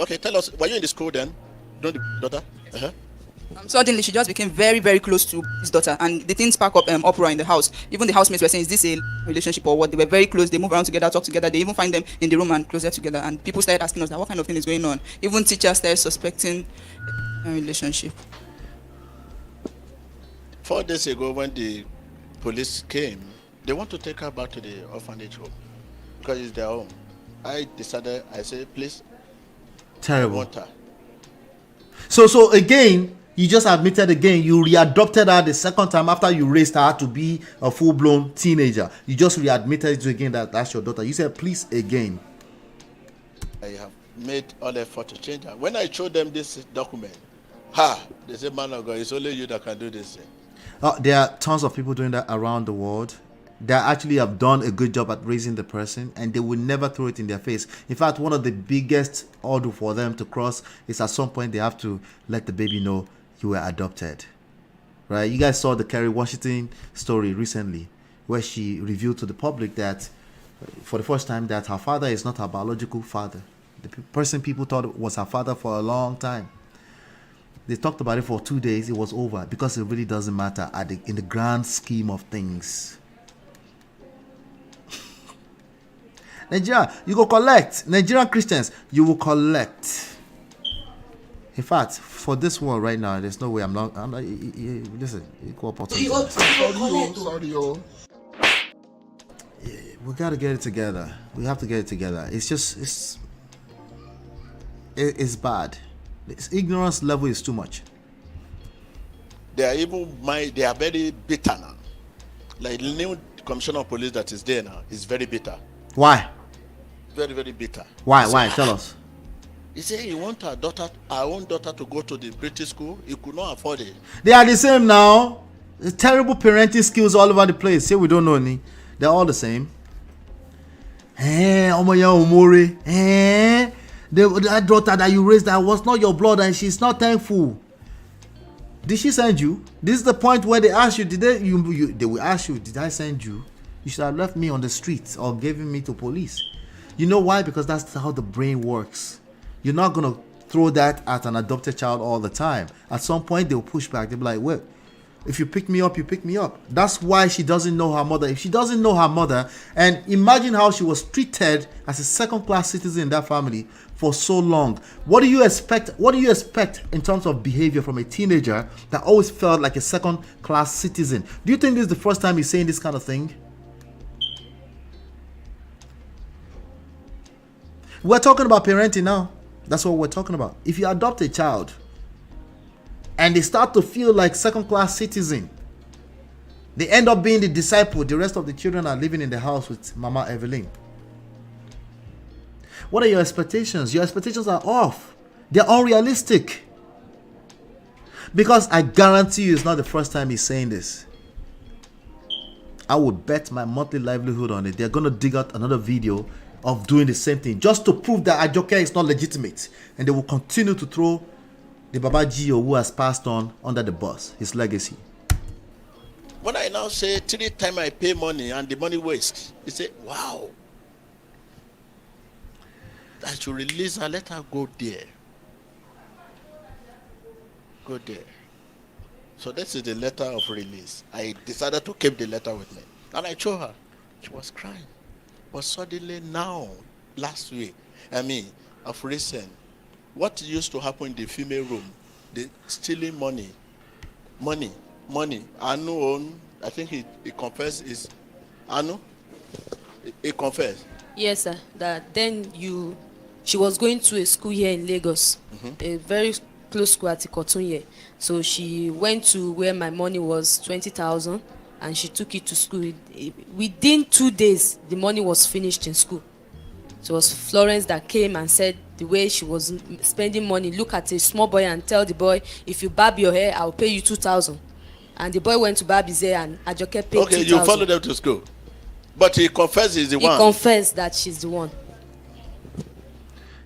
okay, tell us, were you in the school then? Don't the daughter? Suddenly, she just became very, very close to his daughter, and the things spark up uproar in the house. Even the housemates were saying, "Is this a relationship or what?" They were very close. They move around together, talk together. They even find them in the room and closer together. And people started asking us, "What kind of thing is going on?" Even teachers started suspecting a relationship. 4 days ago, when the police came, they want to take her back to the orphanage home because it's their home. I decided, I said, please. Terrible. I want her. So again, you just admitted again, you readopted her the second time after you raised her to be a full-blown teenager. You just readmitted it again that that's your daughter. You said, please again. I have made all effort to change her. When I showed them this document, they said, man of God, it's only you that can do this thing. There are tons of people doing that around the world. They actually have done a good job at raising the person, and they will never throw it in their face. In fact, one of the biggest hurdle for them to cross is at some point they have to let the baby know you were adopted. Right? You guys saw the Kerry Washington story recently, where she revealed to the public that for the first time that her father is not her biological father. The person people thought was her father for a long time. They talked about it for 2 days. It was over because it really doesn't matter in the grand scheme of things. Nigeria, you go collect. Nigerian Christians, you will collect. In fact, for this world right now, there's no way I'm not listen, equal opportunity. Sorry. We gotta get it together. We have to get it together. It's bad. This ignorance level is too much. They are very bitter now. Like the new commissioner of police that is there now is very bitter. Why? Very, very bitter. Why? Tell us. He said he wants our own daughter to go to the British school. He could not afford it. They are the same now. There's terrible parenting skills all over the place. Say we don't know any. They're all the same. That daughter that you raised that was not your blood and she's not thankful. Did she send you? This is the point where they ask you, they will ask you, did I send you? You should have left me on the streets or given me to police. You know why? Because that's how the brain works. You're not going to throw that at an adopted child all the time. At some point, they'll push back. They'll be like, well, if you pick me up, you pick me up. That's why she doesn't know her mother. If she doesn't know her mother, and imagine how she was treated as a second-class citizen in that family for so long. What do you expect? What do you expect in terms of behavior from a teenager that always felt like a second-class citizen? Do you think this is the first time he's saying this kind of thing? We're talking about parenting now. That's what we're talking about. If you adopt a child and they start to feel like second-class citizen, they end up being the disciple. The rest of the children are living in the house with Mama Evelyn. What are your expectations? Your expectations are off. They're unrealistic. Because I guarantee you it's not the first time he's saying this. I would bet my monthly livelihood on it. They're going to dig out another video of doing the same thing just to prove that Ajoke is not legitimate, and they will continue to throw the Baba Gio who has passed on under the bus, his legacy. When I now say 3 times I pay money and the money waste, he say, wow, I should release her, let her go there. Go there. So this is the letter of release. I decided to keep the letter with me, and I showed her. She was crying. But suddenly now, last week, of recent, what used to happen in the female room, the stealing money. Anu, I think he confessed is Anu. He confessed. Yes, sir. That then she was going to a school here in Lagos, a very close school at Ikotun here. So she went to where my money was 20,000. And she took it to school. Within 2 days, the money was finished in school. So it was Florence that came and said the way she was spending money, look at a small boy and tell the boy, if you barb your hair, I'll pay you 2,000. And the boy went to barb his hair and Ajoke paid 2,000. Okay, you follow them to school. But he confessed he's the He one. confessed that she's the one.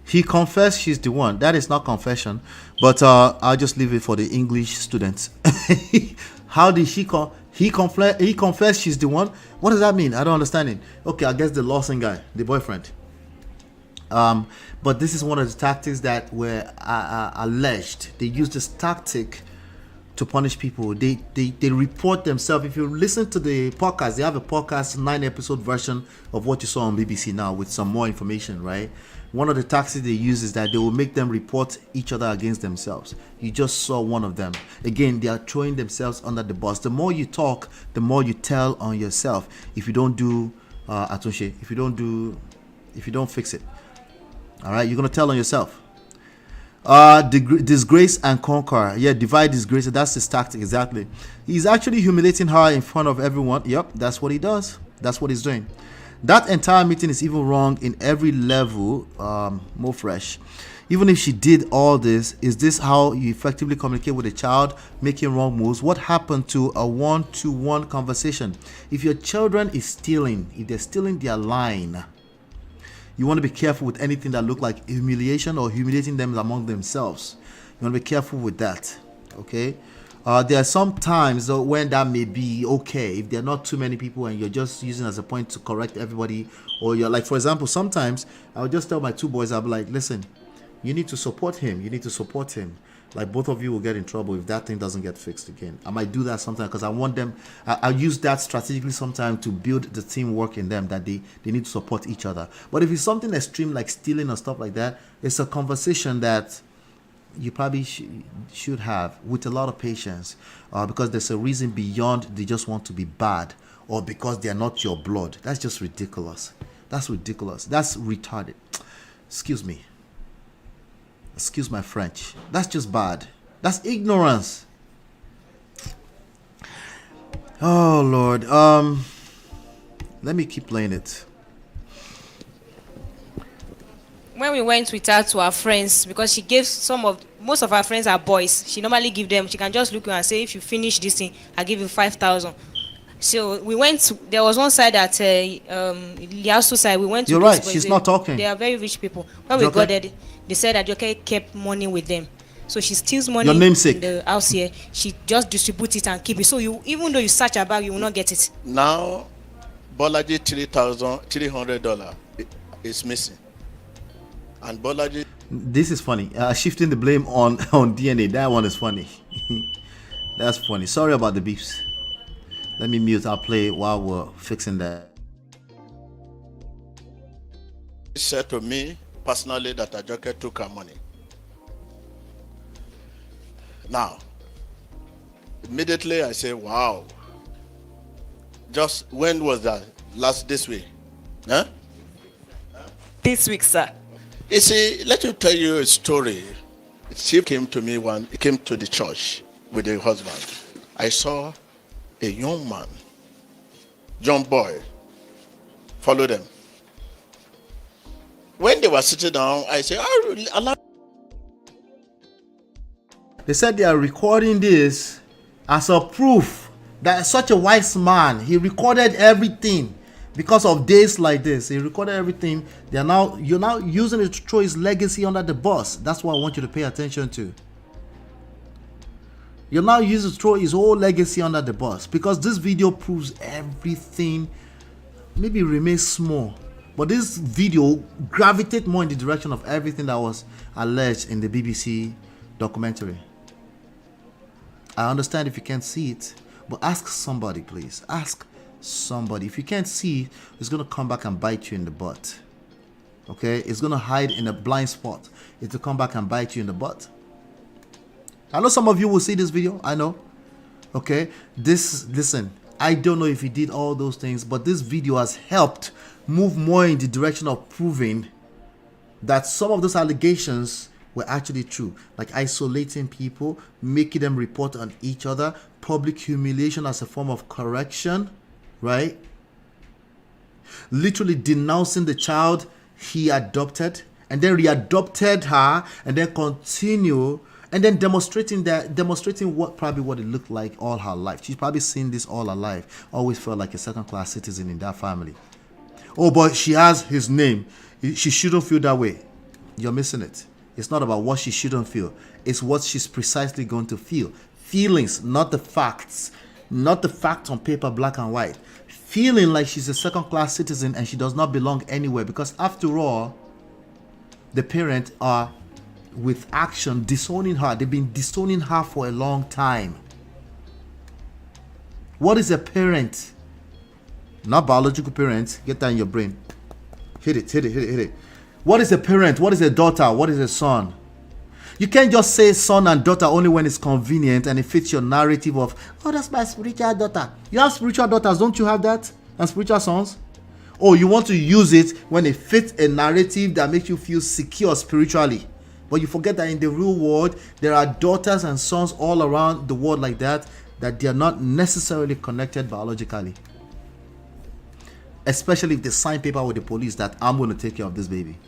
He confessed she's the one. That is not confession, but I'll just leave it for the English students. How did he confessed she's the one? What does that mean? I don't understand it. Okay, I guess the Lawson guy, the boyfriend. But this is one of the tactics that were alleged. They used this tactic to punish people. They report themselves. If you listen to the podcast, they have a podcast 9-episode version of what you saw on BBC Now with some more information, right? One of the tactics they use is that they will make them report each other against themselves. You just saw one of them. Again, they are throwing themselves under the bus. The more you talk, the more you tell on yourself. If you don't do Atunche, if you don't fix it, all right, you're gonna tell on yourself. Disgrace and conquer. Yeah, divide, disgrace. That's his tactic exactly. He's actually humiliating her in front of everyone. Yep, that's what he does. That's what he's doing. That entire meeting is even wrong in every level. More fresh. Even if she did all this, is this how you effectively communicate with a child making wrong moves? What happened to a one-to-one conversation? If your children is stealing, if they're stealing their line, you want to be careful with anything that look like humiliation or humiliating them among themselves. You want to be careful with that. Okay. There are some times when that may be okay if there are not too many people and you're just using as a point to correct everybody, or you're like, for example, sometimes I'll just tell my two boys, I'll be like, listen, you need to support him. You need to support him. Like, both of you will get in trouble if that thing doesn't get fixed again. I might do that sometimes because I want them. I'll use that strategically sometimes to build the teamwork in them, that they need to support each other. But if it's something extreme like stealing or stuff like that, it's a conversation that you probably should have with a lot of patience, because there's a reason beyond they just want to be bad or because they're not your blood. That's just ridiculous. That's ridiculous. That's retarded. Excuse me. Excuse my French. That's just bad. That's ignorance. Oh Lord. Let me keep playing it. When we went with her to our friends, because she gave most of our friends are boys, she normally give them, she can just look and say, if you finish this thing, I'll give you 5,000. So we went to, there was one side at the Liasu side, we went to. You're right, she's not talking. They are very rich people. When we got there, they said that Ajoke kept money with them. So she steals money. Your namesake. In the house here. She just distributes it and keep it. So even though you search her bag, you will not get it. Now, Bolaji $300 is missing. And Bolaji. This is funny. Shifting the blame on DNA. That one is funny. That's funny. Sorry about the beefs. Let me mute. I'll play while we're fixing that. He said to me personally that Ajoke took her money. Now, immediately I say, wow. Just when was that? This week? Huh? This week, sir. You see, let me tell you a story. She came to me he came to the church with her husband. I saw a young man, young boy, follow them. When they were sitting down, I said, they said they are recording this as a proof that such a wise man, he recorded everything. Because of days like this, he recorded everything. You're now using it to throw his legacy under the bus. That's what I want you to pay attention to. You're now using to throw his whole legacy under the bus, because this video proves everything. Maybe it remains small, but this video gravitates more in the direction of everything that was alleged in the BBC documentary. I understand if you can't see it, but ask somebody, please. Ask somebody. If you can't see, it's going to come back and bite you in the butt. Okay? It's going to hide in a blind spot. It will come back and bite you in the butt. I know some of you will see this video. I know. Okay? Listen, I don't know if he did all those things, but this video has helped move more in the direction of proving that some of those allegations were actually true. Like isolating people, making them report on each other, public humiliation as a form of correction, right? Literally denouncing the child he adopted and then readopted her and then continue And then demonstrating what it looked like all her life. She's probably seen this all her life. Always felt like a second-class citizen in that family. Oh, but she has his name. She shouldn't feel that way. You're missing it. It's not about what she shouldn't feel. It's what she's precisely going to feel. Feelings, not the facts. Not the facts on paper, black and white. Feeling like she's a second-class citizen and she does not belong anywhere. Because after all, the parents are, with action, disowning her. They've been disowning her for a long time. What is a parent? Not biological parents. Get that in your brain. Hit it. What is a parent? What is a daughter? What is a son? You can't just say son and daughter only when it's convenient and it fits your narrative of, oh, that's my spiritual daughter. You have spiritual daughters, don't you have that? And spiritual sons? Oh, you want to use it when it fits a narrative that makes you feel secure spiritually. But you forget that in the real world, there are daughters and sons all around the world like that they are not necessarily connected biologically. Especially if they sign paper with the police that I'm going to take care of this baby.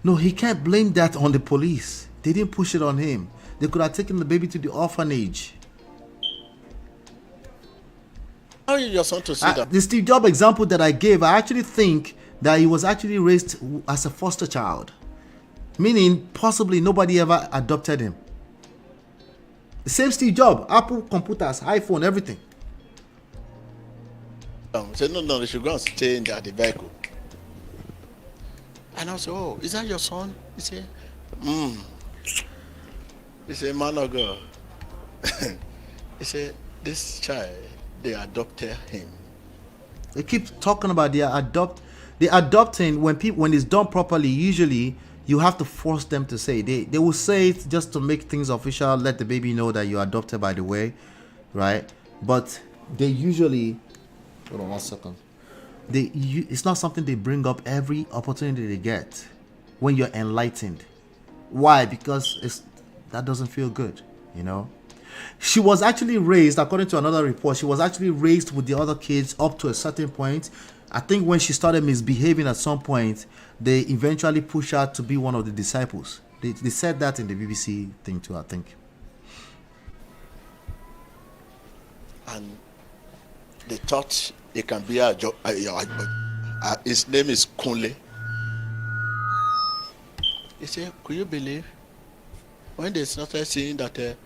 No, he can't blame that on the police. They didn't push it on him. They could have taken the baby to the orphanage. How are you your son to see that? The Steve Jobs example that I gave, I actually think that he was actually raised as a foster child. Meaning, possibly nobody ever adopted him. The same Steve Jobs, Apple computers, iPhone, everything. Say, no, they should go and stay in the vehicle. And I said, oh, is that your son? He said, He said, man of God. He said, this child, they adopted him. They keep talking about the adopting when it's done properly. Usually, you have to force them to say. They will say it just to make things official, let the baby know that you're adopted, by the way, right? But they usually, hold on 1 second. It's not something they bring up every opportunity they get when you're enlightened. Why? Because that doesn't feel good, you know. She was actually raised, according to another report, she was actually raised with the other kids up to a certain point. I think when she started misbehaving at some point, they eventually pushed her to be one of the disciples. They said that in the BBC thing too, I think. And they thought they can be his name is Kunle. He said, could you believe when they started seeing that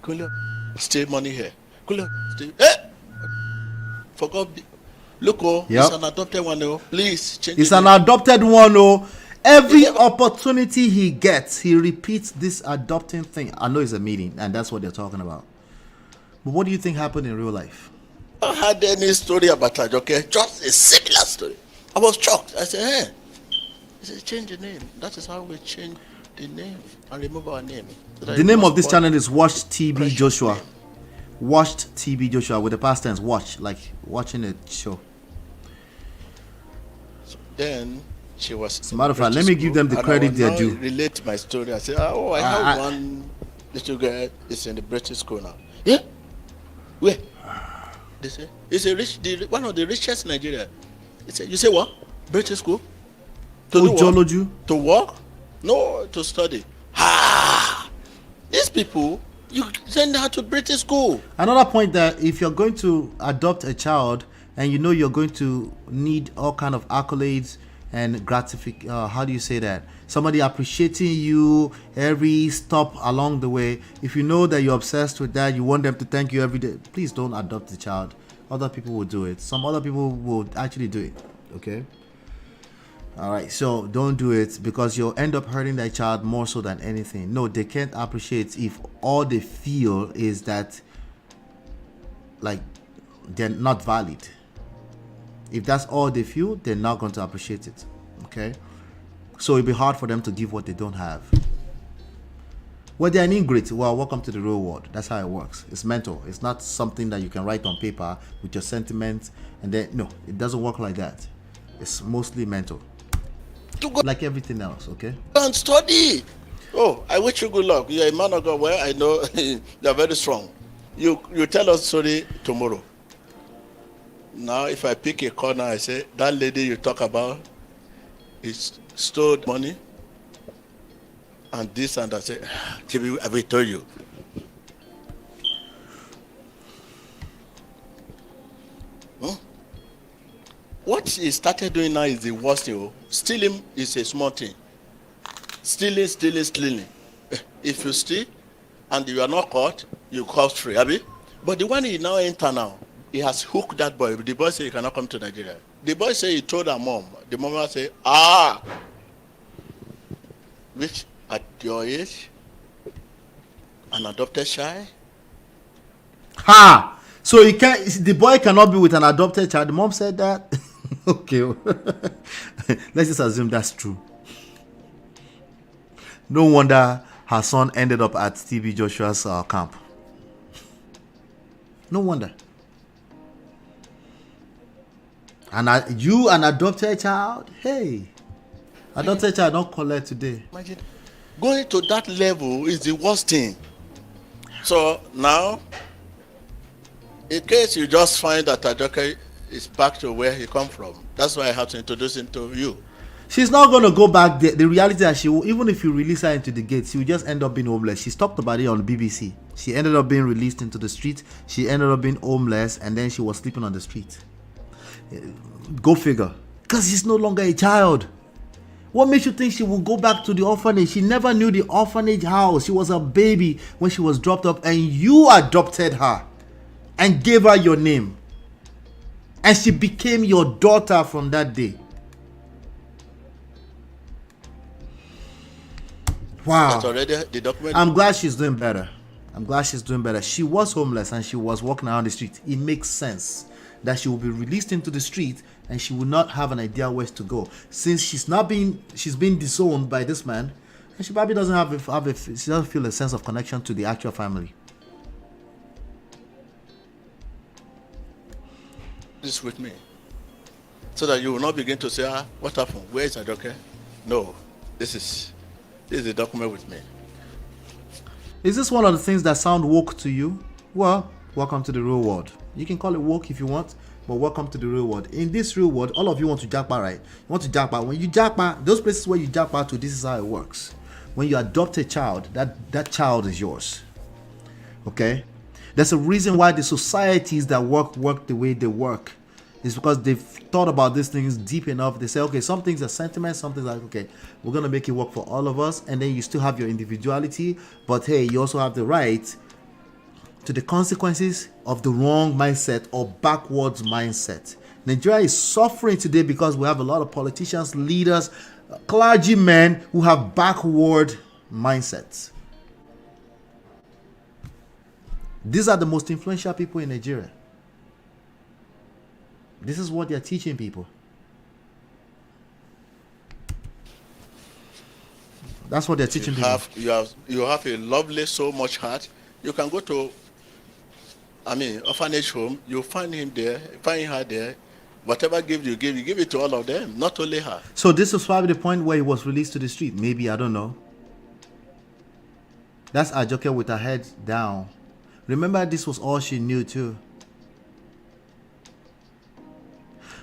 Kunle stay money here? Kunle stay, for God, look, it's an adopted one, please change it. It's an adopted one, Every opportunity he gets, he repeats this adopting thing. I know it's a meeting, and that's what they're talking about. But what do you think happened in real life? I had any story about Ajoke, just a similar story. I was shocked. I said, hey. He said, change the name. That is how we change the name and remove our name. The name of this channel is Watch TB Joshua. Name. Watched TB Joshua with the past tense. Watch, like watching a show. So then she was. As a matter of fact, let me give them the credit they're due. Relate to my story. I said, oh, I have one little girl is in the British school now. Yeah? Where? They say it's one of the richest in Nigeria. He said, you say what? British school? To do what? To work? No, to study. These people, you send her to British school. Another point, that if you're going to adopt a child and you know you're going to need all kind of accolades and gratification, how do you say that? Somebody appreciating you every stop along the way. If you know that you're obsessed with that, you want them to thank you every day, please don't adopt the child. Other people will do it. Some other people will actually do it. Okay? All right, so don't do it, because you'll end up hurting that child more so than anything. No, they can't appreciate if all they feel is that, like, they're not valid. If that's all they feel, they're not going to appreciate it. Okay? So it'll be hard for them to give what they don't have. Well, they're an ingrate. Well, welcome to the real world. That's how it works. It's mental. It's not something that you can write on paper with your sentiments. And then, no, it doesn't work like that. It's mostly mental. Like everything else, okay? And study. Oh, I wish you good luck. You're a man of God. Well, I know you're very strong. You tell us story tomorrow. Now, if I pick a corner, I say, that lady you talk about is stole money. and this and that. Say, Chibi, I will tell you. Huh? What he started doing now is the worst thing. Stealing is a small thing. Stealing. If you steal and you are not caught, you cost free, abi? But the one he now enter now, he has hooked that boy. The boy say he cannot come to Nigeria. The boy say he told her mom. The mom say, which at your age, an adopted child? Ha! So he can't. The boy cannot be with an adopted child. The mom said that. Okay. Let's just assume that's true. No wonder her son ended up at TB Joshua's camp. No wonder. And you, an adopted child? Hey, adopted child don't collect today. Imagine going to that level is the worst thing. So now, in case you just find that Ajoke is back to where he come from, that's why I have to introduce him to you. She's not going to go back there. The reality is that she will, even if you release her into the gates, she will just end up being homeless. She's talked about it on the BBC. She ended up being released into the street. She ended up being homeless, and then she was sleeping on the street. Go figure. Because she's no longer a child. What makes you think she will go back to the orphanage? She never knew the orphanage house. She was a baby when she was dropped off, and you adopted her and gave her your name. And she became your daughter from that day. Wow. That's already the document. I'm glad she's doing better. She was homeless and she was walking around the street. It makes sense that she will be released into the street and she will not have an idea where to go. Since she's been disowned by this man, and she probably doesn't she doesn't feel a sense of connection to the actual family. This with me, so that you will not begin to say, what happened? Where is Ajoke? No, this is the document with me. Is this one of the things that sound woke to you? Well, welcome to the real world. You can call it woke if you want, but welcome to the real world. In this real world, all of you want to jackpot, right? You want to jackpot. When you jackpot, those places where you jackpot to, this is how it works. When you adopt a child, that child is yours. Okay? There's a reason why the societies that work the way they work. It's because they've thought about these things deep enough. They say, okay, some things are sentiment, some things are like, okay, we're going to make it work for all of us. And then you still have your individuality. But hey, you also have the right to the consequences of the wrong mindset or backwards mindset. Nigeria is suffering today because we have a lot of politicians, leaders, clergymen who have backward mindsets. These are the most influential people in Nigeria. This is what they're teaching people. That's what they're teaching people. You have a lovely, so much heart. You can go to, orphanage home. You find him there, find her there. Whatever gift you give it to all of them, not only her. So this was probably the point where he was released to the street. Maybe, I don't know. That's Ajoke with her head down. Remember, this was all she knew too.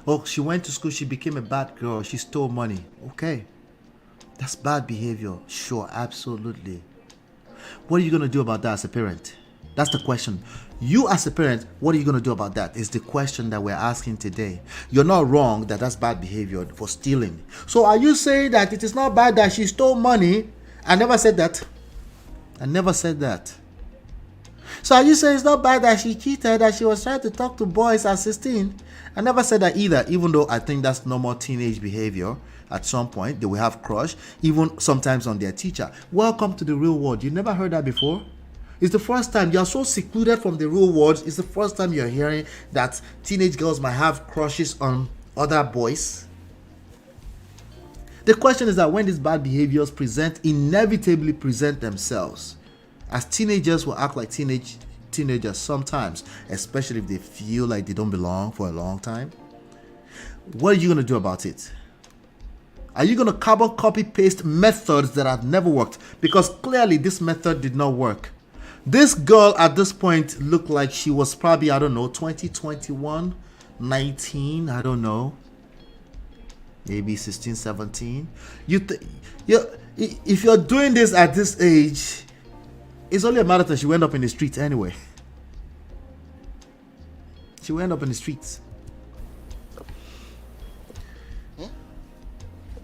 Oh, she went to school, she became a bad girl, she stole money. Okay. That's bad behavior. Sure, absolutely. What are you going to do about that as a parent? That's the question. You as a parent, what are you going to do about that? Is the question that we're asking today. You're not wrong that that's bad behavior for stealing. So are you saying that it is not bad that she stole money? I never said that. I never said that. So are you saying it's not bad that she cheated, that she was trying to talk to boys at 16? I never said that either, even though I think that's normal teenage behavior. At some point, they will have crush, even sometimes on their teacher. Welcome to the real world. You never heard that before? It's the first time. You're so secluded from the real world. It's the first time you're hearing that teenage girls might have crushes on other boys. The question is that when these bad behaviors inevitably present themselves, as teenagers will act like teenagers sometimes, especially if they feel like they don't belong for a long time. What are you going to do about it? Are you going to carbon copy paste methods that have never worked? Because clearly this method did not work. This girl at this point looked like she was probably, 20, 21, 19, I don't know. Maybe 16, 17. If you're doing this at this age, it's only a matter that she went up in the streets anyway. She went up in the streets.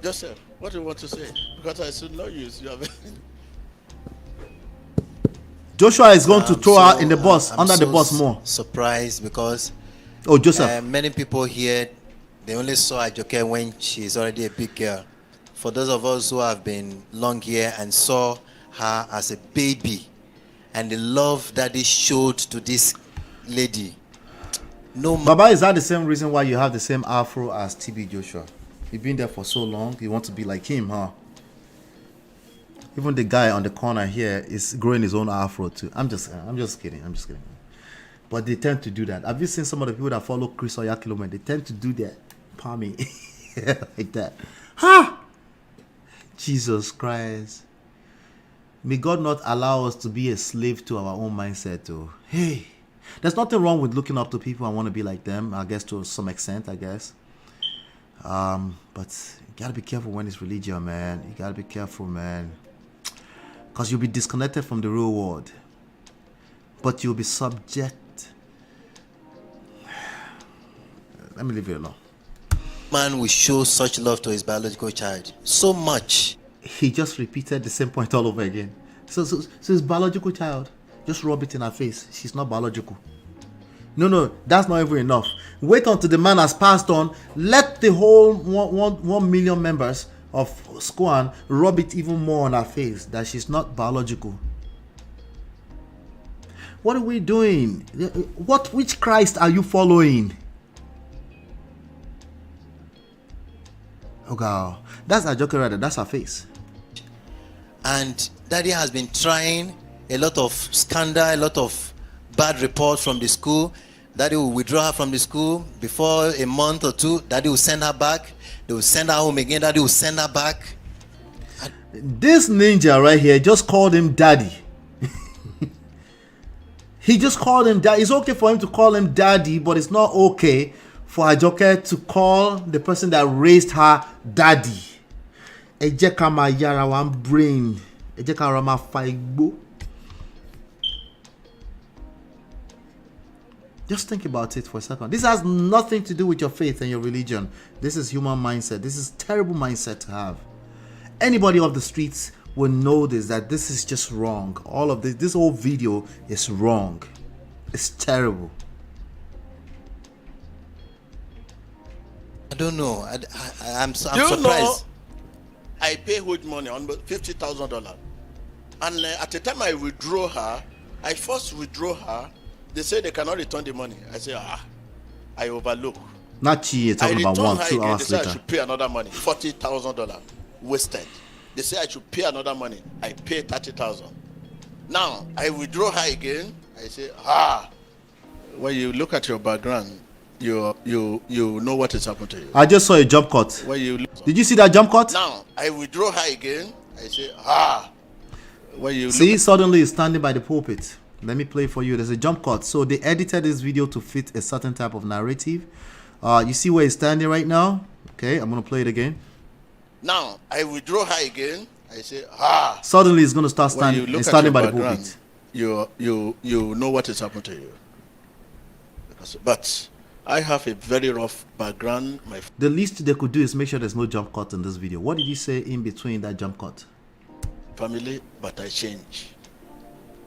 Joseph, what do you want to say? Because I should know you. You have Joshua is going to throw her in the bus, under the bus more. Surprised because Joseph. Many people here, they only saw Ajoke when she's already a big girl. For those of us who have been long here and saw her as a baby, and the love that he showed to this lady. Baba, is that the same reason why you have the same afro as TB Joshua? You've been there for so long, you want to be like him, huh? Even the guy on the corner here is growing his own afro too. I'm just kidding. But they tend to do that. Have you seen some of the people that follow Chris Oyakilome? They tend to do that, palmy, like that. Ha! Jesus Christ. May God not allow us to be a slave to our own mindset, though. Hey, there's nothing wrong with looking up to people and want to be like them, I guess, to some extent, I guess. But you gotta be careful when it's religion, man. You gotta be careful, man. Because you'll be disconnected from the real world. But you'll be subject. Let me leave it alone. Man will show such love to his biological child. So much. He just repeated the same point all over again. So his biological child, just rub it in her face. She's not biological. No, that's not even enough. Wait until the man has passed on. Let the whole 1 million members of Squan rub it even more on her face that she's not biological. What are we doing? Which Christ are you following? Oh God, that's Ajoke rather. That's her face. And Daddy has been trying a lot of scandal, a lot of bad reports from the school. Daddy will withdraw her from the school. Before a month or two, Daddy will send her back. They will send her home again. Daddy will send her back. This ninja right here just called him daddy. He just called him daddy. It's okay for him to call him daddy, but it's not okay for Ajoke to call the person that raised her daddy. Ejeka ma yara wan brain. Ejeka rama faigbo. Just think about it for a second. This has nothing to do with your faith and your religion. This is human mindset. This is terrible mindset to have. Anybody off the streets will know this, that this is just wrong. All of this whole video is wrong. It's terrible. I don't know. I'm Do you surprised. know, I pay huge money on $50,000. And at the time I withdraw her, I first withdraw her. They say they cannot return the money. I say, I overlook. Not she, you're talking about 1-2 They hours say I later. should pay another money, $40,000 wasted. They say I should pay another money. I pay $30,000. Now I withdraw her again. I say, when you look at your background, you know what has happened to you. I just saw a jump cut. When you Did you see that jump cut? Now I withdraw her again. I say, when you See, suddenly he's standing by the pulpit. Let me play for you. There's a jump cut. So they edited this video to fit a certain type of narrative. You see where he's standing right now? Okay, I'm going to play it again. Now I withdraw her again. I say, Suddenly he's going to start when you standing, look at standing your by the background, pulpit. you know what has happened to you. But I have a very rough background. The least they could do is make sure there's no jump cut in this video. What did you say in between that jump cut? Family, but I change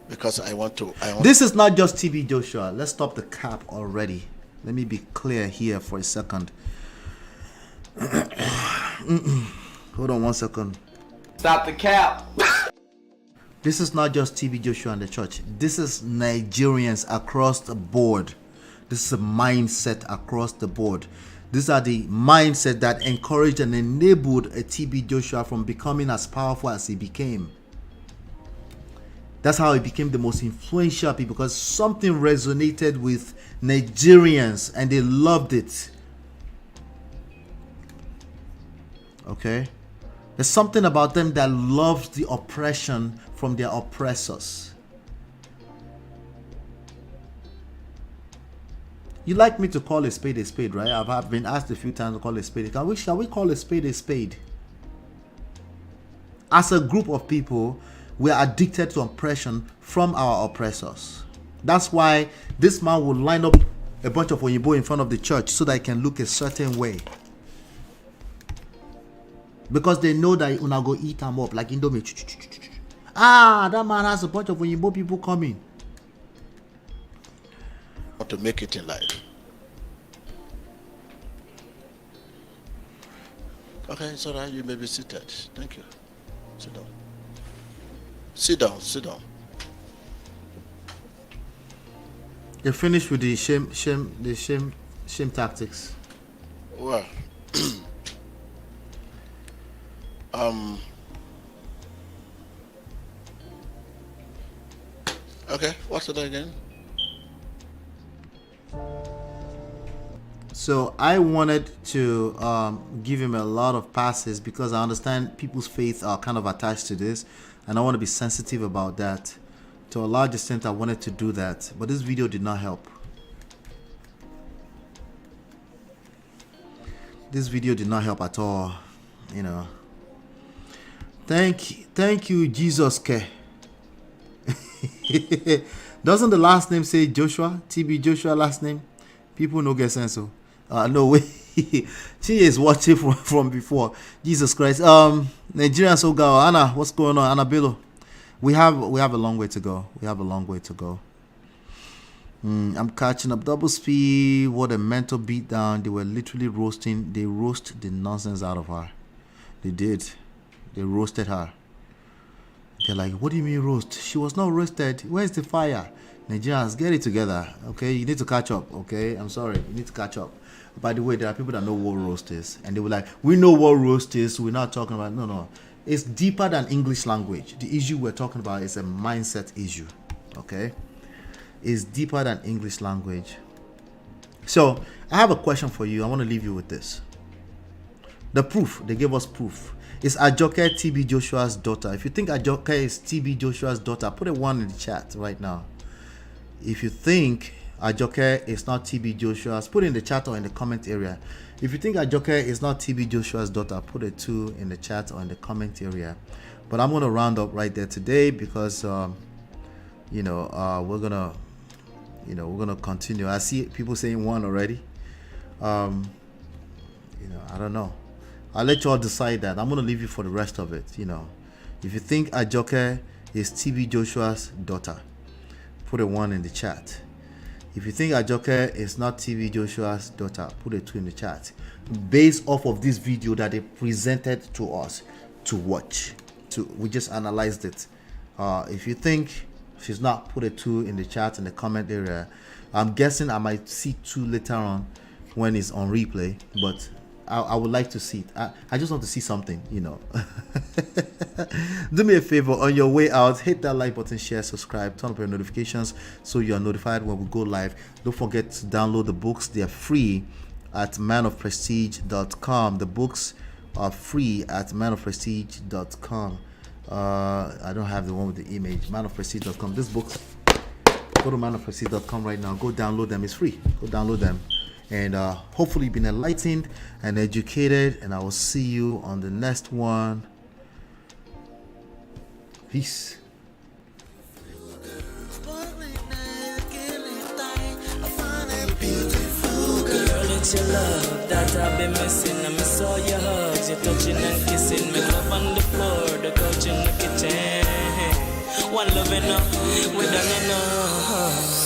because I want to. This is not just TB Joshua. Let's stop the cap already. Let me be clear here for a second. Hold on 1 second. Stop the cap. This is not just TB Joshua and the church. This is Nigerians across the board. This is a mindset across the board. These are the mindset that encouraged and enabled a TB Joshua from becoming as powerful as he became. That's how he became the most influential people, because something resonated with Nigerians and they loved it. Okay? There's something about them that loves the oppression from their oppressors. You like me to call a spade, right? I've been asked a few times to call a spade. Shall we call a spade a spade? as a group of people, we are addicted to oppression from our oppressors. That's why this man will line up a bunch of Oyibo in front of the church so that it can look a certain way. Because they know that una go eat them up like Indomie. Ah, that man has a bunch of Oyibo people coming. How to make it in life. Okay, it's all right. You may be seated. Thank you. Sit down. Sit down. Sit down. You're finished with the shame tactics. Well, okay, what's it again? So I wanted to give him a lot of passes because I understand people's faith are kind of attached to this, and I want to be sensitive about that. To a large extent, I wanted to do that, but this video did not help. This video did not help at all, you know. Thank you, Jesus. Doesn't the last name say Joshua? TB Joshua last name? People no get sense. So no way. She is watching from before. Jesus Christ. Nigerian so go. Anna, what's going on? Anna Bello. We have a long way to go. We have a long way to go. I'm catching up double speed. What a mental beatdown. They were literally roasting. They roast the nonsense out of her. They did. They roasted her. They're like, what do you mean roast? She was not roasted. Where's the fire? Nigerians, get it together. Okay, you need to catch up. Okay, I'm sorry. You need to catch up. By the way, there are people that know what roast is. And they were like, we know what roast is. We're not talking about... No. It's deeper than English language. The issue we're talking about is a mindset issue. Okay? It's deeper than English language. So, I have a question for you. I want to leave you with this. The proof. They gave us proof. Is Ajoke TB Joshua's daughter? If you think Ajoke is TB Joshua's daughter, put a 1 in the chat right now. If you think Ajoke is not TB Joshua's, put it in the chat or in the comment area. If you think Ajoke is not TB Joshua's daughter, put a 2 in the chat or in the comment area. But I'm gonna round up right there today because we're gonna continue. I see people saying 1 already. I don't know. I'll let you all decide that. I'm gonna leave you for the rest of it. If you think Ajoke is TB Joshua's daughter, put a 1 in the chat. If you think Ajoke is not TB Joshua's daughter, put a 2 in the chat. Based off of this video that they presented to us to watch. We just analyzed it. If you think she's not, put a 2 in the chat in the comment area. I'm guessing I might see 2 later on when it's on replay, but I would like to see it. I just want to see something, Do me a favor, on your way out, hit that like button, share, subscribe, turn up your notifications so you are notified when we go live. Don't forget to download the books. They are free at manofprestige.com. The books are free at manofprestige.com. I don't have the one with the image. manofprestige.com. This books, go to manofprestige.com right now. Go download them. It's free. Go download them. And hopefully you've been enlightened and educated, and I will see you on the next one. Peace. Girl, it's your love that I've been missing. I miss all your hugs, your touching and kissing. Make love on the floor, the couch in the kitchen. One loving up, we done enough.